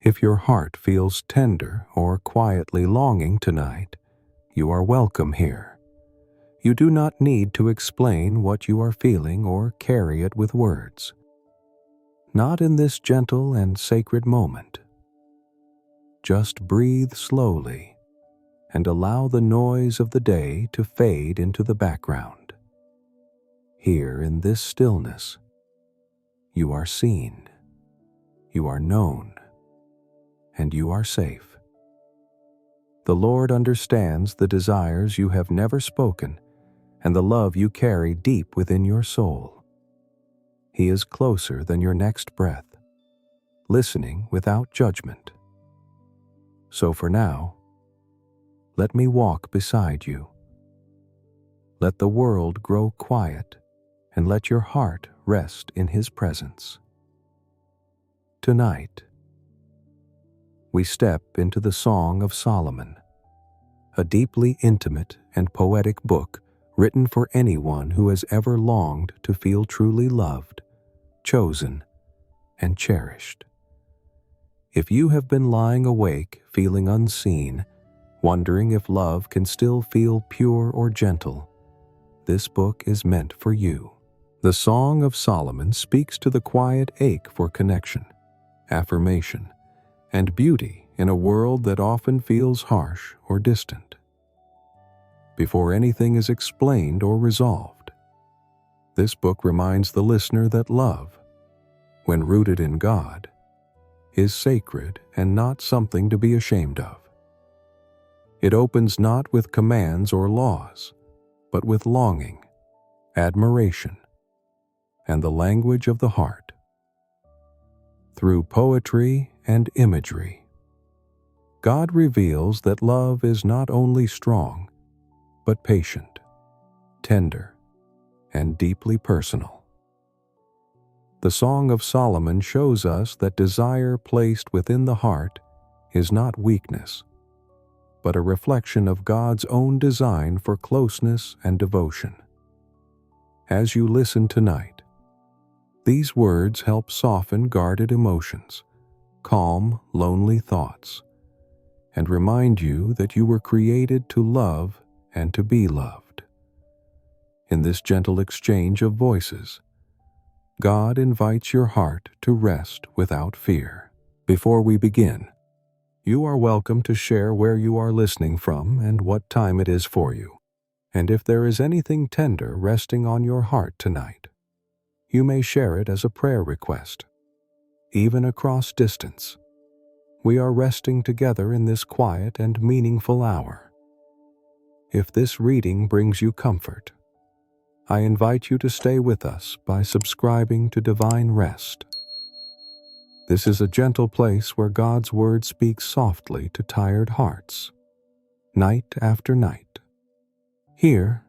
If your heart feels tender or quietly longing tonight, you are welcome here. You do not need to explain what you are feeling or carry it with words. Not in this gentle and sacred moment. Just breathe slowly and allow the noise of the day to fade into the background. Here in this stillness, you are seen, you are known, and you are safe. The Lord understands the desires you have never spoken and the love you carry deep within your soul. He is closer than your next breath, listening without judgment. So for now, let me walk beside you. Let the world grow quiet and let your heart rest in His presence. Tonight, we step into the Song of Solomon, a deeply intimate and poetic book written for anyone who has ever longed to feel truly loved, chosen, and cherished. If you have been lying awake, feeling unseen, wondering if love can still feel pure or gentle, this book is meant for you. The Song of Solomon speaks to the quiet ache for connection, affirmation, and beauty in a world that often feels harsh or distant. Before anything is explained or resolved, this book reminds the listener that love, when rooted in God, is sacred and not something to be ashamed of. It opens not with commands or laws, but with longing, admiration, and the language of the heart. Through poetry and imagery, God reveals that love is not only strong, but patient, tender, and deeply personal. The Song of Solomon shows us that desire placed within the heart is not weakness, but a reflection of God's own design for closeness and devotion. As you listen tonight, these words help soften guarded emotions, calm lonely thoughts, and remind you that you were created to love and to be loved. In this gentle exchange of voices, God invites your heart to rest without fear. Before we begin, you are welcome to share where you are listening from and what time it is for you. And if there is anything tender resting on your heart tonight, you may share it as a prayer request. Even across distance, we are resting together in this quiet and meaningful hour. If this reading brings you comfort, I invite you to stay with us by subscribing to Divine Rest. This is a gentle place where God's Word speaks softly to tired hearts, night after night. Here,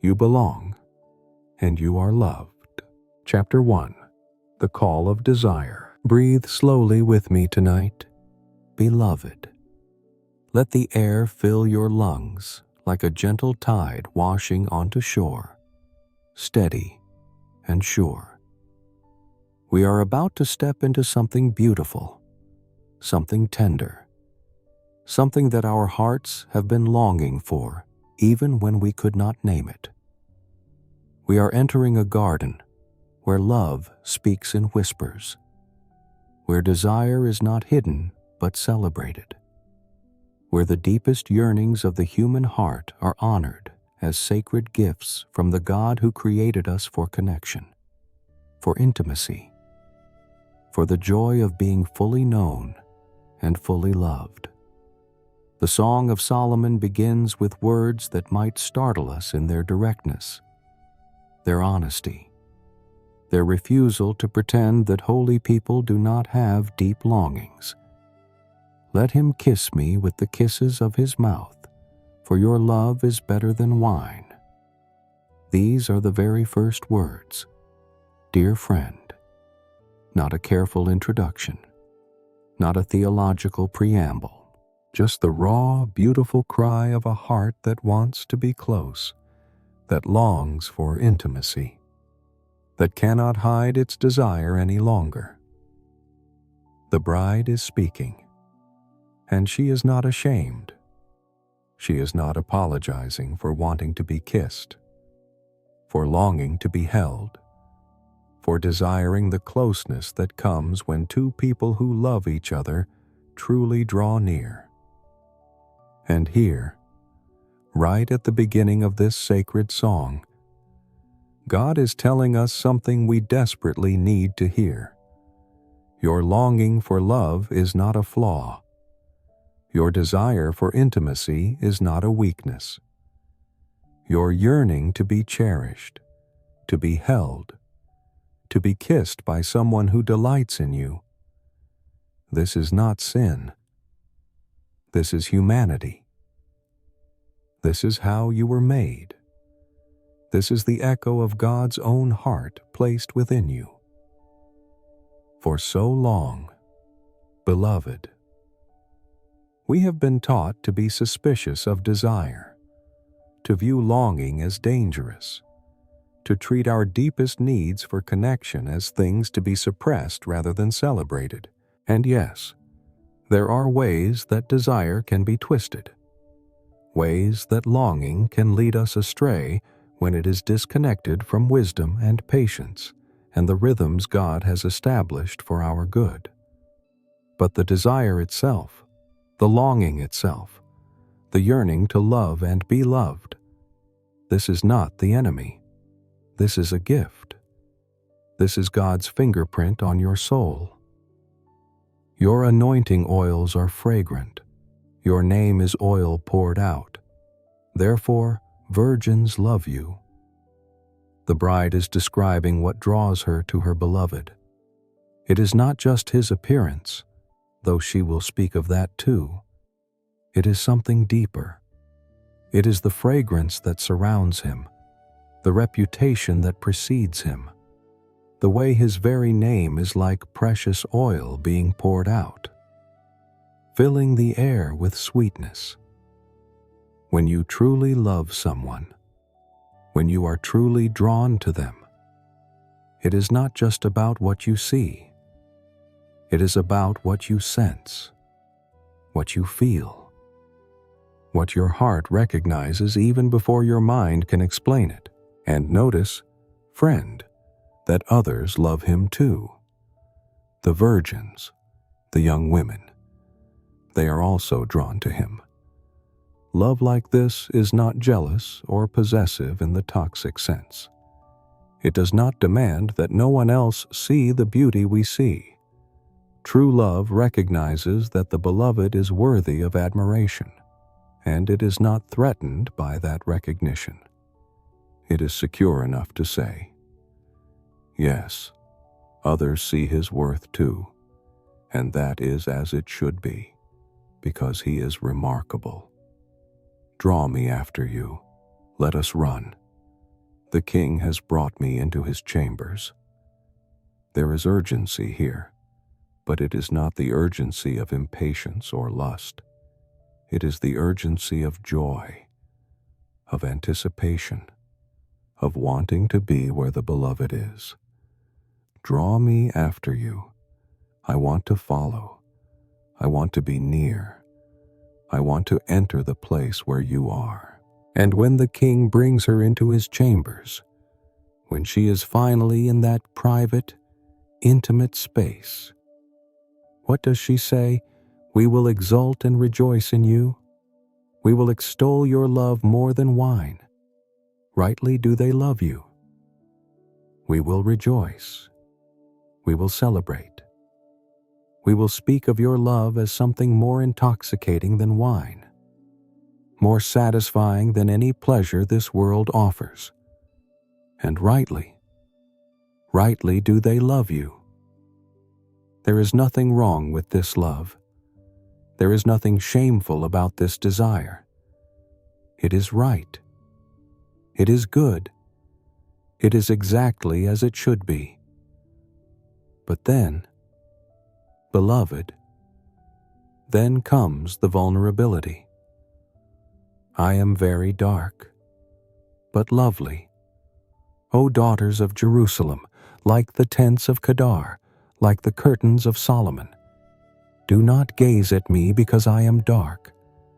you belong, and you are loved. Chapter 1. The Call of Desire. Breathe slowly with me tonight, beloved. Let the air fill your lungs like a gentle tide washing onto shore, steady and sure. We are about to step into something beautiful, something tender, something that our hearts have been longing for even when we could not name it. We are entering a garden where love speaks in whispers, where desire is not hidden but celebrated, where the deepest yearnings of the human heart are honored as sacred gifts from the God who created us for connection, for intimacy, for the joy of being fully known and fully loved. The Song of Solomon begins with words that might startle us in their directness, their honesty, their refusal to pretend that holy people do not have deep longings. Let him kiss me with the kisses of his mouth, for your love is better than wine. These are the very first words, dear friend. Not a careful introduction, not a theological preamble, just the raw, beautiful cry of a heart that wants to be close, that longs for intimacy, that cannot hide its desire any longer. The bride is speaking, and she is not ashamed. She is not apologizing for wanting to be kissed, for longing to be held, for desiring the closeness that comes when two people who love each other truly draw near. And here, right at the beginning of this sacred song, God is telling us something we desperately need to hear. Your longing for love is not a flaw. Your desire for intimacy is not a weakness. Your yearning to be cherished, to be held, to be kissed by someone who delights in you, this is not sin. This is humanity. This is how you were made. This is the echo of God's own heart placed within you. For so long, beloved, we have been taught to be suspicious of desire, to view longing as dangerous, to treat our deepest needs for connection as things to be suppressed rather than celebrated. And yes, there are ways that desire can be twisted, ways that longing can lead us astray when it is disconnected from wisdom and patience and the rhythms God has established for our good. But the desire itself, the longing itself, the yearning to love and be loved, this is not the enemy. This is a gift. This is God's fingerprint on your soul. Your anointing oils are fragrant. Your name is oil poured out. Therefore, virgins love you. The bride is describing what draws her to her beloved. It is not just his appearance, though she will speak of that too. It is something deeper. It is the fragrance that surrounds him, the reputation that precedes him, the way his very name is like precious oil being poured out, filling the air with sweetness. When you truly love someone, when you are truly drawn to them, it is not just about what you see. It is about what you sense, what you feel, what your heart recognizes even before your mind can explain it. And notice, friend, that others love him too. The virgins, the young women, they are also drawn to him. Love like this is not jealous or possessive in the toxic sense. It does not demand that no one else see the beauty we see. True love recognizes that the beloved is worthy of admiration, and it is not threatened by that recognition. It is secure enough to say, yes, others see his worth too, and that is as it should be, because he is remarkable. Draw me after you. Let us run. The king has brought me into his chambers. There is urgency here, but it is not the urgency of impatience or lust. It is the urgency of joy, of anticipation, of wanting to be where the beloved is. Draw me after you. I want to follow. I want to be near. I want to enter the place where you are. And when the king brings her into his chambers, when she is finally in that private, intimate space, what does she say? We will exult and rejoice in you. We will extol your love more than wine. Rightly do they love you. We will rejoice. We will celebrate. We will speak of your love as something more intoxicating than wine, more satisfying than any pleasure this world offers. And rightly do they love you. There is nothing wrong with this love. There is nothing shameful about this desire. It is right. It is good. It is exactly as it should be. But then, beloved, then comes the vulnerability. I am very dark, but lovely. O daughters of Jerusalem, like the tents of Kedar, like the curtains of Solomon, Do not gaze at me because I am dark,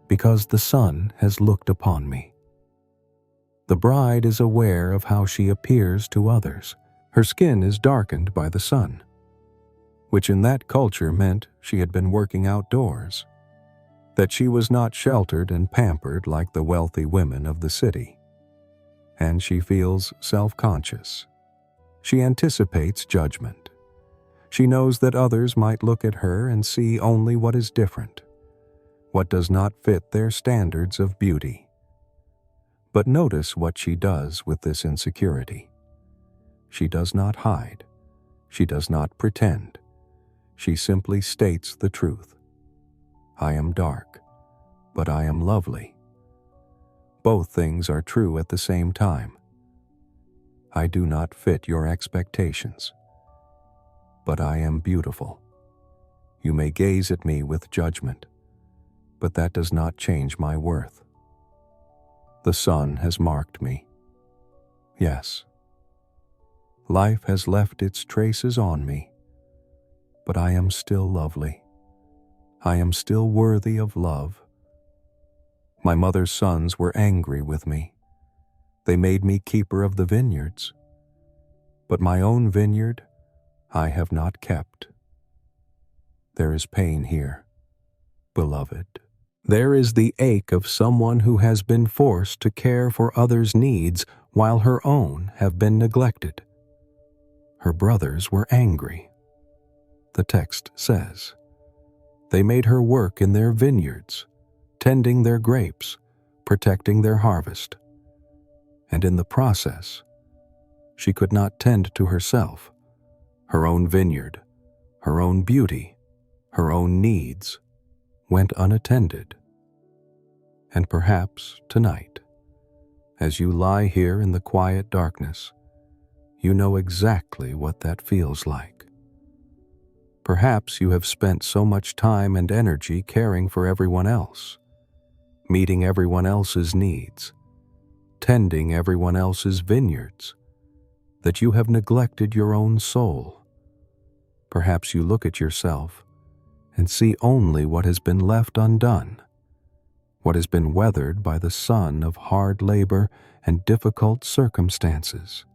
because the sun has looked upon me. The bride is aware of how she appears to others. Her skin is darkened by the sun, which in that culture meant she had been working outdoors, that she was not sheltered and pampered like the wealthy women of the city. And she feels self-conscious. She anticipates judgment. She knows that others might look at her and see only what is different, what does not fit their standards of beauty. But notice what she does with this insecurity. She does not hide. She does not pretend. She simply states the truth. I am dark, but I am lovely. Both things are true at the same time. I do not fit your expectations, but I am beautiful. You may gaze at me with judgment, but that does not change my worth. The sun has marked me. Yes. Life has left its traces on me, but I am still lovely. I am still worthy of love. My mother's sons were angry with me. They made me keeper of the vineyards, but my own vineyard I have not kept. There is pain here, beloved. There is the ache of someone who has been forced to care for others' needs while her own have been neglected. Her brothers were angry. The text says, they made her work in their vineyards, tending their grapes, protecting their harvest. And in the process, she could not tend to herself, her own vineyard, her own beauty, her own needs went unattended. And perhaps tonight, as you lie here in the quiet darkness, you know exactly what that feels like. Perhaps you have spent so much time and energy caring for everyone else, meeting everyone else's needs, tending everyone else's vineyards, that you have neglected your own soul. Perhaps you look at yourself and see only what has been left undone, what has been weathered by the sun of hard labor and difficult circumstances.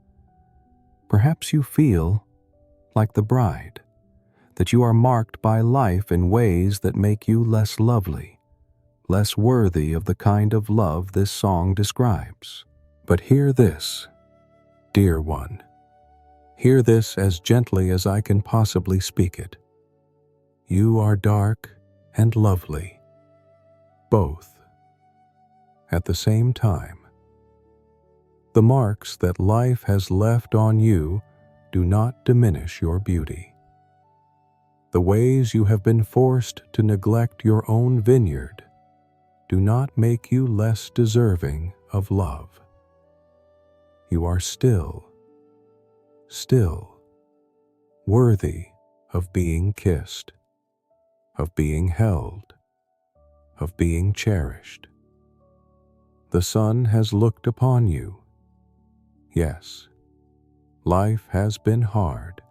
Perhaps you feel like the bride, that you are marked by life in ways that make you less lovely, less worthy of the kind of love this song describes. But hear this, dear one. Hear this as gently as I can possibly speak it. You are dark and lovely, both, at the same time. The marks that life has left on you do not diminish your beauty. The ways you have been forced to neglect your own vineyard do not make you less deserving of love. You are still worthy of being kissed, of being held, of being cherished. The sun has looked upon you. Yes, life has been hard.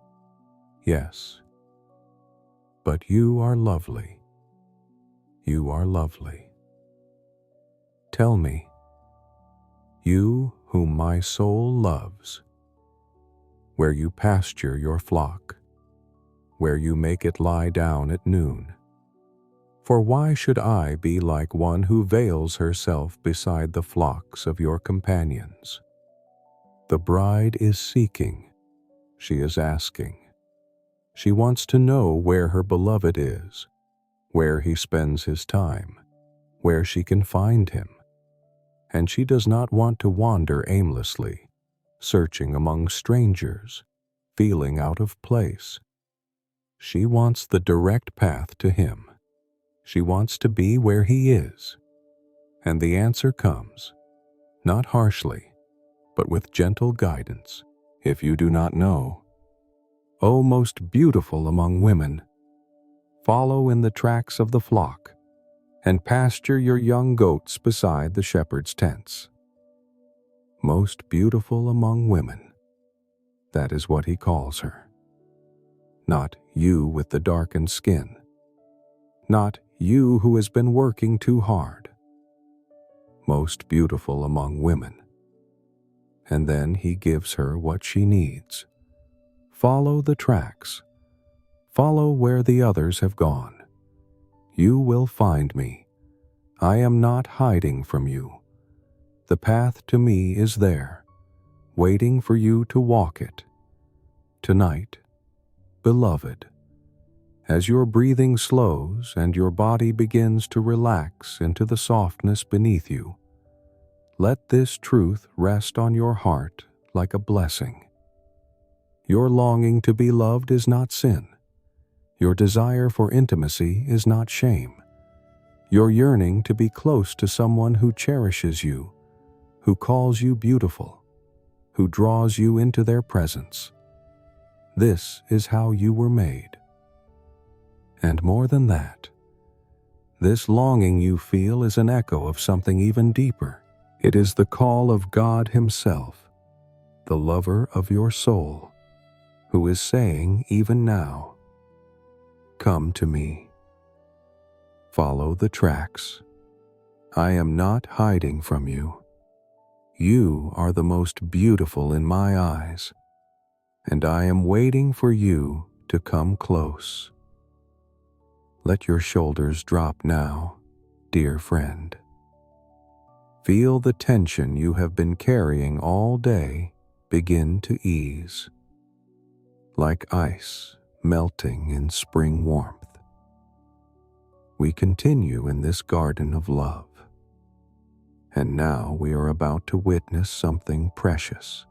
Yes, but you are lovely. You are lovely. Tell me, you whom my soul loves, where you pasture your flock, where you make it lie down at noon. For why should I be like one who veils herself beside the flocks of your companions? The bride is seeking, she is asking. She wants to know where her beloved is, where he spends his time, where she can find him. And she does not want to wander aimlessly, searching among strangers, feeling out of place. She wants the direct path to him. She wants to be where he is. And the answer comes, not harshly, but with gentle guidance. If you do not know, O most beautiful among women, follow in the tracks of the flock, and pasture your young goats beside the shepherd's tents. Most beautiful among women, that is what he calls her. Not you with the darkened skin, not you who has been working too hard. Most beautiful among women. And then he gives her what she needs. Follow the tracks. Follow where the others have gone. You will find me. I am not hiding from you. The path to me is there, waiting for you to walk it. Tonight, beloved, as your breathing slows and your body begins to relax into the softness beneath you, let this truth rest on your heart like a blessing. Your longing to be loved is not sin. Your desire for intimacy is not shame. Your yearning to be close to someone who cherishes you, who calls you beautiful, who draws you into their presence. This is how you were made. And more than that, this longing you feel is an echo of something even deeper. It is the call of God Himself, the lover of your soul, who is saying even now, "Come to me. Follow the tracks. I am not hiding from you. You are the most beautiful in my eyes, and I am waiting for you to come close." Let your shoulders drop now, dear friend. Feel the tension you have been carrying all day begin to ease, like ice melting in spring warmth. We continue in this garden of love, and now we are about to witness something precious,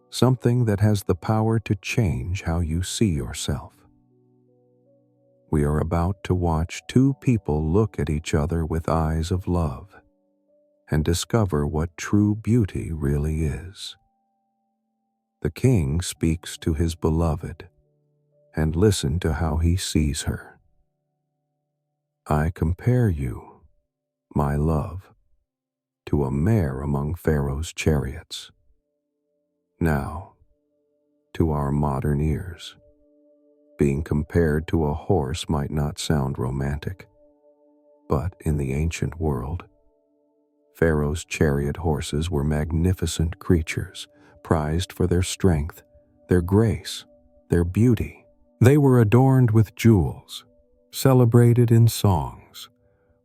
something that has the power to change how you see yourself. We are about to watch two people look at each other with eyes of love and discover what true beauty really is. The king speaks to his beloved, and listen to how he sees her. I compare you, my love, to a mare among Pharaoh's chariots. Now, to our modern ears, being compared to a horse might not sound romantic, but in the ancient world, Pharaoh's chariot horses were magnificent creatures, prized for their strength, their grace, their beauty. They were adorned with jewels, celebrated in songs,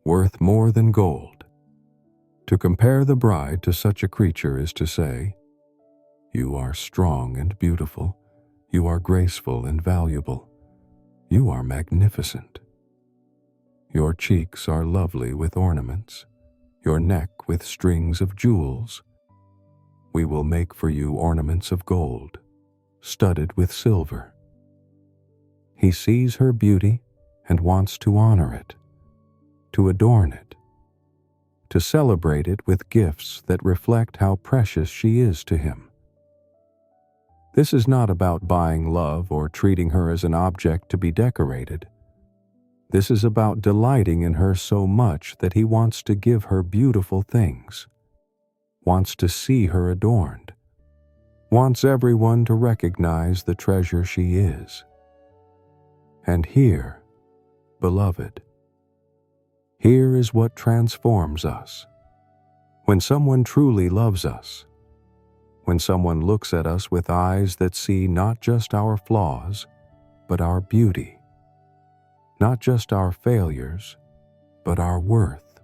worth more than gold. To compare the bride to such a creature is to say, "You are strong and beautiful. You are graceful and valuable. You are magnificent. Your cheeks are lovely with ornaments, your neck with strings of jewels. We will make for you ornaments of gold, studded with silver." He sees her beauty and wants to honor it, to adorn it, to celebrate it with gifts that reflect how precious she is to him. This is not about buying love or treating her as an object to be decorated. This is about delighting in her so much that he wants to give her beautiful things, wants to see her adorned, wants everyone to recognize the treasure she is. And here, beloved, here is what transforms us. When someone truly loves us, when someone looks at us with eyes that see not just our flaws, but our beauty, not just our failures, but our worth,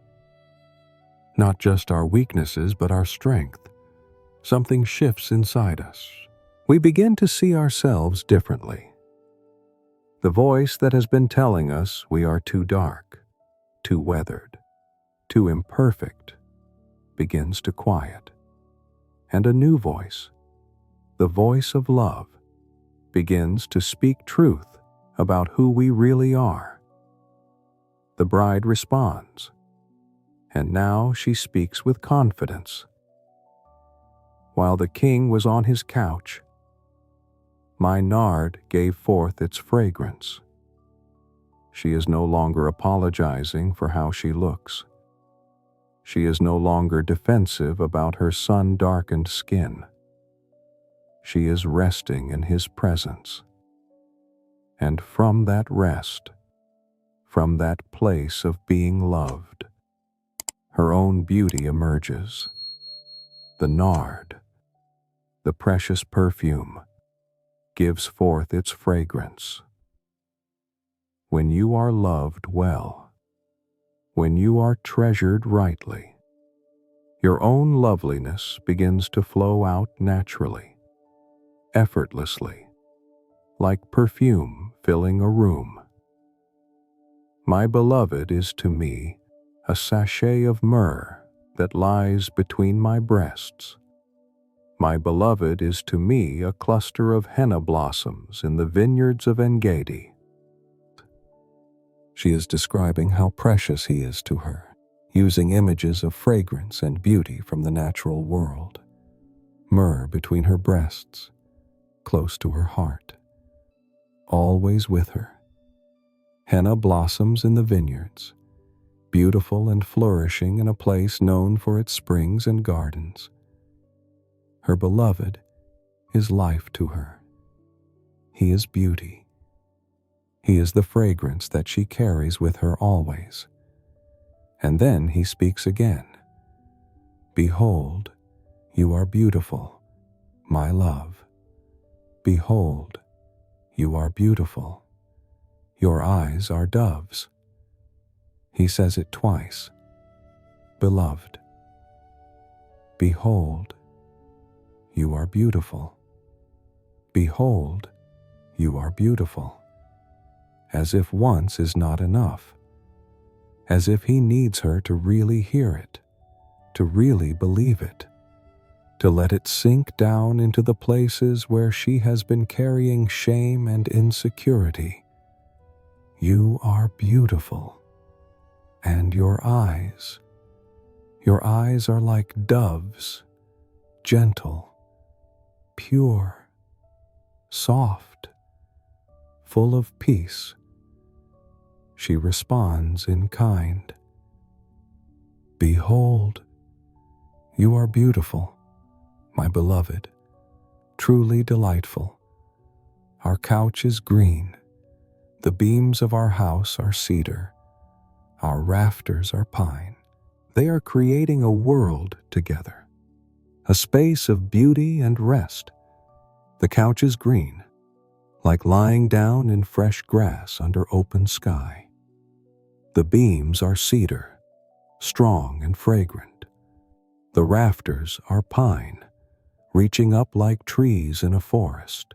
not just our weaknesses, but our strength, something shifts inside us. We begin to see ourselves differently. The voice that has been telling us we are too dark, too weathered, too imperfect, begins to quiet. And a new voice, the voice of love, begins to speak truth about who we really are. The bride responds, and now she speaks with confidence. While the king was on his couch, my nard gave forth its fragrance. She is no longer apologizing for how she looks. She is no longer defensive about her sun-darkened skin. She is resting in his presence. And from that rest from that place of being loved, her own beauty emerges. The nard, the precious perfume, gives forth its fragrance. When you are loved well, when you are treasured rightly, your own loveliness begins to flow out naturally, effortlessly, like perfume filling a room. My beloved is to me a sachet of myrrh that lies between my breasts. My beloved is to me a cluster of henna blossoms in the vineyards of Engedi. She is describing how precious he is to her, using images of fragrance and beauty from the natural world. Myrrh between her breasts, close to her heart, always with her. Henna blossoms in the vineyards, beautiful and flourishing in a place known for its springs and gardens. Her beloved is life to her. He is beauty. He is the fragrance that she carries with her always. And then he speaks again. Behold, you are beautiful, my love. Behold, you are beautiful. Your eyes are doves. He says it twice. Beloved, behold, you are beautiful. Behold, you are beautiful. As if once is not enough. As if he needs her to really hear it, to really believe it, to let it sink down into the places where she has been carrying shame and insecurity. You are beautiful. And your eyes are like doves, gentle, pure, soft, full of peace. She responds in kind. Behold, you are beautiful, my beloved, truly delightful. Our couch is green. The beams of our house are cedar. Our rafters are pine. They are creating a world together, a space of beauty and rest. The couch is green, like lying down in fresh grass under open sky. The beams are cedar, strong and fragrant. The rafters are pine, reaching up like trees in a forest.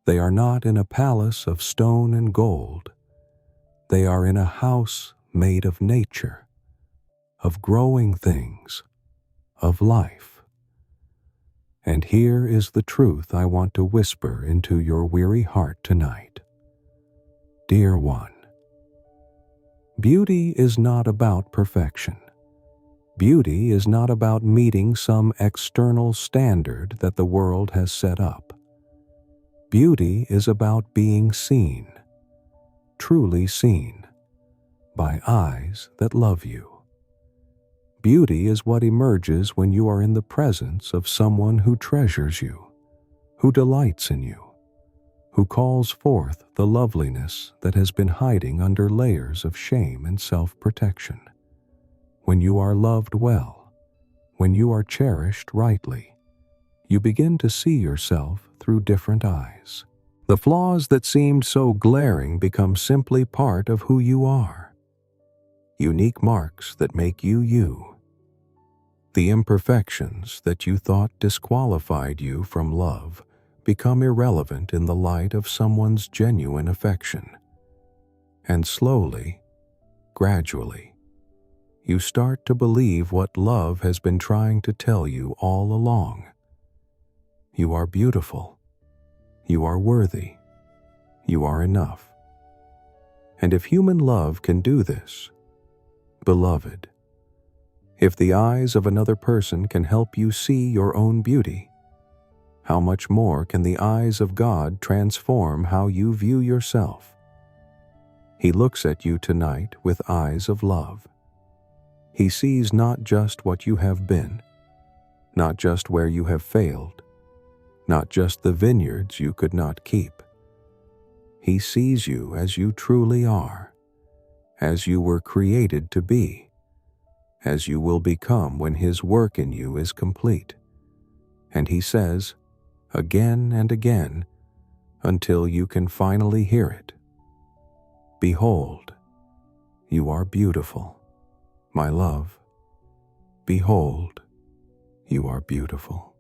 They are not in a palace of stone and gold. They are in a house made of nature, of growing things, of life. And here is the truth I want to whisper into your weary heart tonight. Dear one, beauty is not about perfection. Beauty is not about meeting some external standard that the world has set up. Beauty is about being seen, truly seen, by eyes that love you. Beauty is what emerges when you are in the presence of someone who treasures you, who delights in you, who calls forth the loveliness that has been hiding under layers of shame and self-protection. When you are loved well, when you are cherished rightly, you begin to see yourself through different eyes. The flaws that seemed so glaring become simply part of who you are. Unique marks that make you you. The imperfections that you thought disqualified you from love become irrelevant in the light of someone's genuine affection. And slowly, gradually, you start to believe what love has been trying to tell you all along. You are beautiful. You are worthy. You are enough. And if human love can do this, beloved, if the eyes of another person can help you see your own beauty, how much more can the eyes of God transform how you view yourself? He looks at you tonight with eyes of love. He sees not just what you have been, not just where you have failed, not just the vineyards you could not keep. He sees you as you truly are, as you were created to be, as you will become when His work in you is complete. And He says, again and again, until you can finally hear it, "Behold, you are beautiful, my love. Behold, you are beautiful."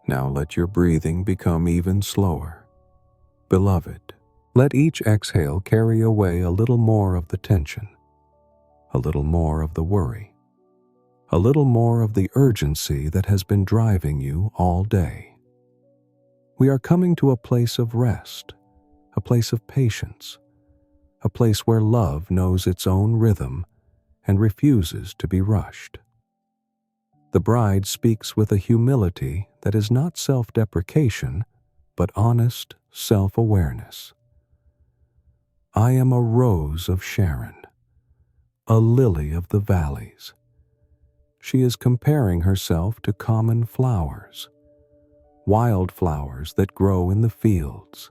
Now let your breathing become even slower. Beloved, let each exhale carry away a little more of the tension, a little more of the worry, a little more of the urgency that has been driving you all day. We are coming to a place of rest, a place of patience, a place where love knows its own rhythm and refuses to be rushed. The bride speaks with a humility that is not self-deprecation, but honest self-awareness. I am a rose of Sharon, a lily of the valleys. She is comparing herself to common flowers, wild flowers that grow in the fields,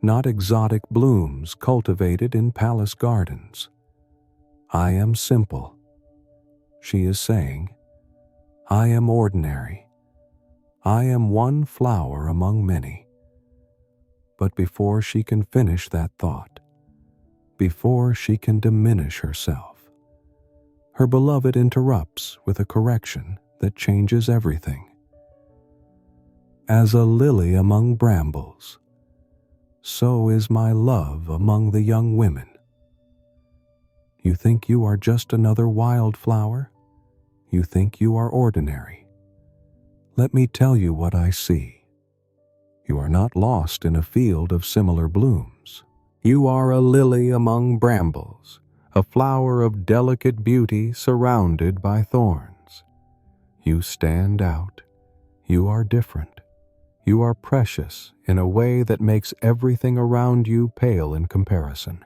not exotic blooms cultivated in palace gardens. I am simple. She is saying, I am ordinary. I am one flower among many. But before she can finish that thought, before she can diminish herself, her beloved interrupts with a correction that changes everything. As a lily among brambles, so is my love among the young women. You think you are just another wild flower? You think you are ordinary? Let me tell you what I see. You are not lost in a field of similar blooms. You are a lily among brambles, a flower of delicate beauty surrounded by thorns. You stand out. You are different. You are precious in a way that makes everything around you pale in comparison.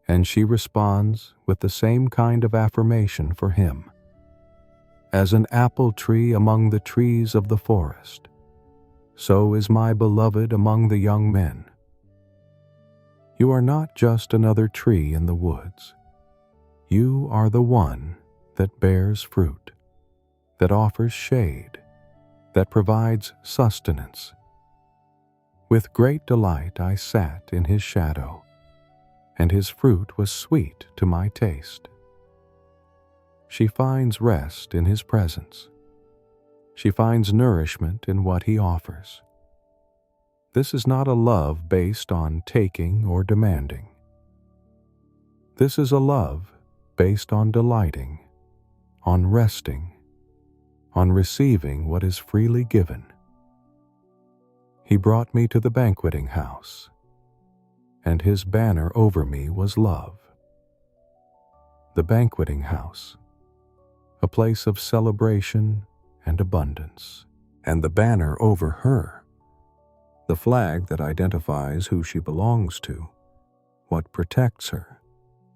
And she responds with the same kind of affirmation for him. As an apple tree among the trees of the forest, so is my beloved among the young men. You are not just another tree in the woods. You are the one that bears fruit, that offers shade, that provides sustenance. With great delight I sat in his shadow, and his fruit was sweet to my taste. She finds rest in his presence. She finds nourishment in what he offers. This is not a love based on taking or demanding. This is a love based on delighting, on resting, on receiving what is freely given. He brought me to the banqueting house, and his banner over me was love. The banqueting house, a place of celebration and abundance, and the banner over her, the flag that identifies who she belongs to, what protects her,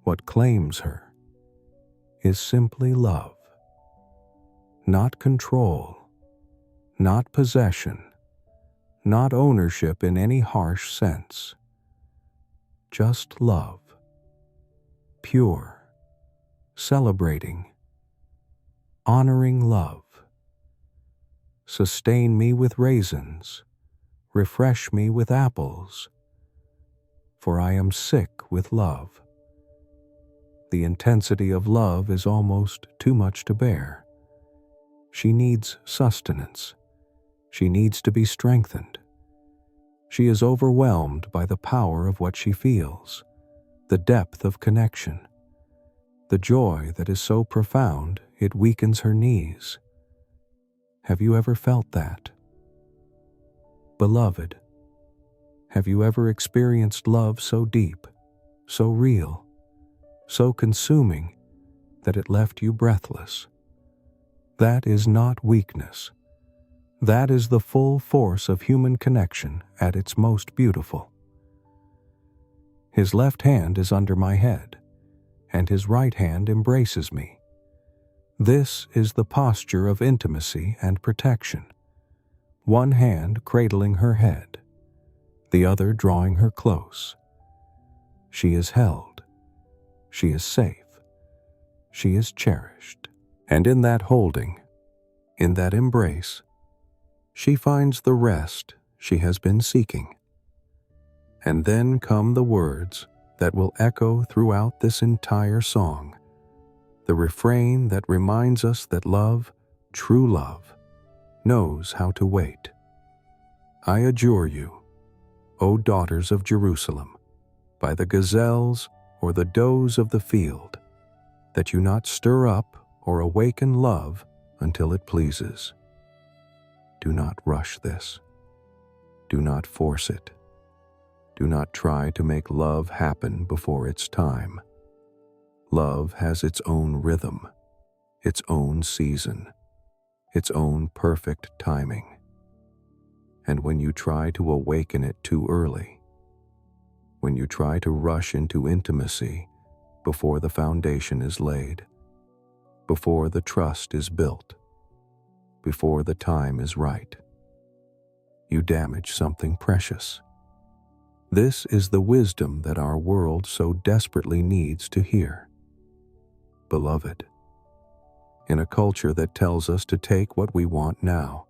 what claims her, is simply love. Not control, not possession, not ownership in any harsh sense. Just love, pure, celebrating, honoring love. Sustain me with raisins, refresh me with apples, for I am sick with love. The intensity of love is almost too much to bear. She needs sustenance. She needs to be strengthened. She is overwhelmed by the power of what she feels, the depth of connection, the joy that is so profound it weakens her knees. Have you ever felt that? Beloved, have you ever experienced love so deep, so real, so consuming that it left you breathless? That is not weakness. That is the full force of human connection at its most beautiful. His left hand is under my head, and his right hand embraces me. This is the posture of intimacy and protection. One hand cradling her head, the other drawing her close. She is held, she is safe, she is cherished. And in that holding, in that embrace, she finds the rest she has been seeking. And then come the words that will echo throughout this entire song, the refrain that reminds us that love, true love, knows how to wait. I adjure you, O daughters of Jerusalem, by the gazelles or the does of the field, that you not stir up or awaken love until it pleases. Do not rush this. Do not force it. Do not try to make love happen before its time. Love has its own rhythm, its own season, its own perfect timing. And when you try to awaken it too early, when you try to rush into intimacy before the foundation is laid, before the trust is built, before the time is right, you damage something precious. This is the wisdom that our world so desperately needs to hear. Beloved, in a culture that tells us to take what we want now,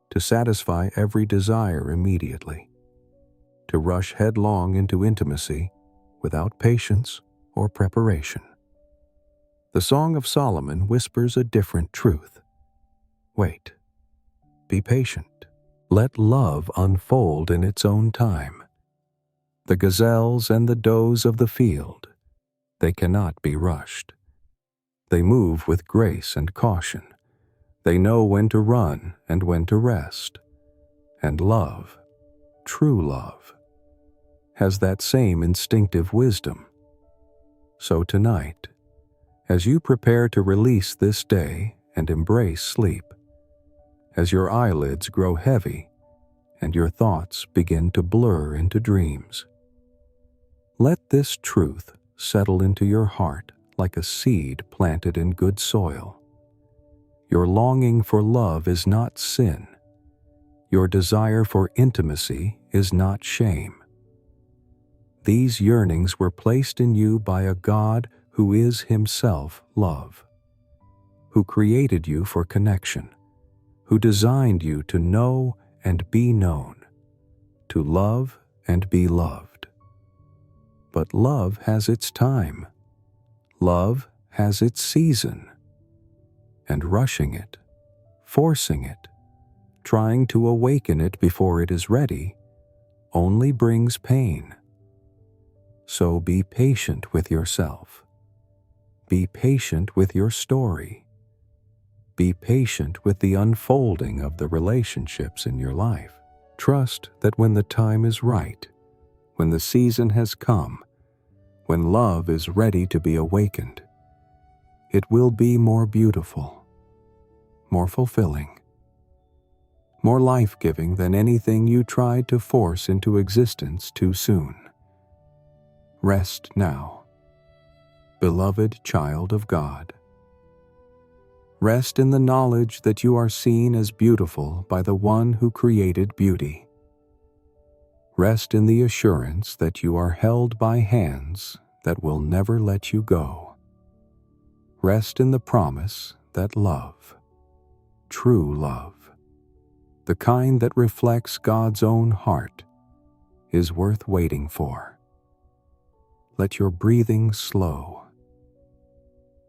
to satisfy every desire immediately, to rush headlong into intimacy without patience or preparation, the Song of Solomon whispers a different truth. Wait. Be patient. Let love unfold in its own time. The gazelles and the does of the field, they cannot be rushed. They move with grace and caution. They know when to run and when to rest. And love, true love, has that same instinctive wisdom. So tonight, as you prepare to release this day and embrace sleep, as your eyelids grow heavy and your thoughts begin to blur into dreams, let this truth settle into your heart like a seed planted in good soil. Your longing for love is not sin. Your desire for intimacy is not shame. These yearnings were placed in you by a God who is himself love, who created you for connection, who designed you to know and be known, to love and be loved. But love has its time. Love has its season. And rushing it, forcing it, trying to awaken it before it is ready, only brings pain. So be patient with yourself. Be patient with your story. Be patient with the unfolding of the relationships in your life. Trust that when the time is right, when the season has come, when love is ready to be awakened, it will be more beautiful, more fulfilling, more life-giving than anything you tried to force into existence too soon. Rest now, beloved child of God. Rest in the knowledge that you are seen as beautiful by the one who created beauty. Rest in the assurance that you are held by hands that will never let you go. Rest in the promise that love, true love, the kind that reflects God's own heart, is worth waiting for. Let your breathing slow.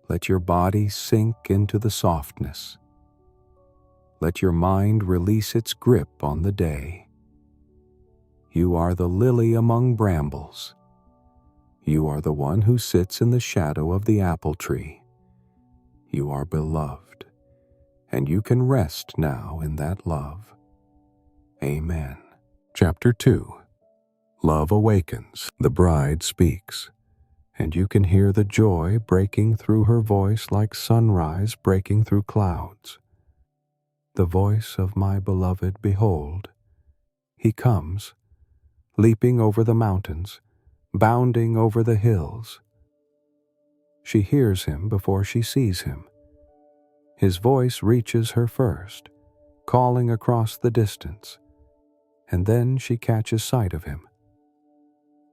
Let your body sink into the softness. Let your mind release its grip on the day. You are the lily among brambles. You are the one who sits in the shadow of the apple tree. You are beloved, and you can rest now in that love. Amen. Chapter 2. Love awakens. The bride speaks, and you can hear the joy breaking through her voice like sunrise breaking through clouds. The voice of my beloved, behold, he comes, leaping over the mountains, bounding over the hills. She hears him before she sees him. His voice reaches her first, calling across the distance, and then she catches sight of him.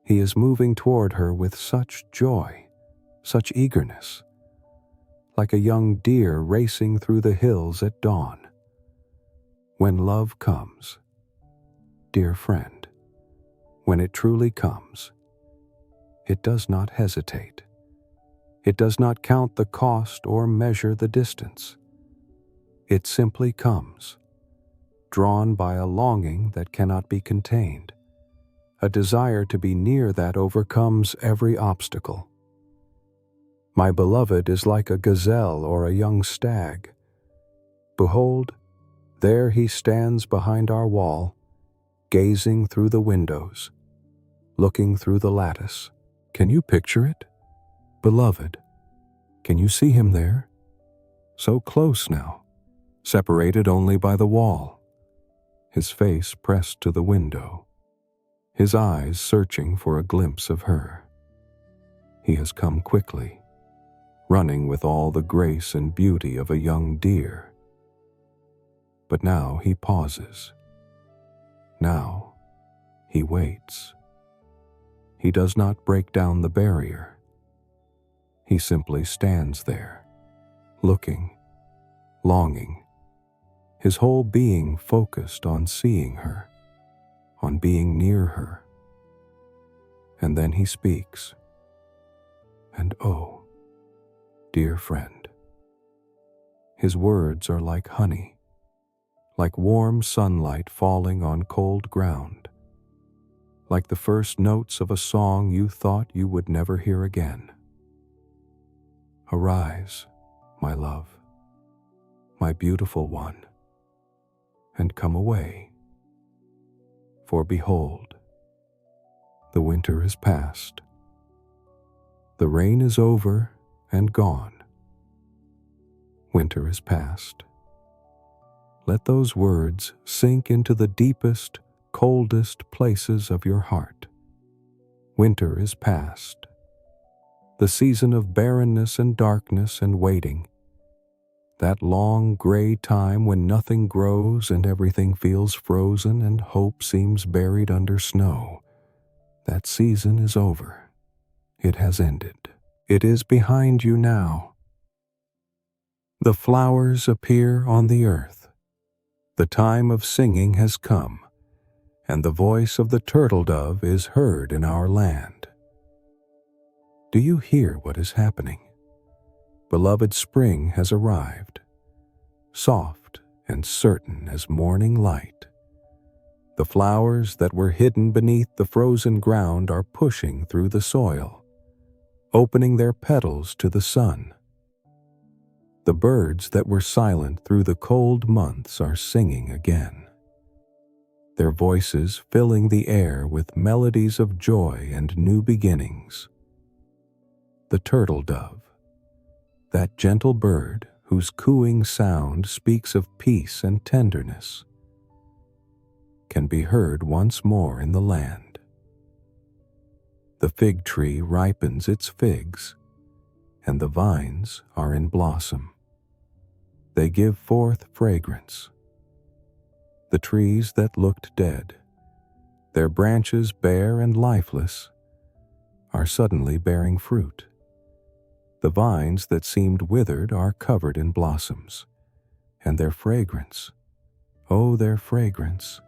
He is moving toward her with such joy, such eagerness, like a young deer racing through the hills at dawn. When love comes, dear friend, when it truly comes, it does not hesitate. It does not count the cost or measure the distance. It simply comes, drawn by a longing that cannot be contained. A desire to be near that overcomes every obstacle. My beloved is like a gazelle or a young stag. Behold, there he stands behind our wall, gazing through the windows, looking through the lattice. Can you picture it? Beloved, can you see him there? So close now, separated only by the wall, his face pressed to the window, his eyes searching for a glimpse of her. He has come quickly, running with all the grace and beauty of a young deer. But now he pauses. Now he waits. He does not break down the barrier. He simply stands there, looking, longing, his whole being focused on seeing her, on being near her. And then he speaks. And oh, dear friend, his words are like honey, like warm sunlight falling on cold ground, like the first notes of a song you thought you would never hear again. Arise, my love, my beautiful one, and come away. For behold, the winter is past. The rain is over and gone. Winter is past. Let those words sink into the deepest, coldest places of your heart. Winter is past. The season of barrenness and darkness and waiting, that long gray time when nothing grows and everything feels frozen and hope seems buried under snow, that season is over. It has ended. It is behind you now. The flowers appear on the earth. The time of singing has come, and the voice of the turtle dove is heard in our land. Do you hear what is happening? Beloved, spring has arrived, soft and certain as morning light. The flowers that were hidden beneath the frozen ground are pushing through the soil, opening their petals to the sun. The birds that were silent through the cold months are singing again, their voices filling the air with melodies of joy and new beginnings. The turtle dove, that gentle bird whose cooing sound speaks of peace and tenderness, can be heard once more in the land. The fig tree ripens its figs, and the vines are in blossom. They give forth fragrance. The trees that looked dead, their branches bare and lifeless, are suddenly bearing fruit. The vines that seemed withered are covered in blossoms, and their fragrance, oh, their fragrance,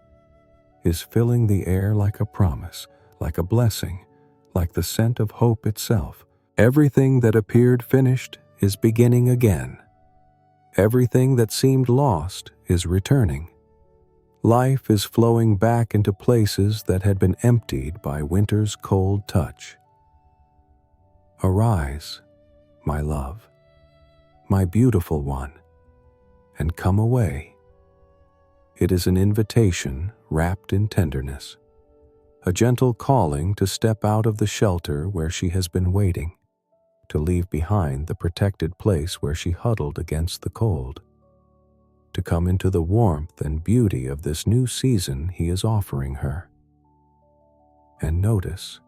is filling the air like a promise, like a blessing, like the scent of hope itself. Everything that appeared finished is beginning again. Everything that seemed lost is returning. Life is flowing back into places that had been emptied by winter's cold touch. Arise, my love, my beautiful one, and come away. It is an invitation wrapped in tenderness, a gentle calling to step out of the shelter where she has been waiting, to leave behind the protected place where she huddled against the cold, to come into the warmth and beauty of this new season he is offering her. And notice,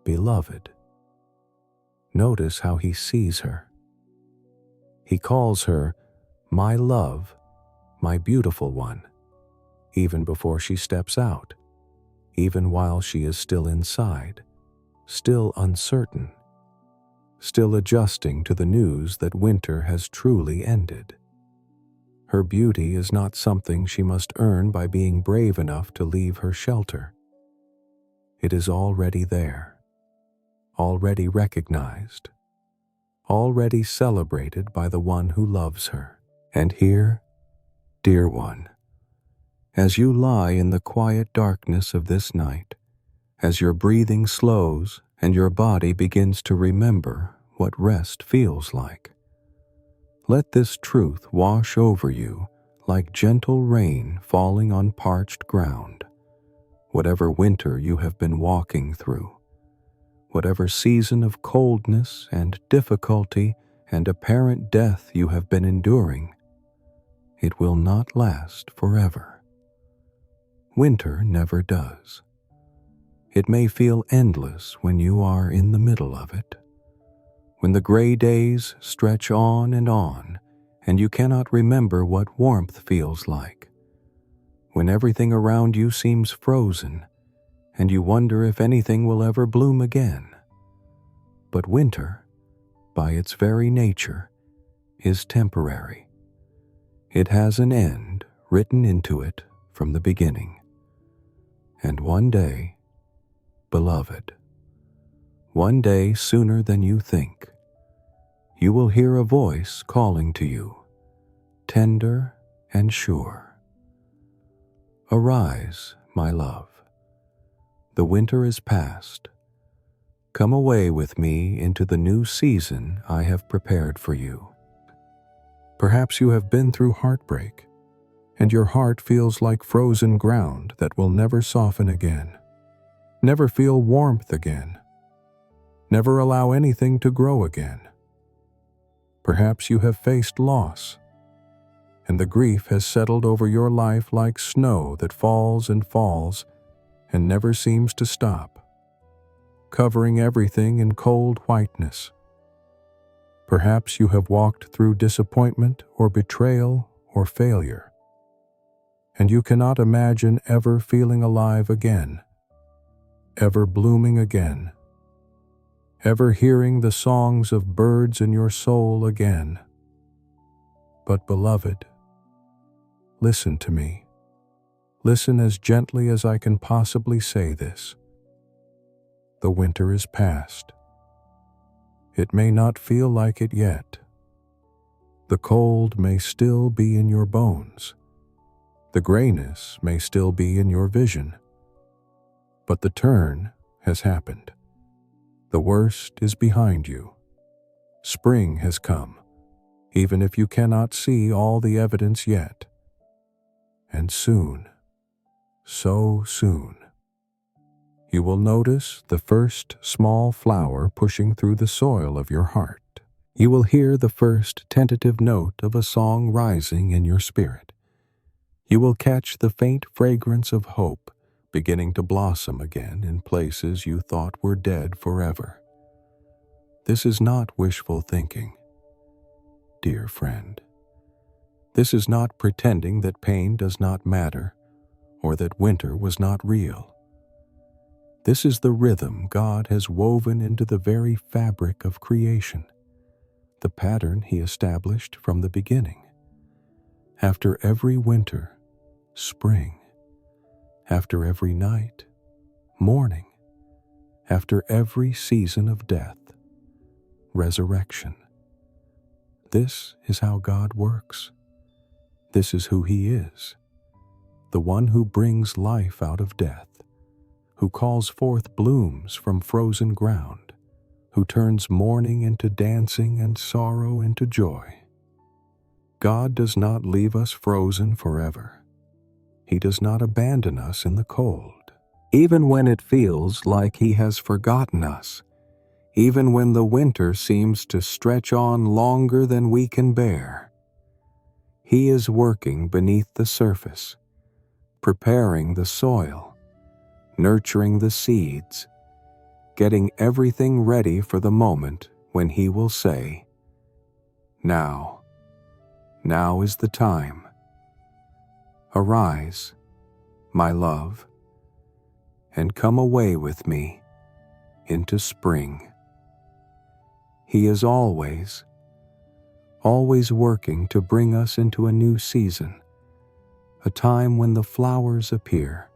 beloved, notice how he sees her. He calls her, my love, my beautiful one, even before she steps out, even while she is still inside, still uncertain. still adjusting to the news that winter has truly ended. Her beauty is not something she must earn by being brave enough to leave her shelter. It is already there, already recognized, already celebrated by the one who loves her. And here, dear one, as you lie in the quiet darkness of this night, as your breathing slows and your body begins to remember what rest feels like, let this truth wash over you like gentle rain falling on parched ground. Whatever winter you have been walking through, whatever season of coldness and difficulty and apparent death you have been enduring, it will not last forever. Winter never does. It may feel endless when you are in the middle of it, when the gray days stretch on and you cannot remember what warmth feels like, when everything around you seems frozen and you wonder if anything will ever bloom again. But winter, by its very nature, is temporary. It has an end written into it from the beginning. And one day, beloved, one day sooner than you think, you will hear a voice calling to you, tender and sure. Arise, my love. The winter is past. Come away with me into the new season I have prepared for you. Perhaps you have been through heartbreak, and your heart feels like frozen ground that will never soften again, never feel warmth again, never allow anything to grow again. Perhaps you have faced loss, and the grief has settled over your life like snow that falls and never seems to stop, covering everything in cold whiteness. Perhaps you have walked through disappointment or betrayal or failure, and you cannot imagine ever feeling alive again, ever blooming again, ever hearing the songs of birds in your soul again. But beloved, listen to me. Listen as gently as I can possibly say this. The winter is past. It may not feel like it yet. The cold may still be in your bones. The grayness may still be in your vision. But the turn has happened. The worst is behind you. Spring has come, even if you cannot see all the evidence yet. And soon, so soon, you will notice the first small flower pushing through the soil of your heart. You will hear the first tentative note of a song rising in your spirit. You will catch the faint fragrance of hope beginning to blossom again in places you thought were dead forever. This is not wishful thinking, dear friend. This is not pretending that pain does not matter or that winter was not real. This is the rhythm God has woven into the very fabric of creation, the pattern He established from the beginning. After every winter, spring. After every night, morning. After every season of death, resurrection. This is how God works. This is who He is, the one who brings life out of death, who calls forth blooms from frozen ground, who turns mourning into dancing and sorrow into joy. God does not leave us frozen forever. He does not abandon us in the cold. Even when it feels like He has forgotten us, even when the winter seems to stretch on longer than we can bear, He is working beneath the surface, preparing the soil, nurturing the seeds, getting everything ready for the moment when He will say, "Now is the time. Arise, my love, and come away with me into spring." He is always working to bring us into a new season, a time when the flowers appear,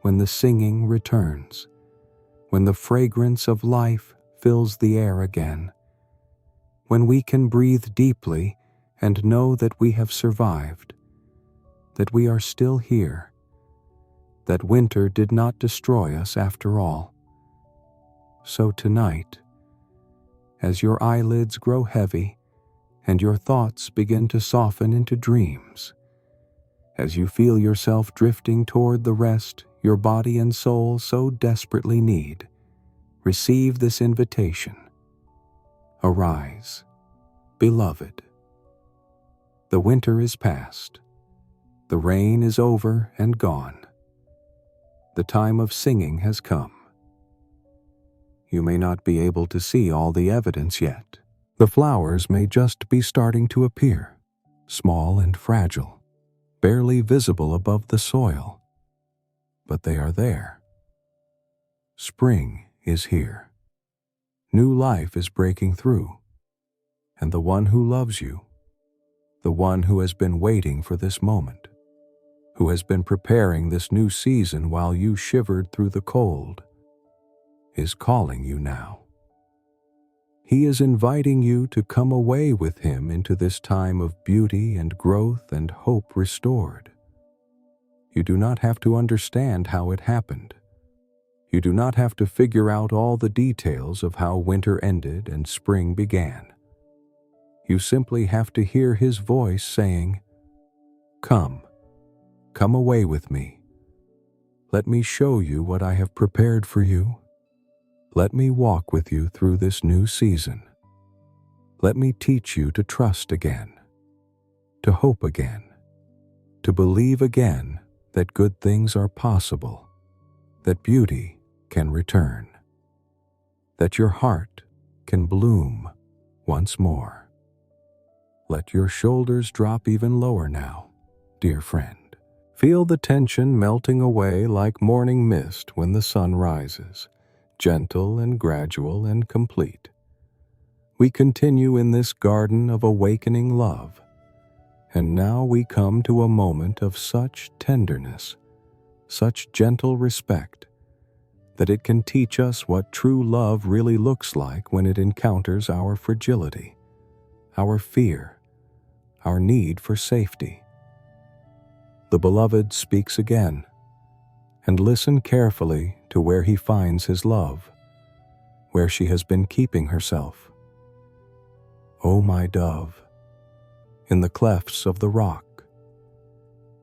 when the singing returns, when the fragrance of life fills the air again, when we can breathe deeply and know that we have survived, that we are still here, that winter did not destroy us after all. So tonight, as your eyelids grow heavy and your thoughts begin to soften into dreams, as you feel yourself drifting toward the rest your body and soul so desperately need, receive this invitation. Arise, beloved. The winter is past. The rain is over and gone. The time of singing has come. You may not be able to see all the evidence yet. The flowers may just be starting to appear, small and fragile, barely visible above the soil. But they are there. Spring is here. New life is breaking through. And the one who loves you, the one who has been waiting for this moment, who has been preparing this new season while you shivered through the cold, is calling you now. He is inviting you to come away with him into this time of beauty and growth and hope restored. You do not have to understand how it happened. You do not have to figure out all the details of how winter ended and spring began. You simply have to hear his voice saying, "Come away with me. Let me show you what I have prepared for you. Let me walk with you through this new season. Let me teach you to trust again, to hope again, to believe again that good things are possible, that beauty can return, that your heart can bloom once more." Let your shoulders drop even lower now, dear friend. Feel the tension melting away like morning mist when the sun rises, gentle and gradual and complete. We continue in this garden of awakening love, and now we come to a moment of such tenderness, such gentle respect, that it can teach us what true love really looks like when it encounters our fragility, our fear, our need for safety. The beloved speaks again, and listen carefully to where he finds his love, where she has been keeping herself. "O my dove, in the clefts of the rock,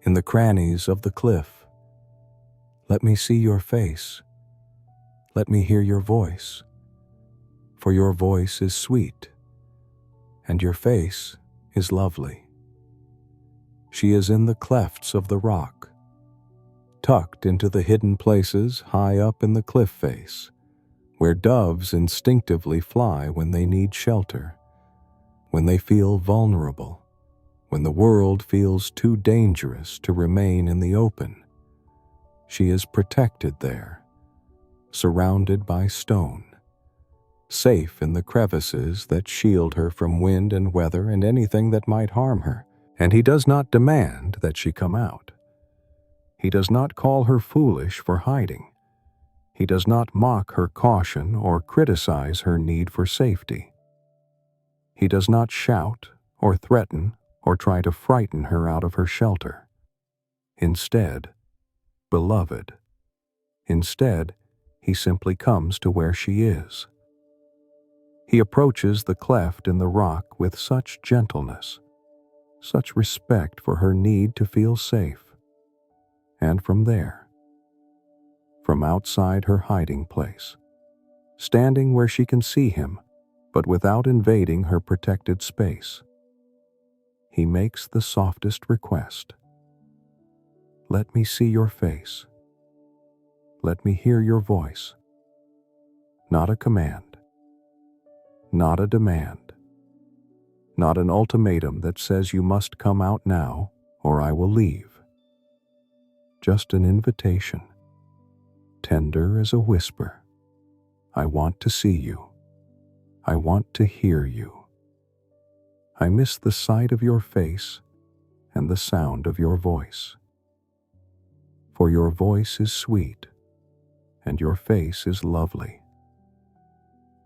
in the crannies of the cliff, let me see your face, let me hear your voice, for your voice is sweet, and your face is lovely." She is in the clefts of the rock, tucked into the hidden places high up in the cliff face, where doves instinctively fly when they need shelter, when they feel vulnerable, when the world feels too dangerous to remain in the open. She is protected there, surrounded by stone, safe in the crevices that shield her from wind and weather and anything that might harm her. And he does not demand that she come out. He does not call her foolish for hiding. He does not mock her caution or criticize her need for safety. He does not shout or threaten or try to frighten her out of her shelter. Instead, beloved, he simply comes to where she is. He approaches the cleft in the rock with such gentleness, such respect for her need to feel safe. And from there, from outside her hiding place, standing where she can see him, but without invading her protected space, he makes the softest request. "Let me see your face. Let me hear your voice." Not a command, not a demand, not an ultimatum that says you must come out now or I will leave. Just an invitation, tender as a whisper. "I want to see you. I want to hear you. I miss the sight of your face and the sound of your voice. For your voice is sweet, and your face is lovely.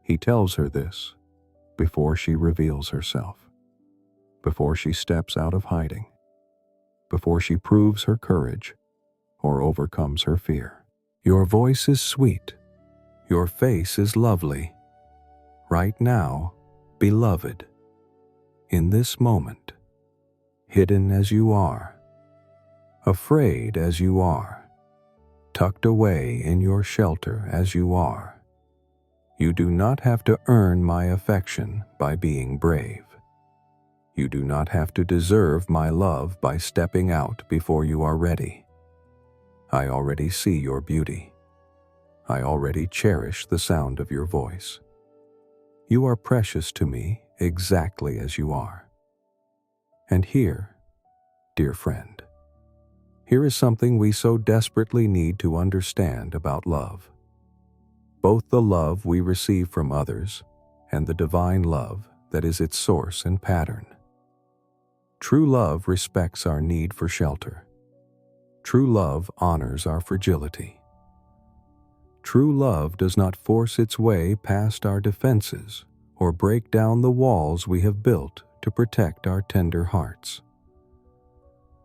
He tells her this before she reveals herself, before she steps out of hiding, before she proves her courage or overcomes her fear. Your voice is sweet, your face is lovely. Right now, beloved, in this moment, hidden as you are, afraid as you are, tucked away in your shelter as you are, you do not have to earn my affection by being brave. You do not have to deserve my love by stepping out before you are ready. I already see your beauty. I already cherish the sound of your voice. You are precious to me exactly as you are. And here, dear friend, here is something we so desperately need to understand about love. Both the love we receive from others and the divine love that is its source and pattern. True love respects our need for shelter. True love honors our fragility. True love does not force its way past our defenses or break down the walls we have built to protect our tender hearts.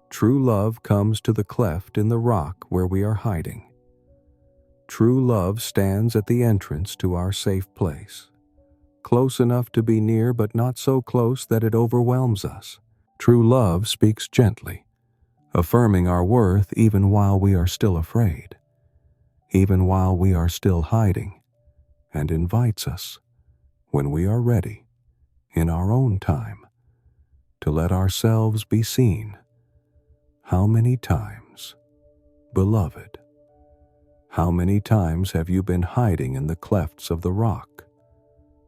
True love comes to the cleft in the rock where we are hiding. True love stands at the entrance to our safe place, close enough to be near but not so close that it overwhelms us. True love speaks gently, affirming our worth even while we are still afraid, even while we are still hiding, and invites us, when we are ready, in our own time, to let ourselves be seen. How many times, beloved, how many times have you been hiding in the clefts of the rock?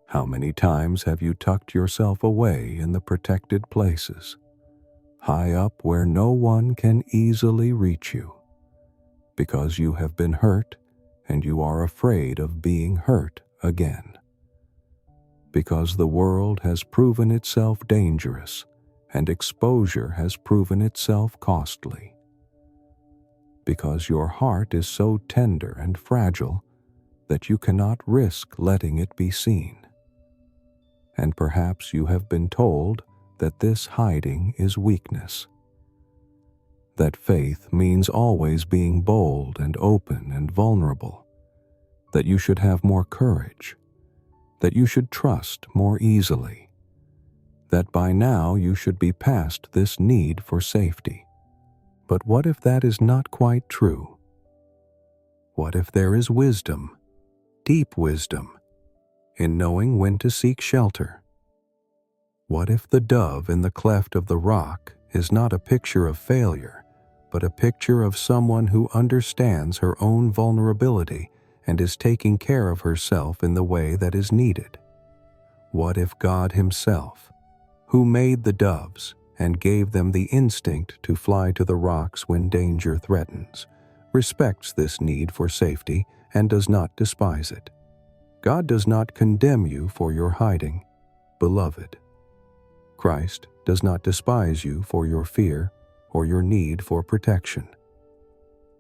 How many times have you tucked yourself away in the protected places, high up where no one can easily reach you, because you have been hurt and you are afraid of being hurt again? Because the world has proven itself dangerous and exposure has proven itself costly. Because your heart is so tender and fragile that you cannot risk letting it be seen. And perhaps you have been told that this hiding is weakness, that faith means always being bold and open and vulnerable, that you should have more courage, that you should trust more easily, that by now you should be past this need for safety. But what if that is not quite true? What if there is wisdom, deep wisdom, in knowing when to seek shelter? What if the dove in the cleft of the rock is not a picture of failure, but a picture of someone who understands her own vulnerability and is taking care of herself in the way that is needed? What if God Himself, who made the doves and gave them the instinct to fly to the rocks when danger threatens, respects this need for safety and does not despise it? God does not condemn you for your hiding, beloved. Christ does not despise you for your fear or your need for protection.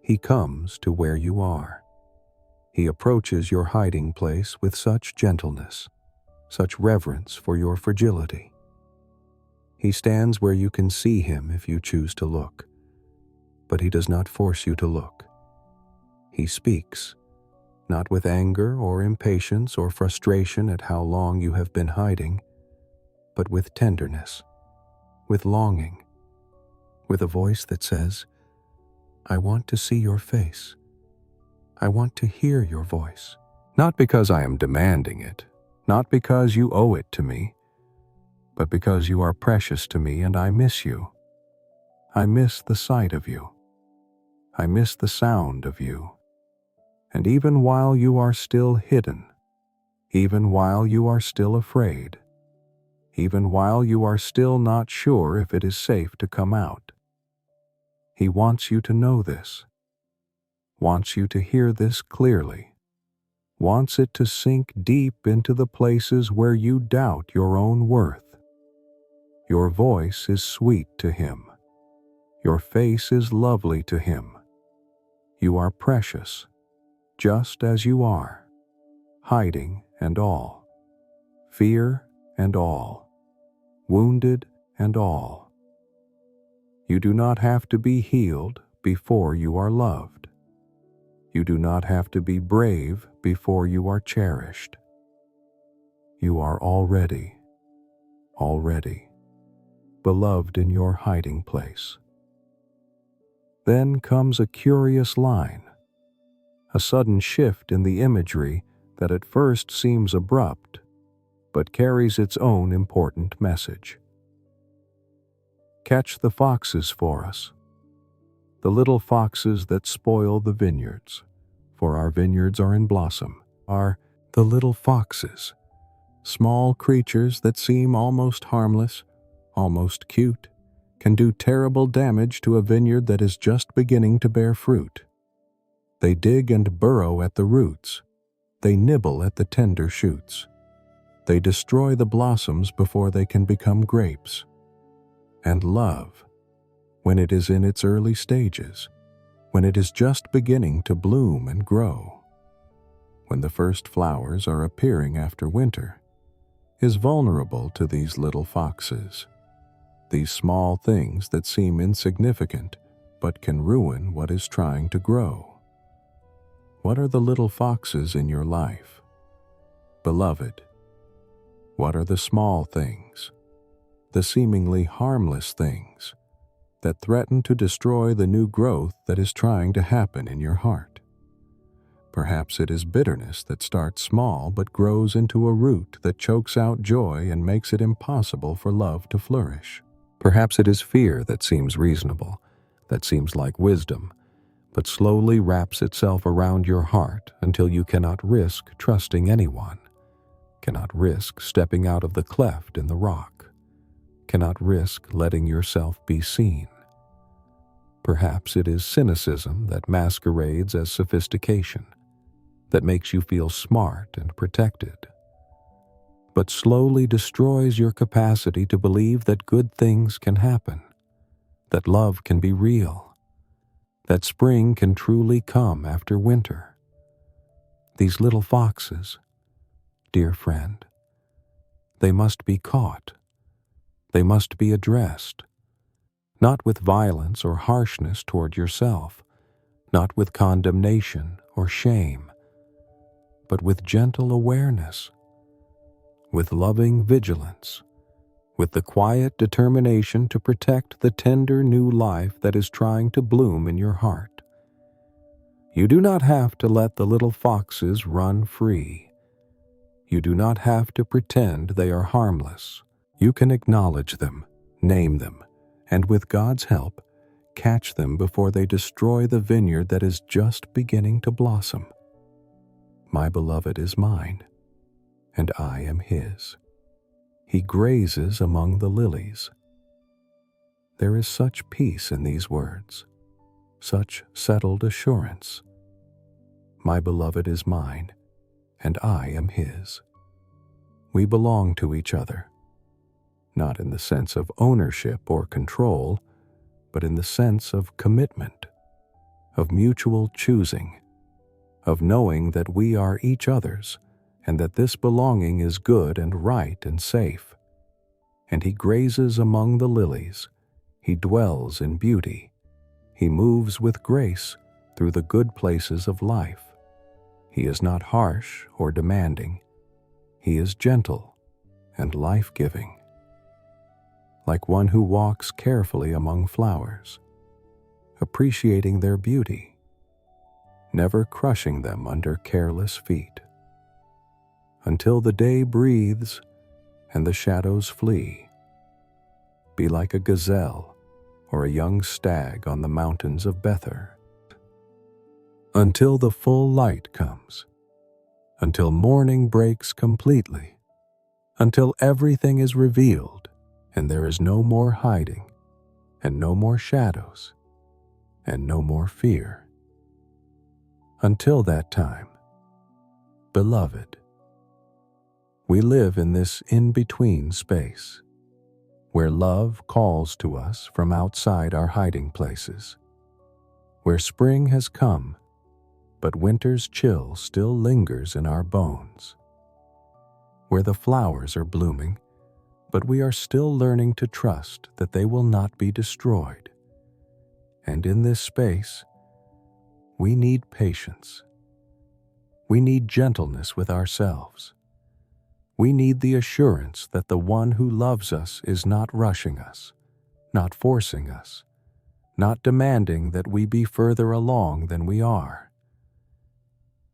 He comes to where you are. He approaches your hiding place with such gentleness, such reverence for your fragility. He stands where you can see Him if you choose to look, but He does not force you to look. He speaks, not with anger or impatience or frustration at how long you have been hiding, but with tenderness, with longing, with a voice that says, I want to see your face. I want to hear your voice. Not because I am demanding it, not because you owe it to me, but because you are precious to me and I miss you. I miss the sight of you. I miss the sound of you. And even while you are still hidden, even while you are still afraid, even while you are still not sure if it is safe to come out, He wants you to know this, wants you to hear this clearly, wants it to sink deep into the places where you doubt your own worth. Your voice is sweet to him. Your face is lovely to him. You are precious, just as you are, hiding and all, fear and all, wounded and all. You do not have to be healed before you are loved. You do not have to be brave before you are cherished. You are already beloved in your hiding place. Then comes a curious line, a sudden shift in the imagery that at first seems abrupt, but carries its own important message. Catch the foxes for us, the little foxes that spoil the vineyards, for our vineyards are in blossom, are the little foxes, small creatures that seem almost harmless, almost cute, can do terrible damage to a vineyard that is just beginning to bear fruit. They dig and burrow at the roots. They nibble at the tender shoots. They destroy the blossoms before they can become grapes. And love, when it is in its early stages, when it is just beginning to bloom and grow, when the first flowers are appearing after winter, is vulnerable to these little foxes, these small things that seem insignificant but can ruin what is trying to grow. What are the little foxes in your life? Beloved, what are the small things, the seemingly harmless things that threaten to destroy the new growth that is trying to happen in your heart? Perhaps it is bitterness that starts small but grows into a root that chokes out joy and makes it impossible for love to flourish. Perhaps it is fear that seems reasonable, that seems like wisdom, but slowly wraps itself around your heart until you cannot risk trusting anyone, cannot risk stepping out of the cleft in the rock, cannot risk letting yourself be seen. Perhaps it is cynicism that masquerades as sophistication, that makes you feel smart and protected, but slowly destroys your capacity to believe that good things can happen, that love can be real, that spring can truly come after winter. These little foxes, dear friend, they must be caught. They must be addressed, not with violence or harshness toward yourself, not with condemnation or shame, but with gentle awareness, with loving vigilance, with the quiet determination to protect the tender new life that is trying to bloom in your heart. You do not have to let the little foxes run free. You do not have to pretend they are harmless. You can acknowledge them, name them, and with God's help, catch them before they destroy the vineyard that is just beginning to blossom. My beloved is mine, and I am his. He grazes among the lilies. There is such peace in these words, such settled assurance. My beloved is mine, and I am his. We belong to each other, not in the sense of ownership or control, but in the sense of commitment, of mutual choosing, of knowing that we are each other's, and that this belonging is good and right and safe. And he grazes among the lilies. He dwells in beauty. He moves with grace through the good places of life. He is not harsh or demanding. He is gentle and life-giving, like one who walks carefully among flowers, appreciating their beauty, never crushing them under careless feet. Until the day breathes and the shadows flee, be like a gazelle or a young stag on the mountains of Bether. Until the full light comes, until morning breaks completely, until everything is revealed and there is no more hiding and no more shadows and no more fear. Until that time, Beloved. We live in this in-between space, where love calls to us from outside our hiding places, where spring has come, but winter's chill still lingers in our bones, where the flowers are blooming, but we are still learning to trust that they will not be destroyed. And in this space, we need patience. We need gentleness with ourselves. We need the assurance that the one who loves us is not rushing us, not forcing us, not demanding that we be further along than we are.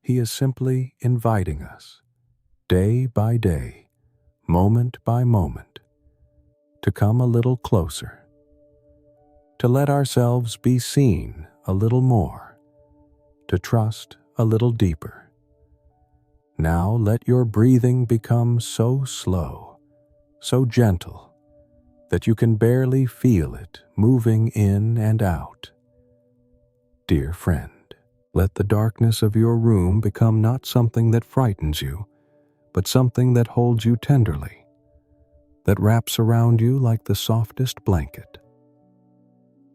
He is simply inviting us, day by day, moment by moment, to come a little closer, to let ourselves be seen a little more, to trust a little deeper. Now let your breathing become so slow, so gentle, that you can barely feel it moving in and out. Dear friend, let the darkness of your room become not something that frightens you, but something that holds you tenderly, that wraps around you like the softest blanket.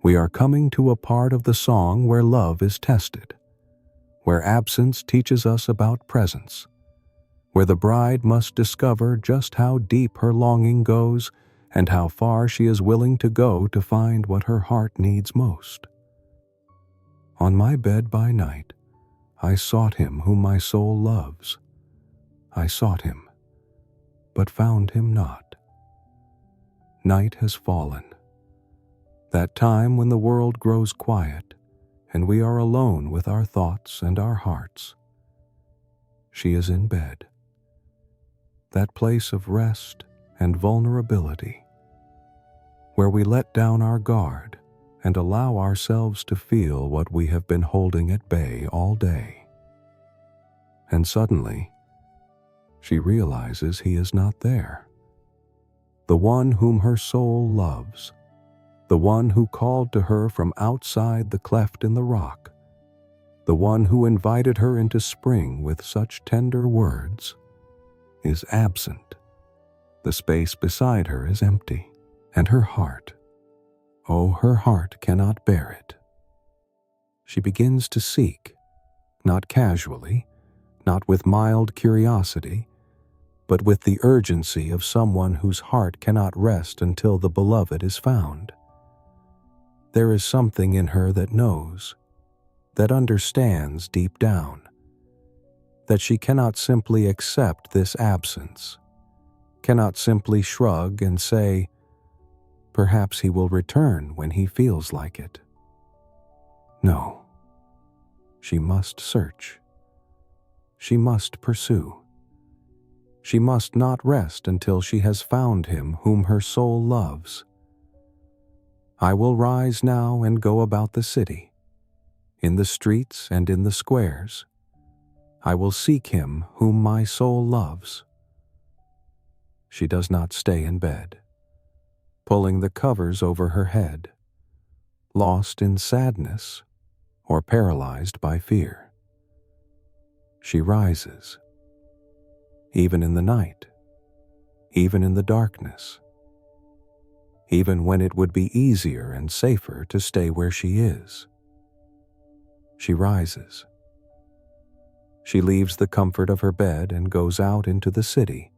We are coming to a part of the song where love is tested, where absence teaches us about presence, where the bride must discover just how deep her longing goes and how far she is willing to go to find what her heart needs most. On my bed by night, I sought him whom my soul loves. I sought him, but found him not. Night has fallen, that time when the world grows quiet and we are alone with our thoughts and our hearts. She is in bed, that place of rest and vulnerability, where we let down our guard and allow ourselves to feel what we have been holding at bay all day. And suddenly, she realizes he is not there. The one whom her soul loves, the one who called to her from outside the cleft in the rock, the one who invited her into spring with such tender words, is absent. The space beside her is empty, and her heart, oh, her heart cannot bear it. She begins to seek, not casually, not with mild curiosity, but with the urgency of someone whose heart cannot rest until the beloved is found. There is something in her that knows, that understands deep down, that she cannot simply accept this absence, cannot simply shrug and say, perhaps he will return when he feels like it. No, she must search. She must pursue. She must not rest until she has found him whom her soul loves. I will rise now and go about the city, in the streets and in the squares. I will seek him whom my soul loves. She does not stay in bed, pulling the covers over her head, lost in sadness or paralyzed by fear. She rises, even in the night, even in the darkness, even when it would be easier and safer to stay where she is. She rises. She leaves the comfort of her bed and goes out into the city,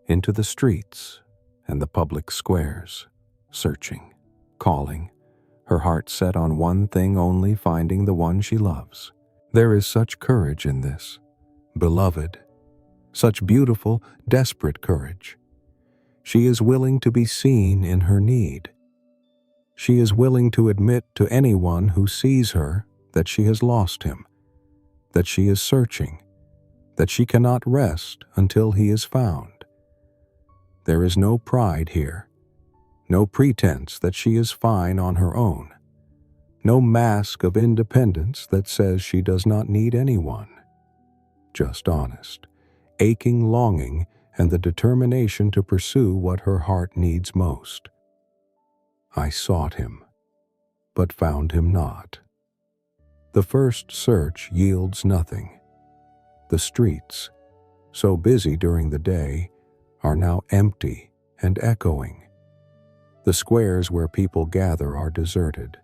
into the streets and the public squares, searching, calling, her heart set on one thing only, finding the one she loves. There is such courage in this, beloved, such beautiful, desperate courage. She is willing to be seen in her need. She is willing to admit to anyone who sees her that she has lost him, that she is searching, that she cannot rest until he is found. There is no pride here, no pretense that she is fine on her own, no mask of independence that says she does not need anyone. Just honest, aching longing and the determination to pursue what her heart needs most. I sought him, but found him not. The first search yields nothing, The streets, so busy during the day, are now empty and echoing. The squares where people gather are deserted.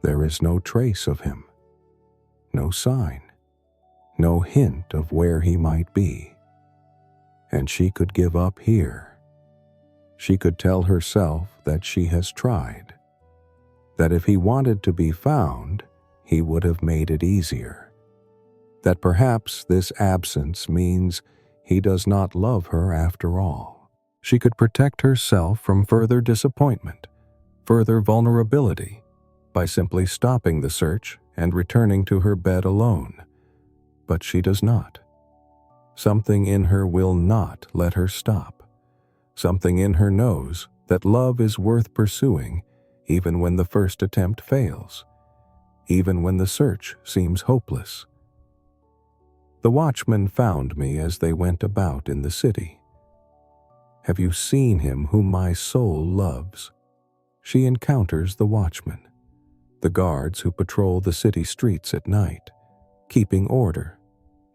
There is no trace of him, no sign, no hint of where he might be. And she could give up here. She could tell herself that she has tried, that if he wanted to be found, he would have made it easier, that perhaps this absence means he does not love her after all. She could protect herself from further disappointment, further vulnerability, by simply stopping the search and returning to her bed alone. But she does not. Something in her will not let her stop. Something in her knows that love is worth pursuing even when the first attempt fails, even when the search seems hopeless. The watchmen found me as they went about in the city. Have you seen him whom my soul loves? She encounters the watchmen, the guards who patrol the city streets at night, keeping order,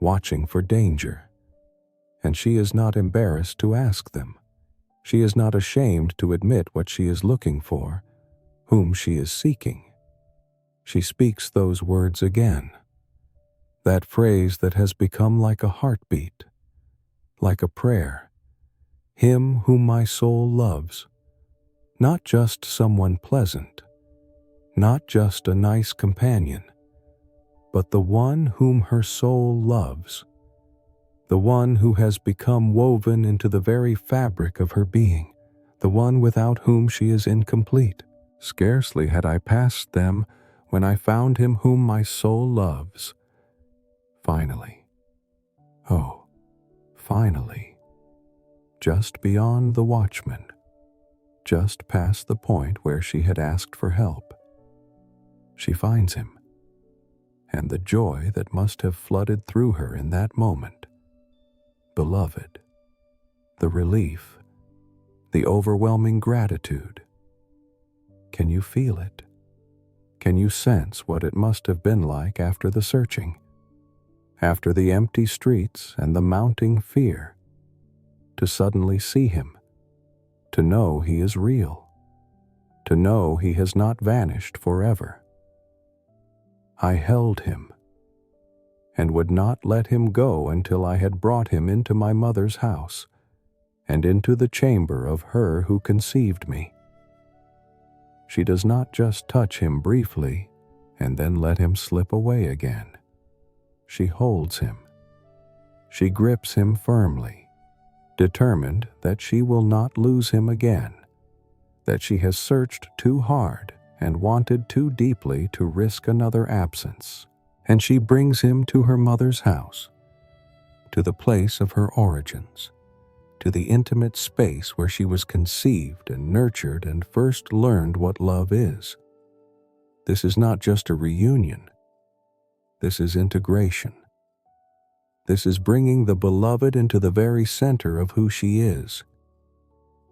watching for danger. And she is not embarrassed to ask them. She is not ashamed to admit what she is looking for, whom she is seeking. She speaks those words again, that phrase that has become like a heartbeat, like a prayer. Him whom my soul loves, not just someone pleasant, not just a nice companion, but the one whom her soul loves, the one who has become woven into the very fabric of her being, the one without whom she is incomplete. Scarcely had I passed them when I found him whom my soul loves. Finally, oh, finally, just beyond the watchman, just past the point where she had asked for help, she finds him, and the joy that must have flooded through her in that moment, beloved, the relief, the overwhelming gratitude. Can you feel it? Can you sense what it must have been like after the searching, after the empty streets and the mounting fear, to suddenly see him, to know he is real, to know he has not vanished forever? I held him, and would not let him go until I had brought him into my mother's house, and into the chamber of her who conceived me. She does not just touch him briefly and then let him slip away again. She holds him. She grips him firmly, determined that she will not lose him again, that she has searched too hard and wanted too deeply to risk another absence. And she brings him to her mother's house, to the place of her origins, to the intimate space where she was conceived and nurtured and first learned what love is. This is not just a reunion. This is integration. This is bringing the beloved into the very center of who she is,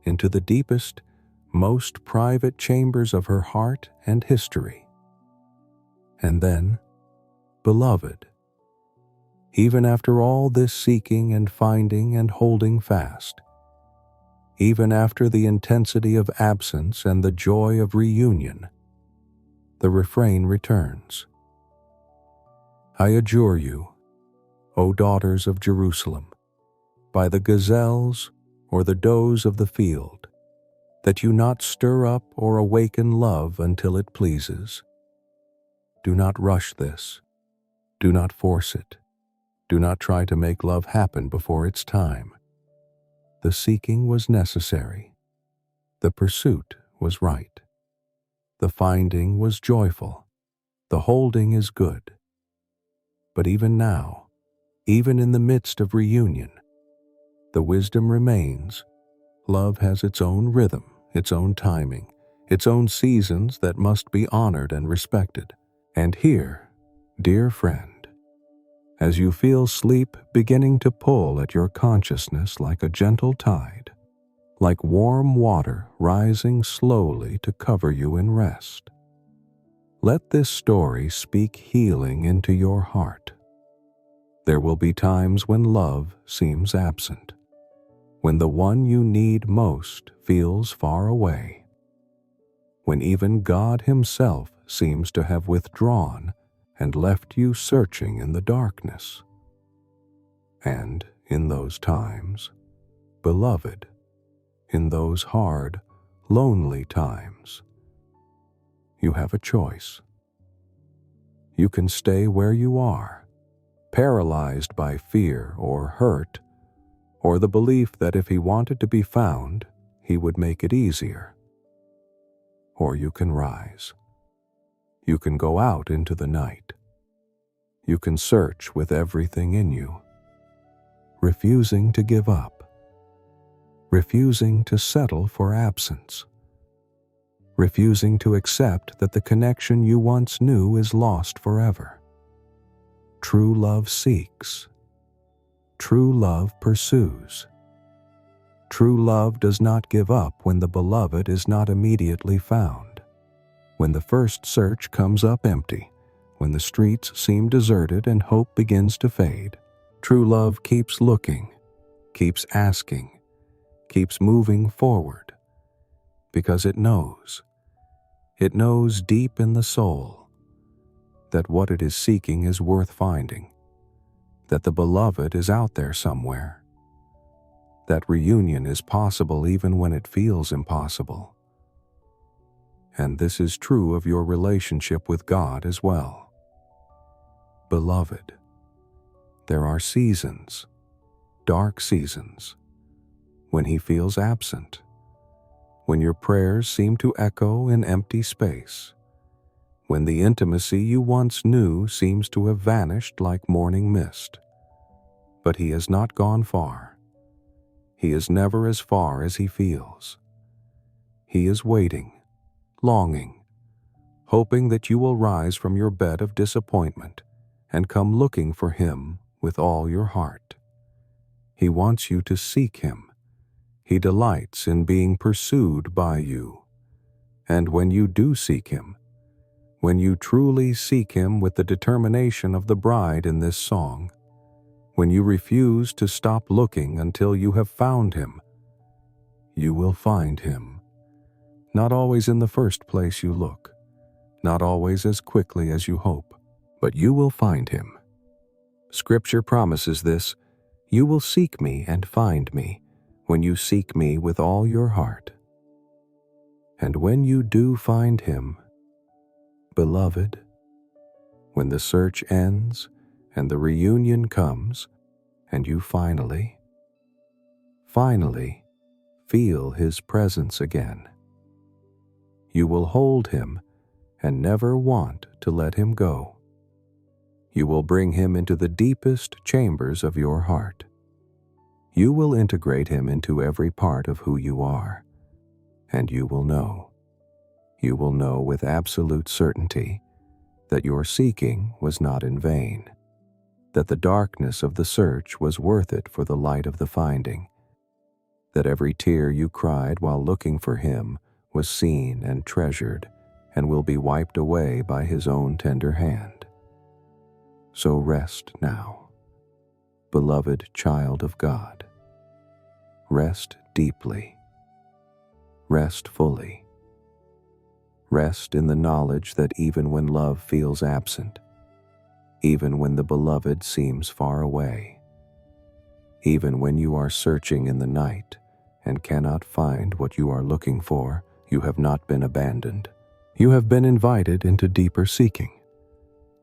into the deepest, most private chambers of her heart and history. And then, beloved, even after all this seeking and finding and holding fast, even after the intensity of absence and the joy of reunion, the refrain returns. I adjure you, O daughters of Jerusalem, by the gazelles or the does of the field, that you not stir up or awaken love until it pleases. Do not rush this. Do not force it. Do not try to make love happen before its time. The seeking was necessary. The pursuit was right. The finding was joyful. The holding is good. But even now, even in the midst of reunion, the wisdom remains. Love has its own rhythm, its own timing, its own seasons that must be honored and respected. And here, dear friend, as you feel sleep beginning to pull at your consciousness like a gentle tide, like warm water rising slowly to cover you in rest, let this story speak healing into your heart. There will be times when love seems absent, when the one you need most feels far away, when even God Himself seems to have withdrawn and left you searching in the darkness. And in those times, beloved, in those hard, lonely times, you have a choice. You can stay where you are, paralyzed by fear or hurt, or the belief that if He wanted to be found, He would make it easier. Or you can rise. You can go out into the night. You can search with everything in you, refusing to give up, refusing to settle for absence, refusing to accept that the connection you once knew is lost forever. True love seeks. True love pursues. True love does not give up when the beloved is not immediately found. When the first search comes up empty, when the streets seem deserted and hope begins to fade, true love keeps looking, keeps asking, keeps moving forward, because it knows deep in the soul that what it is seeking is worth finding, that the beloved is out there somewhere, that reunion is possible even when it feels impossible. And this is true of your relationship with God as well. Beloved, there are seasons, dark seasons, when He feels absent, when your prayers seem to echo in empty space, when the intimacy you once knew seems to have vanished like morning mist. But He has not gone far. He is never as far as He feels. He is waiting, longing, hoping that you will rise from your bed of disappointment and come looking for Him with all your heart. He wants you to seek Him. He delights in being pursued by you. And when you do seek Him, when you truly seek Him with the determination of the bride in this song, when you refuse to stop looking until you have found Him, you will find Him. Not always in the first place you look, not always as quickly as you hope, but you will find Him. Scripture promises this: you will seek me and find me when you seek me with all your heart. And when you do find Him, beloved, when the search ends and the reunion comes, and you finally feel His presence again, you will hold Him and never want to let Him go. You will bring Him into the deepest chambers of your heart. You will integrate Him into every part of who you are, and you will know with absolute certainty that your seeking was not in vain, that the darkness of the search was worth it for the light of the finding, that every tear you cried while looking for Him was seen and treasured and will be wiped away by His own tender hand. So rest now, beloved child of God. Rest deeply. Rest fully. Rest in the knowledge that even when love feels absent, even when the beloved seems far away, even when you are searching in the night and cannot find what you are looking for, you have not been abandoned. You have been invited into deeper seeking,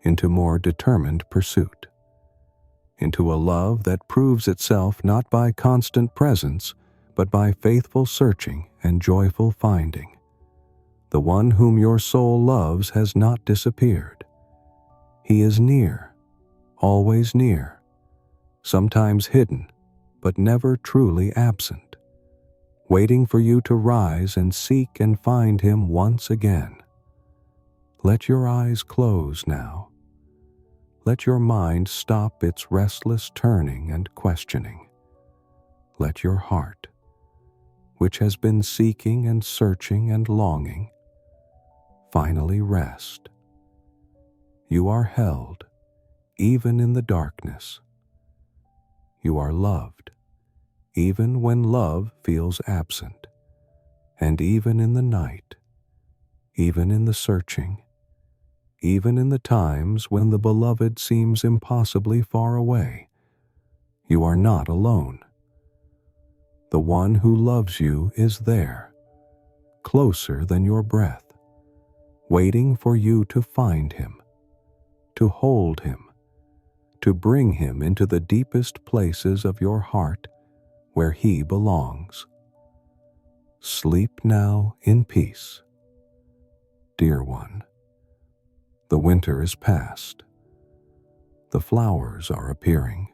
into more determined pursuit, into a love that proves itself not by constant presence, but by faithful searching and joyful finding. The one whom your soul loves has not disappeared. He is near, always near, sometimes hidden, but never truly absent, waiting for you to rise and seek and find Him once again. Let your eyes close now. Let your mind stop its restless turning and questioning. Let your heart, which has been seeking and searching and longing, finally rest. You are held, even in the darkness, you are loved, even when love feels absent, and even in the night, even in the searching, even in the times when the beloved seems impossibly far away. You are not alone. The one who loves you is there, closer than your breath, waiting for you to find him, to hold him, to bring him into the deepest places of your heart where he belongs. Sleep now in peace, dear one. The winter is past. The flowers are appearing.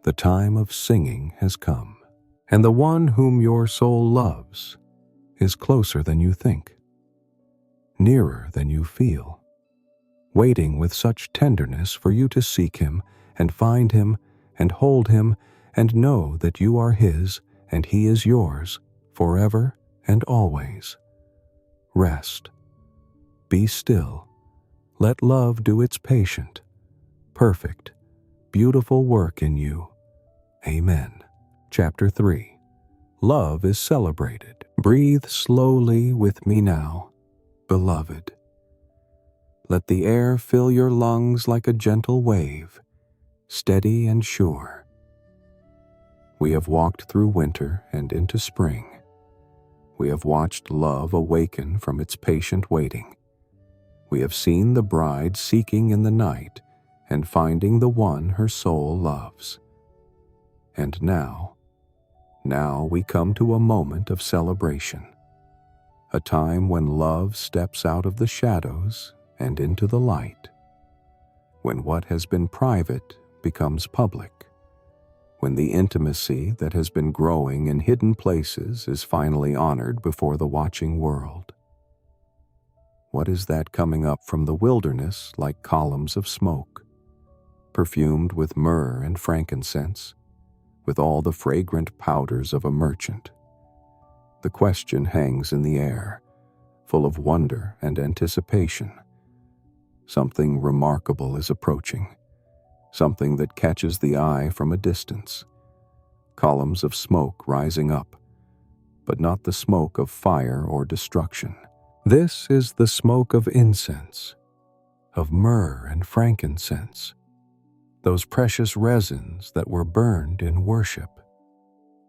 The time of singing has come, and the one whom your soul loves is closer than you think, nearer than you feel, waiting with such tenderness for you to seek him and find him and hold him and know that you are his and he is yours forever and always. Rest. Be still. Let love do its patient, perfect, beautiful work in you. Amen. Chapter 3. Love is celebrated. Breathe slowly with me now, beloved. Let the air fill your lungs like a gentle wave, steady and sure. We have walked through winter and into spring. We have watched love awaken from its patient waiting. We have seen the bride seeking in the night and finding the one her soul loves. And now we come to a moment of celebration, a time when love steps out of the shadows and into the light, when what has been private becomes public, when the intimacy that has been growing in hidden places is finally honored before the watching world. What is that coming up from the wilderness like columns of smoke, perfumed with myrrh and frankincense, with all the fragrant powders of a merchant? The question hangs in the air, full of wonder and anticipation. Something remarkable is approaching, something that catches the eye from a distance. Columns of smoke rising up, but not the smoke of fire or destruction. This is the smoke of incense, of myrrh and frankincense, those precious resins that were burned in worship,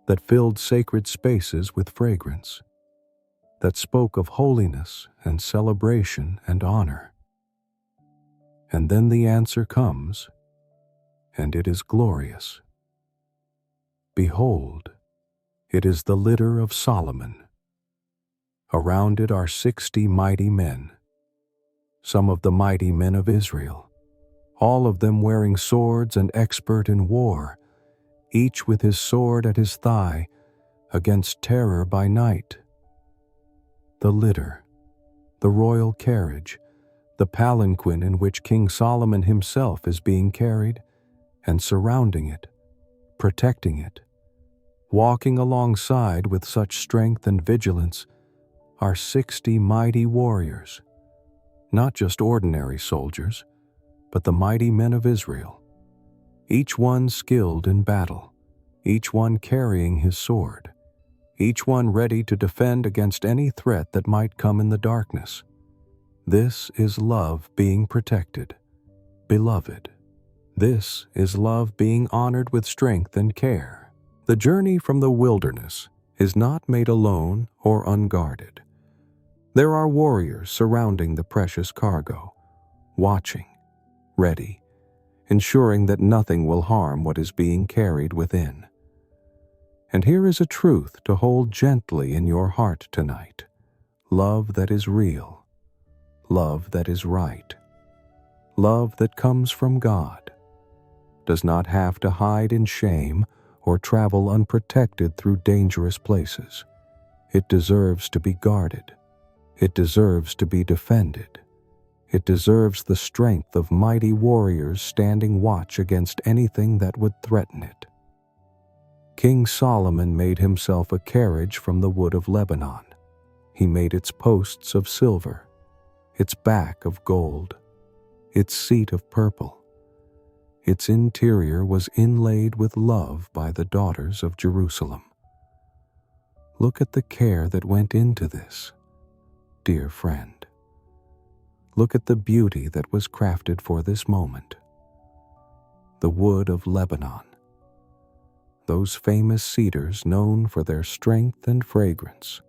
that filled sacred spaces with fragrance, that spoke of holiness and celebration and honor. And then the answer comes, and it is glorious. Behold, it is the litter of Solomon. Around it are 60 mighty men, some of the mighty men of Israel, all of them wearing swords and expert in war, each with his sword at his thigh, against terror by night. The litter, the royal carriage, the palanquin in which King Solomon himself is being carried, and surrounding it, protecting it, walking alongside with such strength and vigilance, are 60 mighty warriors, not just ordinary soldiers, but the mighty men of Israel, each one skilled in battle, each one carrying his sword, each one ready to defend against any threat that might come in the darkness. This is love being protected, beloved. This is love being honored with strength and care. The journey from the wilderness is not made alone or unguarded. There are warriors surrounding the precious cargo, watching, ready, ensuring that nothing will harm what is being carried within. And here is a truth to hold gently in your heart tonight: love that is real, love that is right, love that comes from God, does not have to hide in shame or travel unprotected through dangerous places. It deserves to be guarded. It deserves to be defended. It deserves the strength of mighty warriors standing watch against anything that would threaten it. King Solomon made himself a carriage from the wood of Lebanon. He made its posts of silver, its back of gold, its seat of purple. Its interior was inlaid with love by the daughters of Jerusalem. Look at the care that went into this, dear friend. Look at the beauty that was crafted for this moment. The wood of Lebanon, those famous cedars known for their strength and fragrance,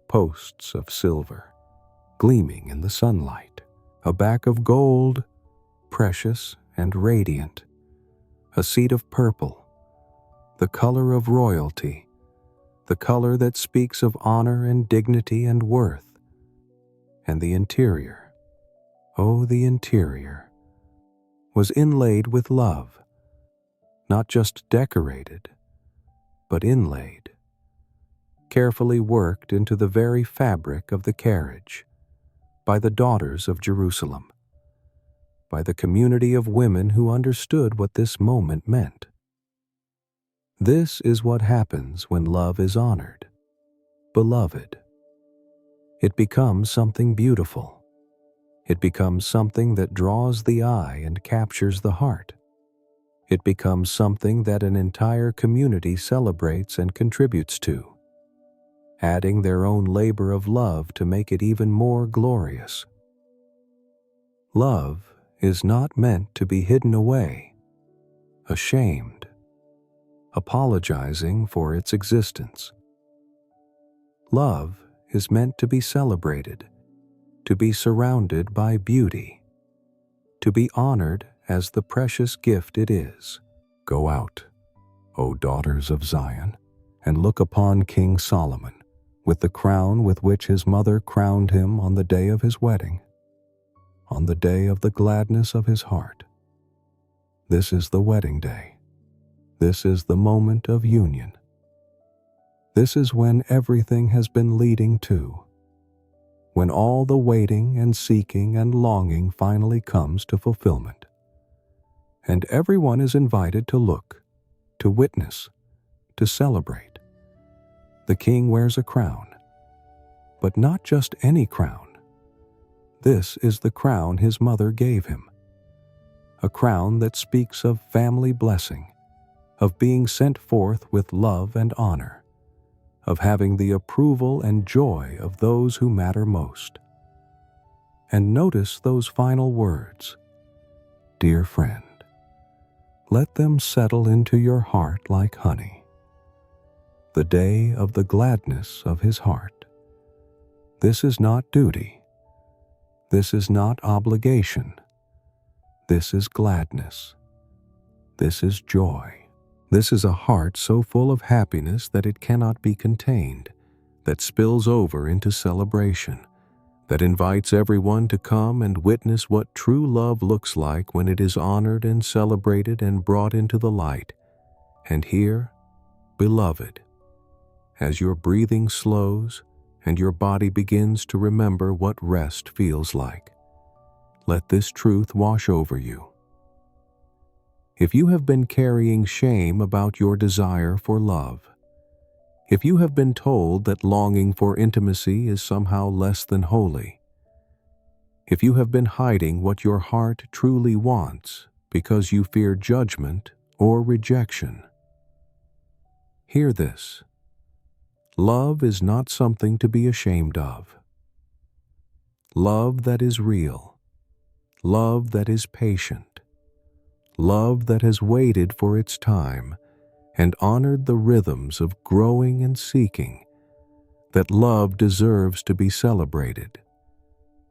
posts of silver, gleaming in the sunlight, a back of gold, precious and radiant, a seat of purple, the color of royalty, the color that speaks of honor and dignity and worth, and the interior, oh, the interior, was inlaid with love, not just decorated, but inlaid, carefully worked into the very fabric of the carriage by the daughters of Jerusalem, by the community of women who understood what this moment meant. This is what happens when love is honored. Beloved, it becomes something beautiful. It becomes something that draws the eye and captures the heart. It becomes something that an entire community celebrates and contributes to, adding their own labor of love to make it even more glorious. Love is not meant to be hidden away, ashamed, apologizing for its existence. Love is meant to be celebrated, to be surrounded by beauty, to be honored as the precious gift it is. Go out, O daughters of Zion, and look upon King Solomon, with the crown with which his mother crowned him on the day of his wedding, on the day of the gladness of his heart. This is the wedding day. This is the moment of union. This is when everything has been leading to, when all the waiting and seeking and longing finally comes to fulfillment. And everyone is invited to look, to witness, to celebrate. The king wears a crown, but not just any crown. This is the crown his mother gave him, a crown that speaks of family blessing, of being sent forth with love and honor, of having the approval and joy of those who matter most. And notice those final words, dear friend. Let them settle into your heart like honey. The day of the gladness of his heart. This is not duty. This is not obligation. This is gladness. This is joy. This is a heart so full of happiness that it cannot be contained, that spills over into celebration, that invites everyone to come and witness what true love looks like when it is honored and celebrated and brought into the light. And here, beloved, as your breathing slows and your body begins to remember what rest feels like, let this truth wash over you. If you have been carrying shame about your desire for love, if you have been told that longing for intimacy is somehow less than holy, if you have been hiding what your heart truly wants because you fear judgment or rejection, hear this. Love is not something to be ashamed of. Love that is real, love that is patient, love that has waited for its time and honored the rhythms of growing and seeking, that love deserves to be celebrated.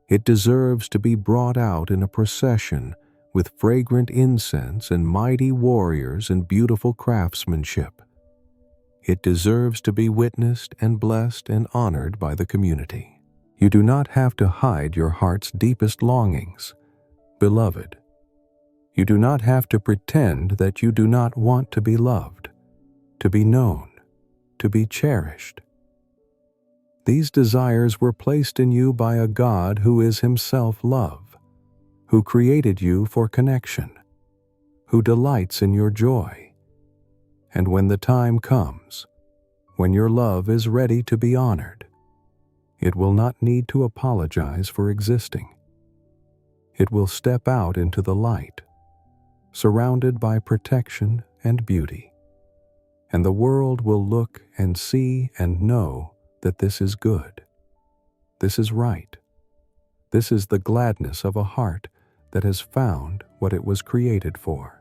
It deserves to be brought out in a procession with fragrant incense and mighty warriors and beautiful craftsmanship. It deserves to be witnessed and blessed and honored by the community. You do not have to hide your heart's deepest longings, beloved. You do not have to pretend that you do not want to be loved, to be known, to be cherished. These desires were placed in you by a God who is himself love, who created you for connection, who delights in your joy. And when the time comes, when your love is ready to be honored, it will not need to apologize for existing. It will step out into the light, surrounded by protection and beauty. And the world will look and see and know that this is good. This is right. This is the gladness of a heart that has found what it was created for.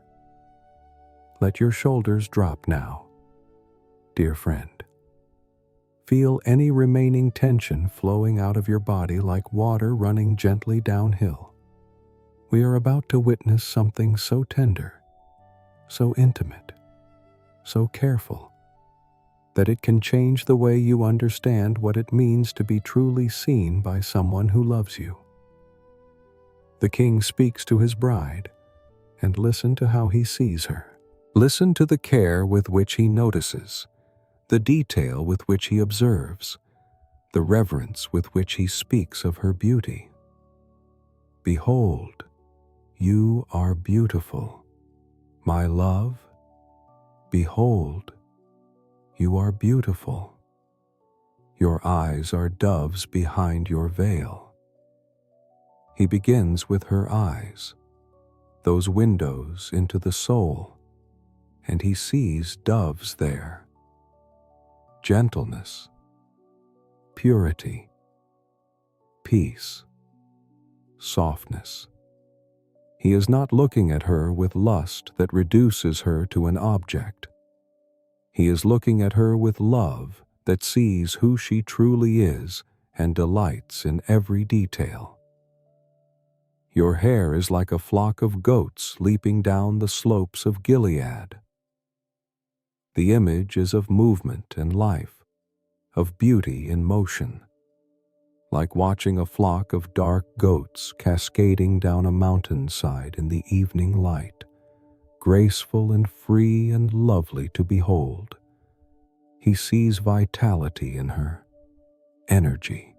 Let your shoulders drop now, dear friend. Feel any remaining tension flowing out of your body like water running gently downhill. We are about to witness something so tender, so intimate, so careful, that it can change the way you understand what it means to be truly seen by someone who loves you. The king speaks to his bride, and listen to how he sees her. Listen to the care with which he notices, the detail with which he observes, the reverence with which he speaks of her beauty. Behold, you are beautiful, my love. Behold, you are beautiful. Your eyes are doves behind your veil. He begins with her eyes, those windows into the soul, and he sees doves there. Gentleness, purity, peace, softness. He is not looking at her with lust that reduces her to an object. He is looking at her with love that sees who she truly is and delights in every detail. Your hair is like a flock of goats leaping down the slopes of Gilead. The image is of movement and life, of beauty in motion, like watching a flock of dark goats cascading down a mountainside in the evening light, graceful and free and lovely to behold. He sees vitality in her, energy,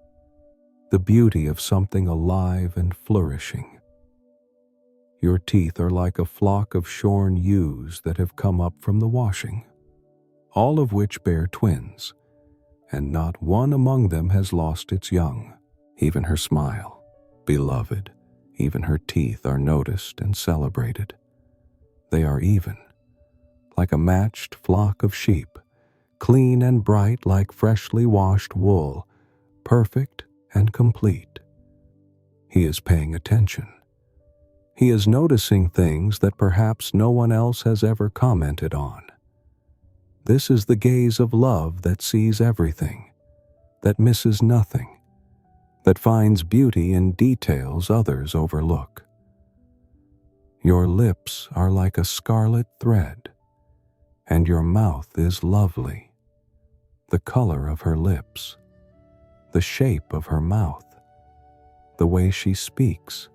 the beauty of something alive and flourishing. Your teeth are like a flock of shorn ewes that have come up from the washing, all of which bear twins, and not one among them has lost its young. Even her smile, beloved, even her teeth are noticed and celebrated. They are even, like a matched flock of sheep, clean and bright like freshly washed wool, perfect and complete. He is paying attention. He is noticing things that perhaps no one else has ever commented on. This is the gaze of love that sees everything, that misses nothing, that finds beauty in details others overlook. Your lips are like a scarlet thread, and your mouth is lovely. The color of her lips, the shape of her mouth, the way she speaks,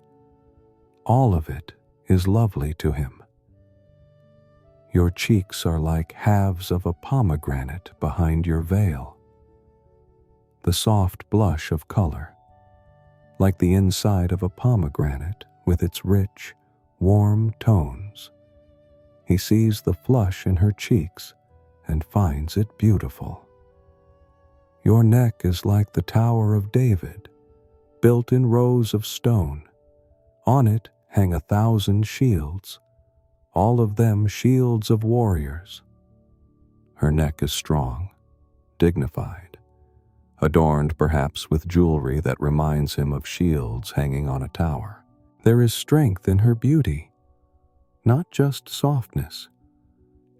all of it is lovely to him. Your cheeks are like halves of a pomegranate behind your veil. The soft blush of color, like the inside of a pomegranate with its rich, warm tones. He sees the flush in her cheeks and finds it beautiful. Your neck is like the Tower of David, built in rows of stone. On it hang 1,000 shields, all of them shields of warriors. Her neck is strong, dignified, adorned perhaps with jewelry that reminds him of shields hanging on a tower. There is strength in her beauty, not just softness.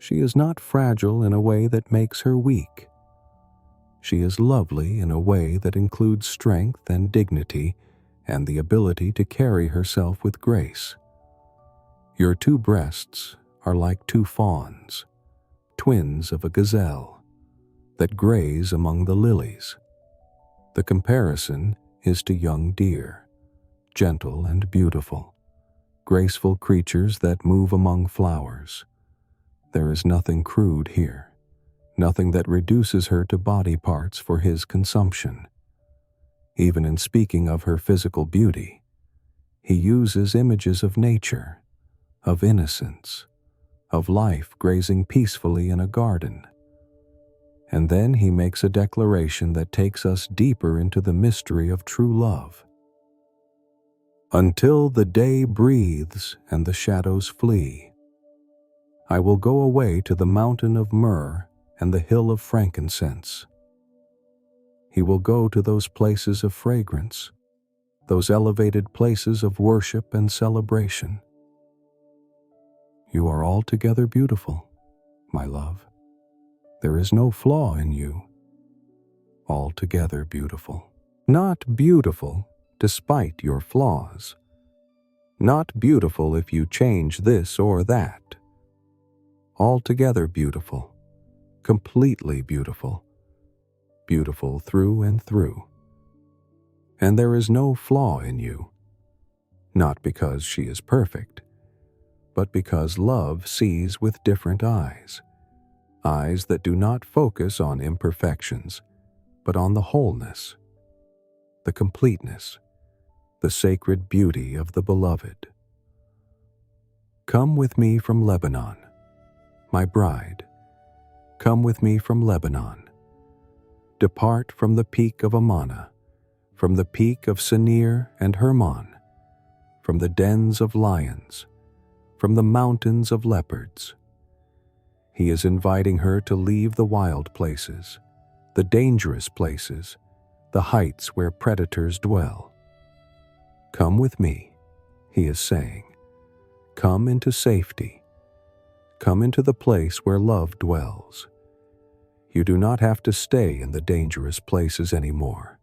She is not fragile in a way that makes her weak. She is lovely in a way that includes strength and dignity and the ability to carry herself with grace. Your 2 breasts are like 2 fawns, twins of a gazelle, that graze among the lilies. The comparison is to young deer, gentle and beautiful, graceful creatures that move among flowers. There is nothing crude here, nothing that reduces her to body parts for his consumption. Even in speaking of her physical beauty, he uses images of nature, of innocence, of life grazing peacefully in a garden. And then he makes a declaration that takes us deeper into the mystery of true love. Until the day breathes and the shadows flee, I will go away to the mountain of myrrh and the hill of frankincense. He will go to those places of fragrance, those elevated places of worship and celebration. You are altogether beautiful, my love. There is no flaw in you. Altogether beautiful. Not beautiful despite your flaws. Not beautiful if you change this or that. Altogether beautiful. Completely beautiful. Beautiful through and through. And there is no flaw in you. Not because she is perfect, but because love sees with different eyes. Eyes that do not focus on imperfections, but on the wholeness, the completeness, the sacred beauty of the beloved. Come with me from Lebanon, my bride. Come with me from Lebanon. Depart from the peak of Amana, from the peak of Senir and Hermon, from the dens of lions, from the mountains of leopards. He is inviting her to leave the wild places, the dangerous places, the heights where predators dwell. Come with me, he is saying. Come into safety. Come into the place where love dwells. You do not have to stay in the dangerous places anymore.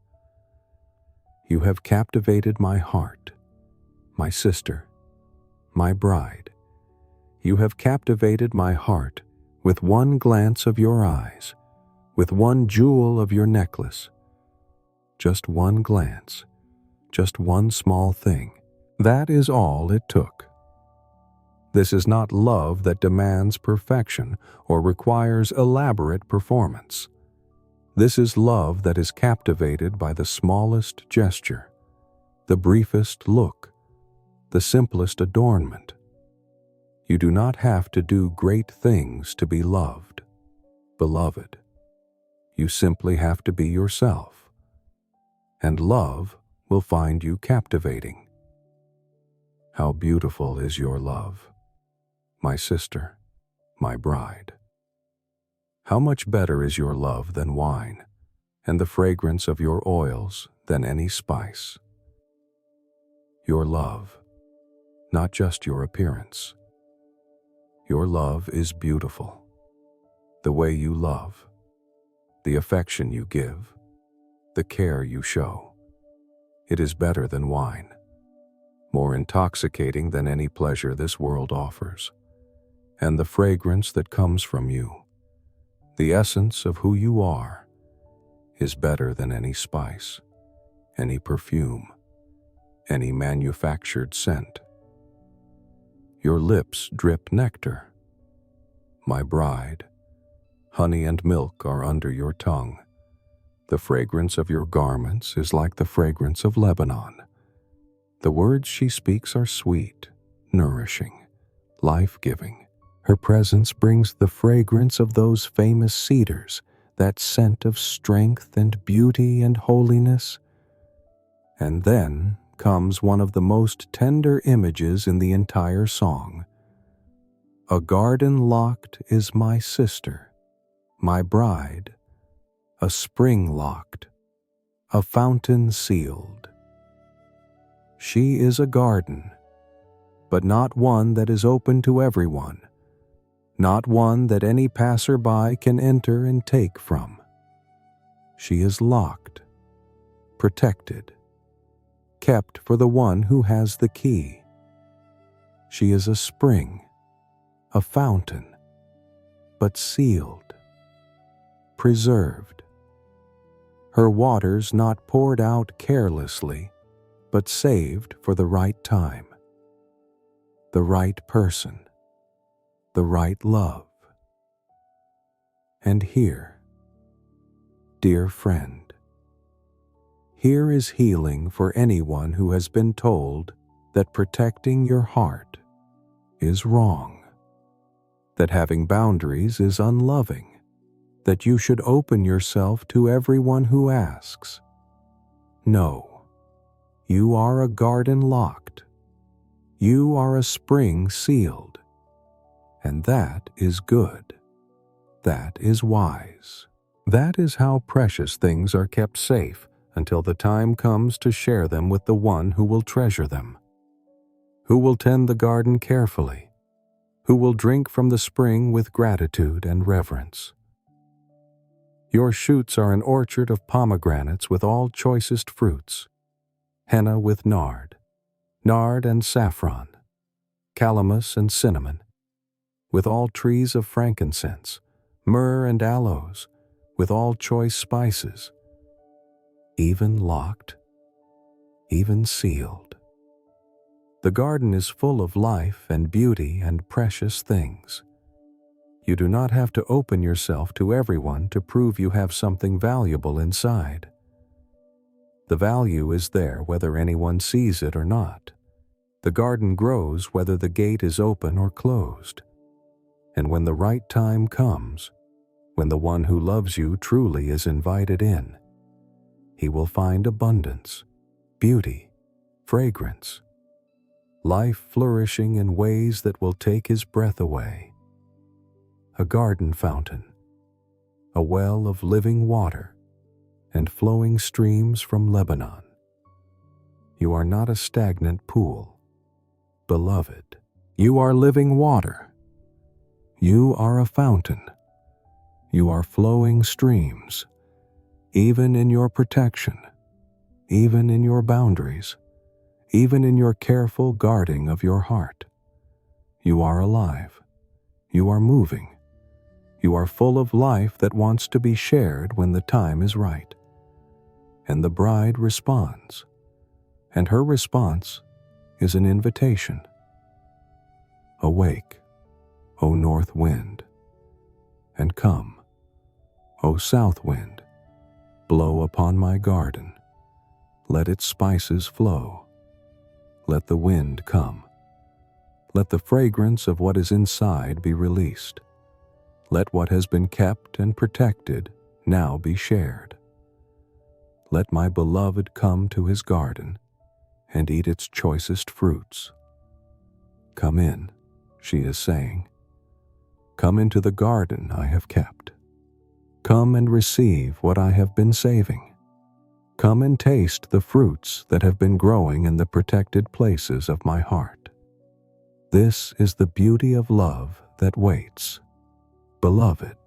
You have captivated my heart, my sister, my bride. You have captivated my heart with one glance of your eyes, with one jewel of your necklace. Just one glance, just one small thing. That is all it took. This is not love that demands perfection or requires elaborate performance. This is love that is captivated by the smallest gesture, the briefest look, the simplest adornment. You do not have to do great things to be loved, beloved. You simply have to be yourself, and love will find you captivating. How beautiful is your love, my sister, my bride. How much better is your love than wine, and the fragrance of your oils than any spice. Your love, not just your appearance. Your love is beautiful. The way you love, the affection you give, the care you show. It is better than wine, more intoxicating than any pleasure this world offers. And the fragrance that comes from you, the essence of who you are, is better than any spice, any perfume, any manufactured scent. Your lips drip nectar. My bride, honey and milk are under your tongue. The fragrance of your garments is like the fragrance of Lebanon. The words she speaks are sweet, nourishing, life-giving. Her presence brings the fragrance of those famous cedars, that scent of strength and beauty and holiness. And then comes one of the most tender images in the entire song. A garden locked is my sister, my bride, a spring locked, a fountain sealed. She is a garden, but not one that is open to everyone, not one that any passerby can enter and take from. She is locked, protected, kept for the one who has the key. She is a spring, a fountain, but sealed, preserved. Her waters not poured out carelessly, but saved for the right time, the right person, the right love. And here, dear friend, here is healing for anyone who has been told that protecting your heart is wrong, that having boundaries is unloving, that you should open yourself to everyone who asks. No, you are a garden locked. You are a spring sealed. And that is good. That is wise. That is how precious things are kept safe until the time comes to share them with the one who will treasure them, who will tend the garden carefully, who will drink from the spring with gratitude and reverence. Your shoots are an orchard of pomegranates with all choicest fruits, henna with nard and saffron, calamus and cinnamon, with all trees of frankincense, myrrh and aloes, with all choice spices, even locked, even sealed. The garden is full of life and beauty and precious things. You do not have to open yourself to everyone to prove you have something valuable inside. The value is there whether anyone sees it or not. The garden grows whether the gate is open or closed. And when the right time comes, when the one who loves you truly is invited in, he will find abundance, beauty, fragrance, life flourishing in ways that will take his breath away. A garden fountain, a well of living water, and flowing streams from Lebanon. You are not a stagnant pool, beloved. You are living water. You are a fountain. You are flowing streams, even in your protection, even in your boundaries, even in your careful guarding of your heart. You are alive. You are moving. You are full of life that wants to be shared when the time is right. And the bride responds, and her response is an invitation. Awake, O north wind, and come, O south wind, blow upon my garden. Let its spices flow. Let the wind come. Let the fragrance of what is inside be released. Let what has been kept and protected now be shared. Let my beloved come to his garden and eat its choicest fruits. Come in, she is saying. Come into the garden I have kept. Come and receive what I have been saving. Come and taste the fruits that have been growing in the protected places of my heart. This is the beauty of love that waits. Beloved,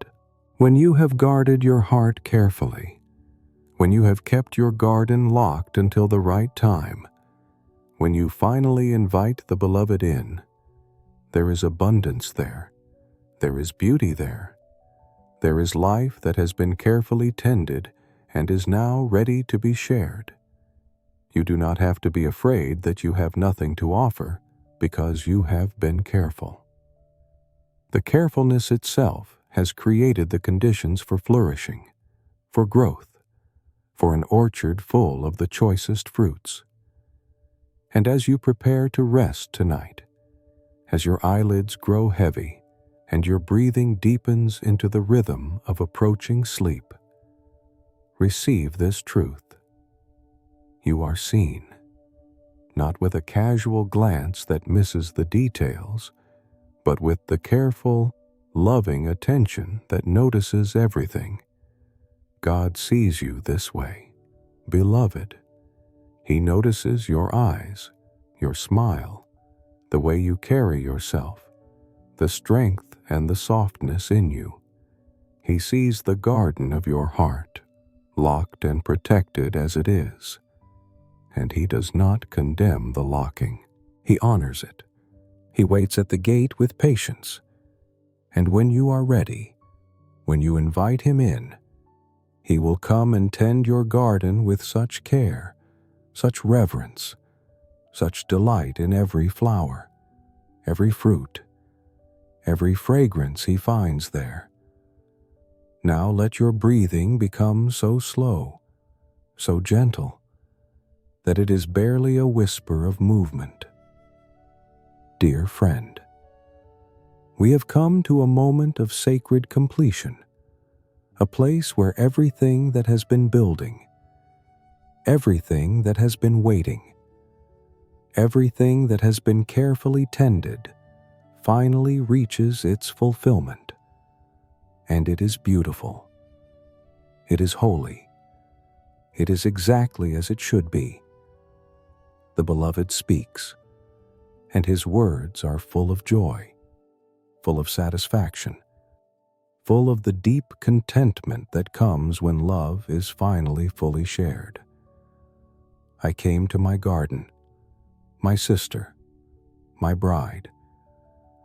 when you have guarded your heart carefully, when you have kept your garden locked until the right time, when you finally invite the beloved in, there is abundance there. There is beauty there. There is life that has been carefully tended and is now ready to be shared. You do not have to be afraid that you have nothing to offer because you have been careful. The carefulness itself has created the conditions for flourishing, for growth, for an orchard full of the choicest fruits. And as you prepare to rest tonight, as your eyelids grow heavy and your breathing deepens into the rhythm of approaching sleep, receive this truth. You are seen, not with a casual glance that misses the details, but with the careful, loving attention that notices everything. God sees you this way, beloved. He notices your eyes, your smile, the way you carry yourself, the strength and the softness in you. He sees the garden of your heart, locked and protected as it is. And he does not condemn the locking. He honors it. He waits at the gate with patience. And when you are ready, when you invite him in, he will come and tend your garden with such care, such reverence, such delight in every flower, every fruit, every fragrance he finds there. Now let your breathing become so slow, so gentle, that it is barely a whisper of movement. Dear friend, we have come to a moment of sacred completion, a place where everything that has been building, everything that has been waiting, everything that has been carefully tended, finally reaches its fulfillment. And it is beautiful. It is holy. It is exactly as it should be. The Beloved speaks, and his words are full of joy, full of satisfaction, full of the deep contentment that comes when love is finally fully shared. I came to my garden, my sister, my bride.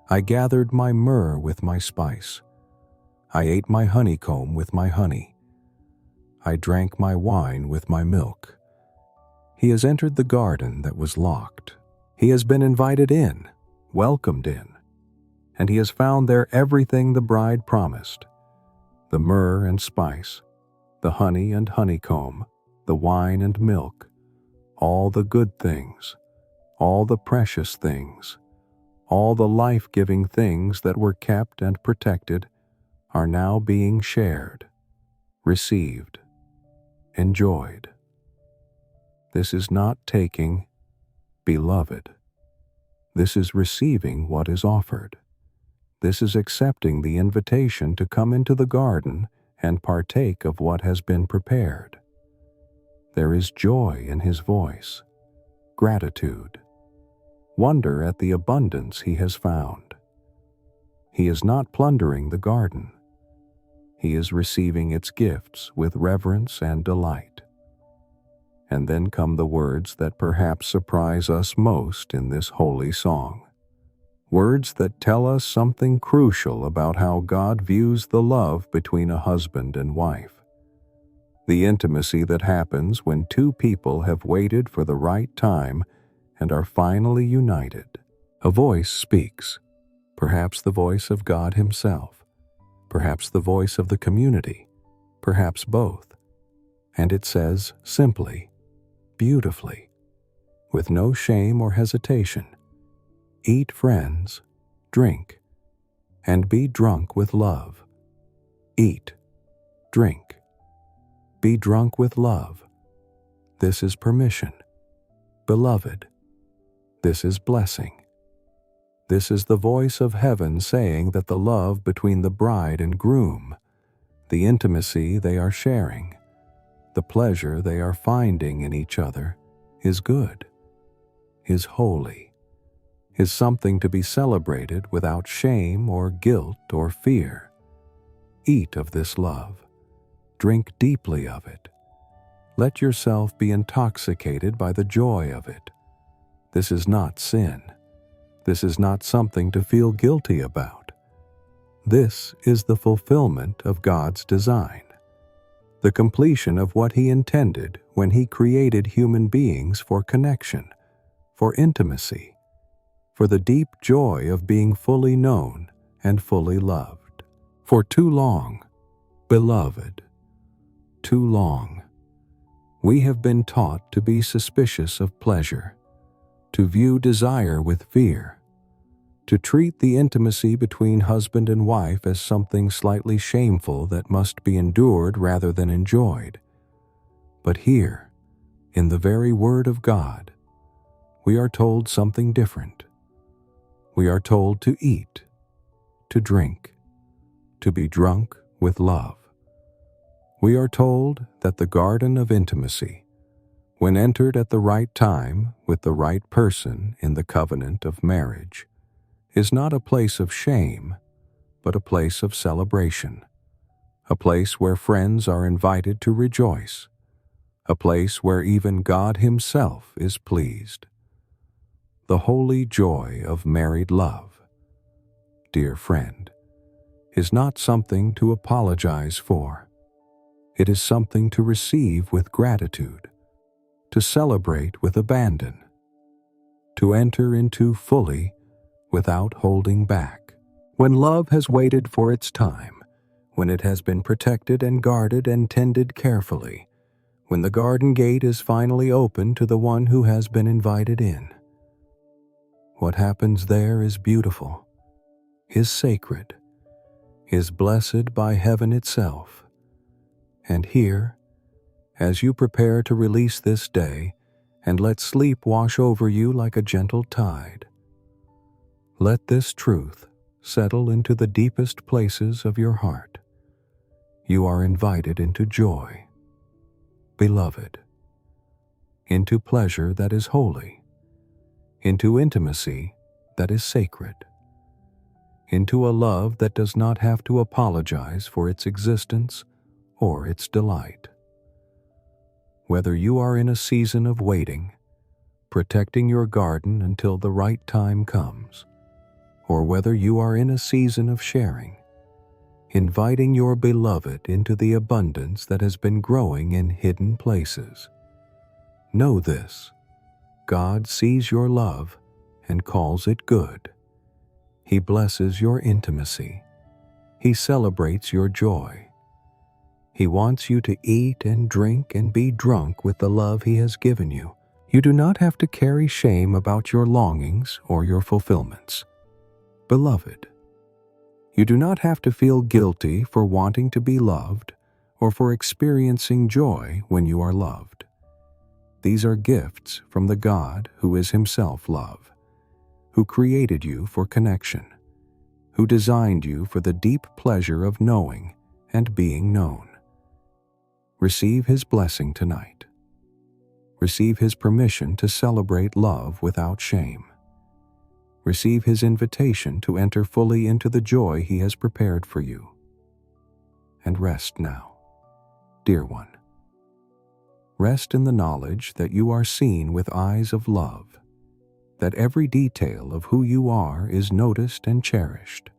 I gathered my myrrh with my spice. I ate my honeycomb with my honey. I drank my wine with my milk. He has entered the garden that was locked. He has been invited in, welcomed in, and he has found there everything the bride promised: the myrrh and spice, the honey and honeycomb, the wine and milk, all the good things, all the precious things, all the life-giving things that were kept and protected are now being shared, received, enjoyed. This is not taking, beloved. This is receiving what is offered. This is accepting the invitation to come into the garden and partake of what has been prepared. There is joy in his voice, gratitude, wonder at the abundance he has found. He is not plundering the garden. He is receiving its gifts with reverence and delight. And then come the words that perhaps surprise us most in this holy song. Words that tell us something crucial about how God views the love between a husband and wife. The intimacy that happens when two people have waited for the right time and are finally united. A voice speaks, perhaps the voice of God himself, perhaps the voice of the community, perhaps both. And it says simply, beautifully, with no shame or hesitation, eat, friends, drink, and be drunk with love. Eat, drink, be drunk with love. This is permission. Beloved, this is blessing. This is the voice of heaven saying that the love between the bride and groom, the intimacy they are sharing, the pleasure they are finding in each other is good, is holy, is something to be celebrated without shame or guilt or fear. Eat of this love. Drink deeply of it. Let yourself be intoxicated by the joy of it. This is not sin. This is not something to feel guilty about. This is the fulfillment of God's design, the completion of what he intended when he created human beings for connection, for intimacy, for the deep joy of being fully known and fully loved. For too long, beloved, too long, we have been taught to be suspicious of pleasure, to view desire with fear, to treat the intimacy between husband and wife as something slightly shameful that must be endured rather than enjoyed. But here, in the very Word of God, we are told something different. We are told to eat, to drink, to be drunk with love. We are told that the garden of intimacy, when entered at the right time with the right person in the covenant of marriage, is not a place of shame, but a place of celebration, a place where friends are invited to rejoice, a place where even God himself is pleased. The holy joy of married love, dear friend, is not something to apologize for. It is something to receive with gratitude, to celebrate with abandon, to enter into fully without holding back. When love has waited for its time, when it has been protected and guarded and tended carefully, when the garden gate is finally open to the one who has been invited in, what happens there is beautiful, is sacred, is blessed by heaven itself. And here, as you prepare to release this day and let sleep wash over you like a gentle tide, Let this truth settle into the deepest places of your heart. You are invited into joy, beloved, into pleasure that is holy, into intimacy that is sacred, into a love that does not have to apologize for its existence or its delight. Whether you are in a season of waiting, protecting your garden until the right time comes, or whether you are in a season of sharing, inviting your beloved into the abundance that has been growing in hidden places. Know this: God sees your love and calls it good. He blesses your intimacy. He celebrates your joy. He wants you to eat and drink and be drunk with the love He has given you. You do not have to carry shame about your longings or your fulfillments. Beloved, you do not have to feel guilty for wanting to be loved or for experiencing joy when you are loved. These are gifts from the God who is Himself love, who created you for connection, who designed you for the deep pleasure of knowing and being known. Receive His blessing tonight. Receive His permission to celebrate love without shame. Receive His invitation to enter fully into the joy He has prepared for you. And rest now, dear one. Rest in the knowledge that you are seen with eyes of love, that every detail of who you are is noticed and cherished,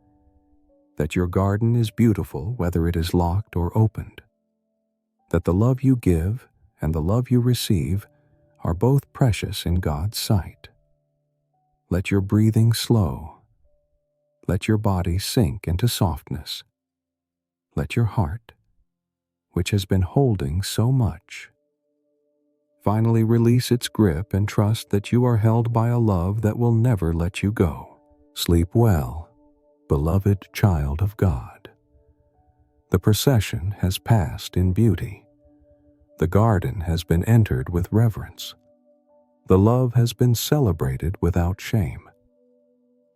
that your garden is beautiful whether it is locked or opened, that the love you give and the love you receive are both precious in God's sight. Let your breathing slow. Let your body sink into softness. Let your heart, which has been holding so much, finally release its grip and trust that you are held by a love that will never let you go. Sleep well, beloved child of God. The procession has passed in beauty. The garden has been entered with reverence. The love has been celebrated without shame.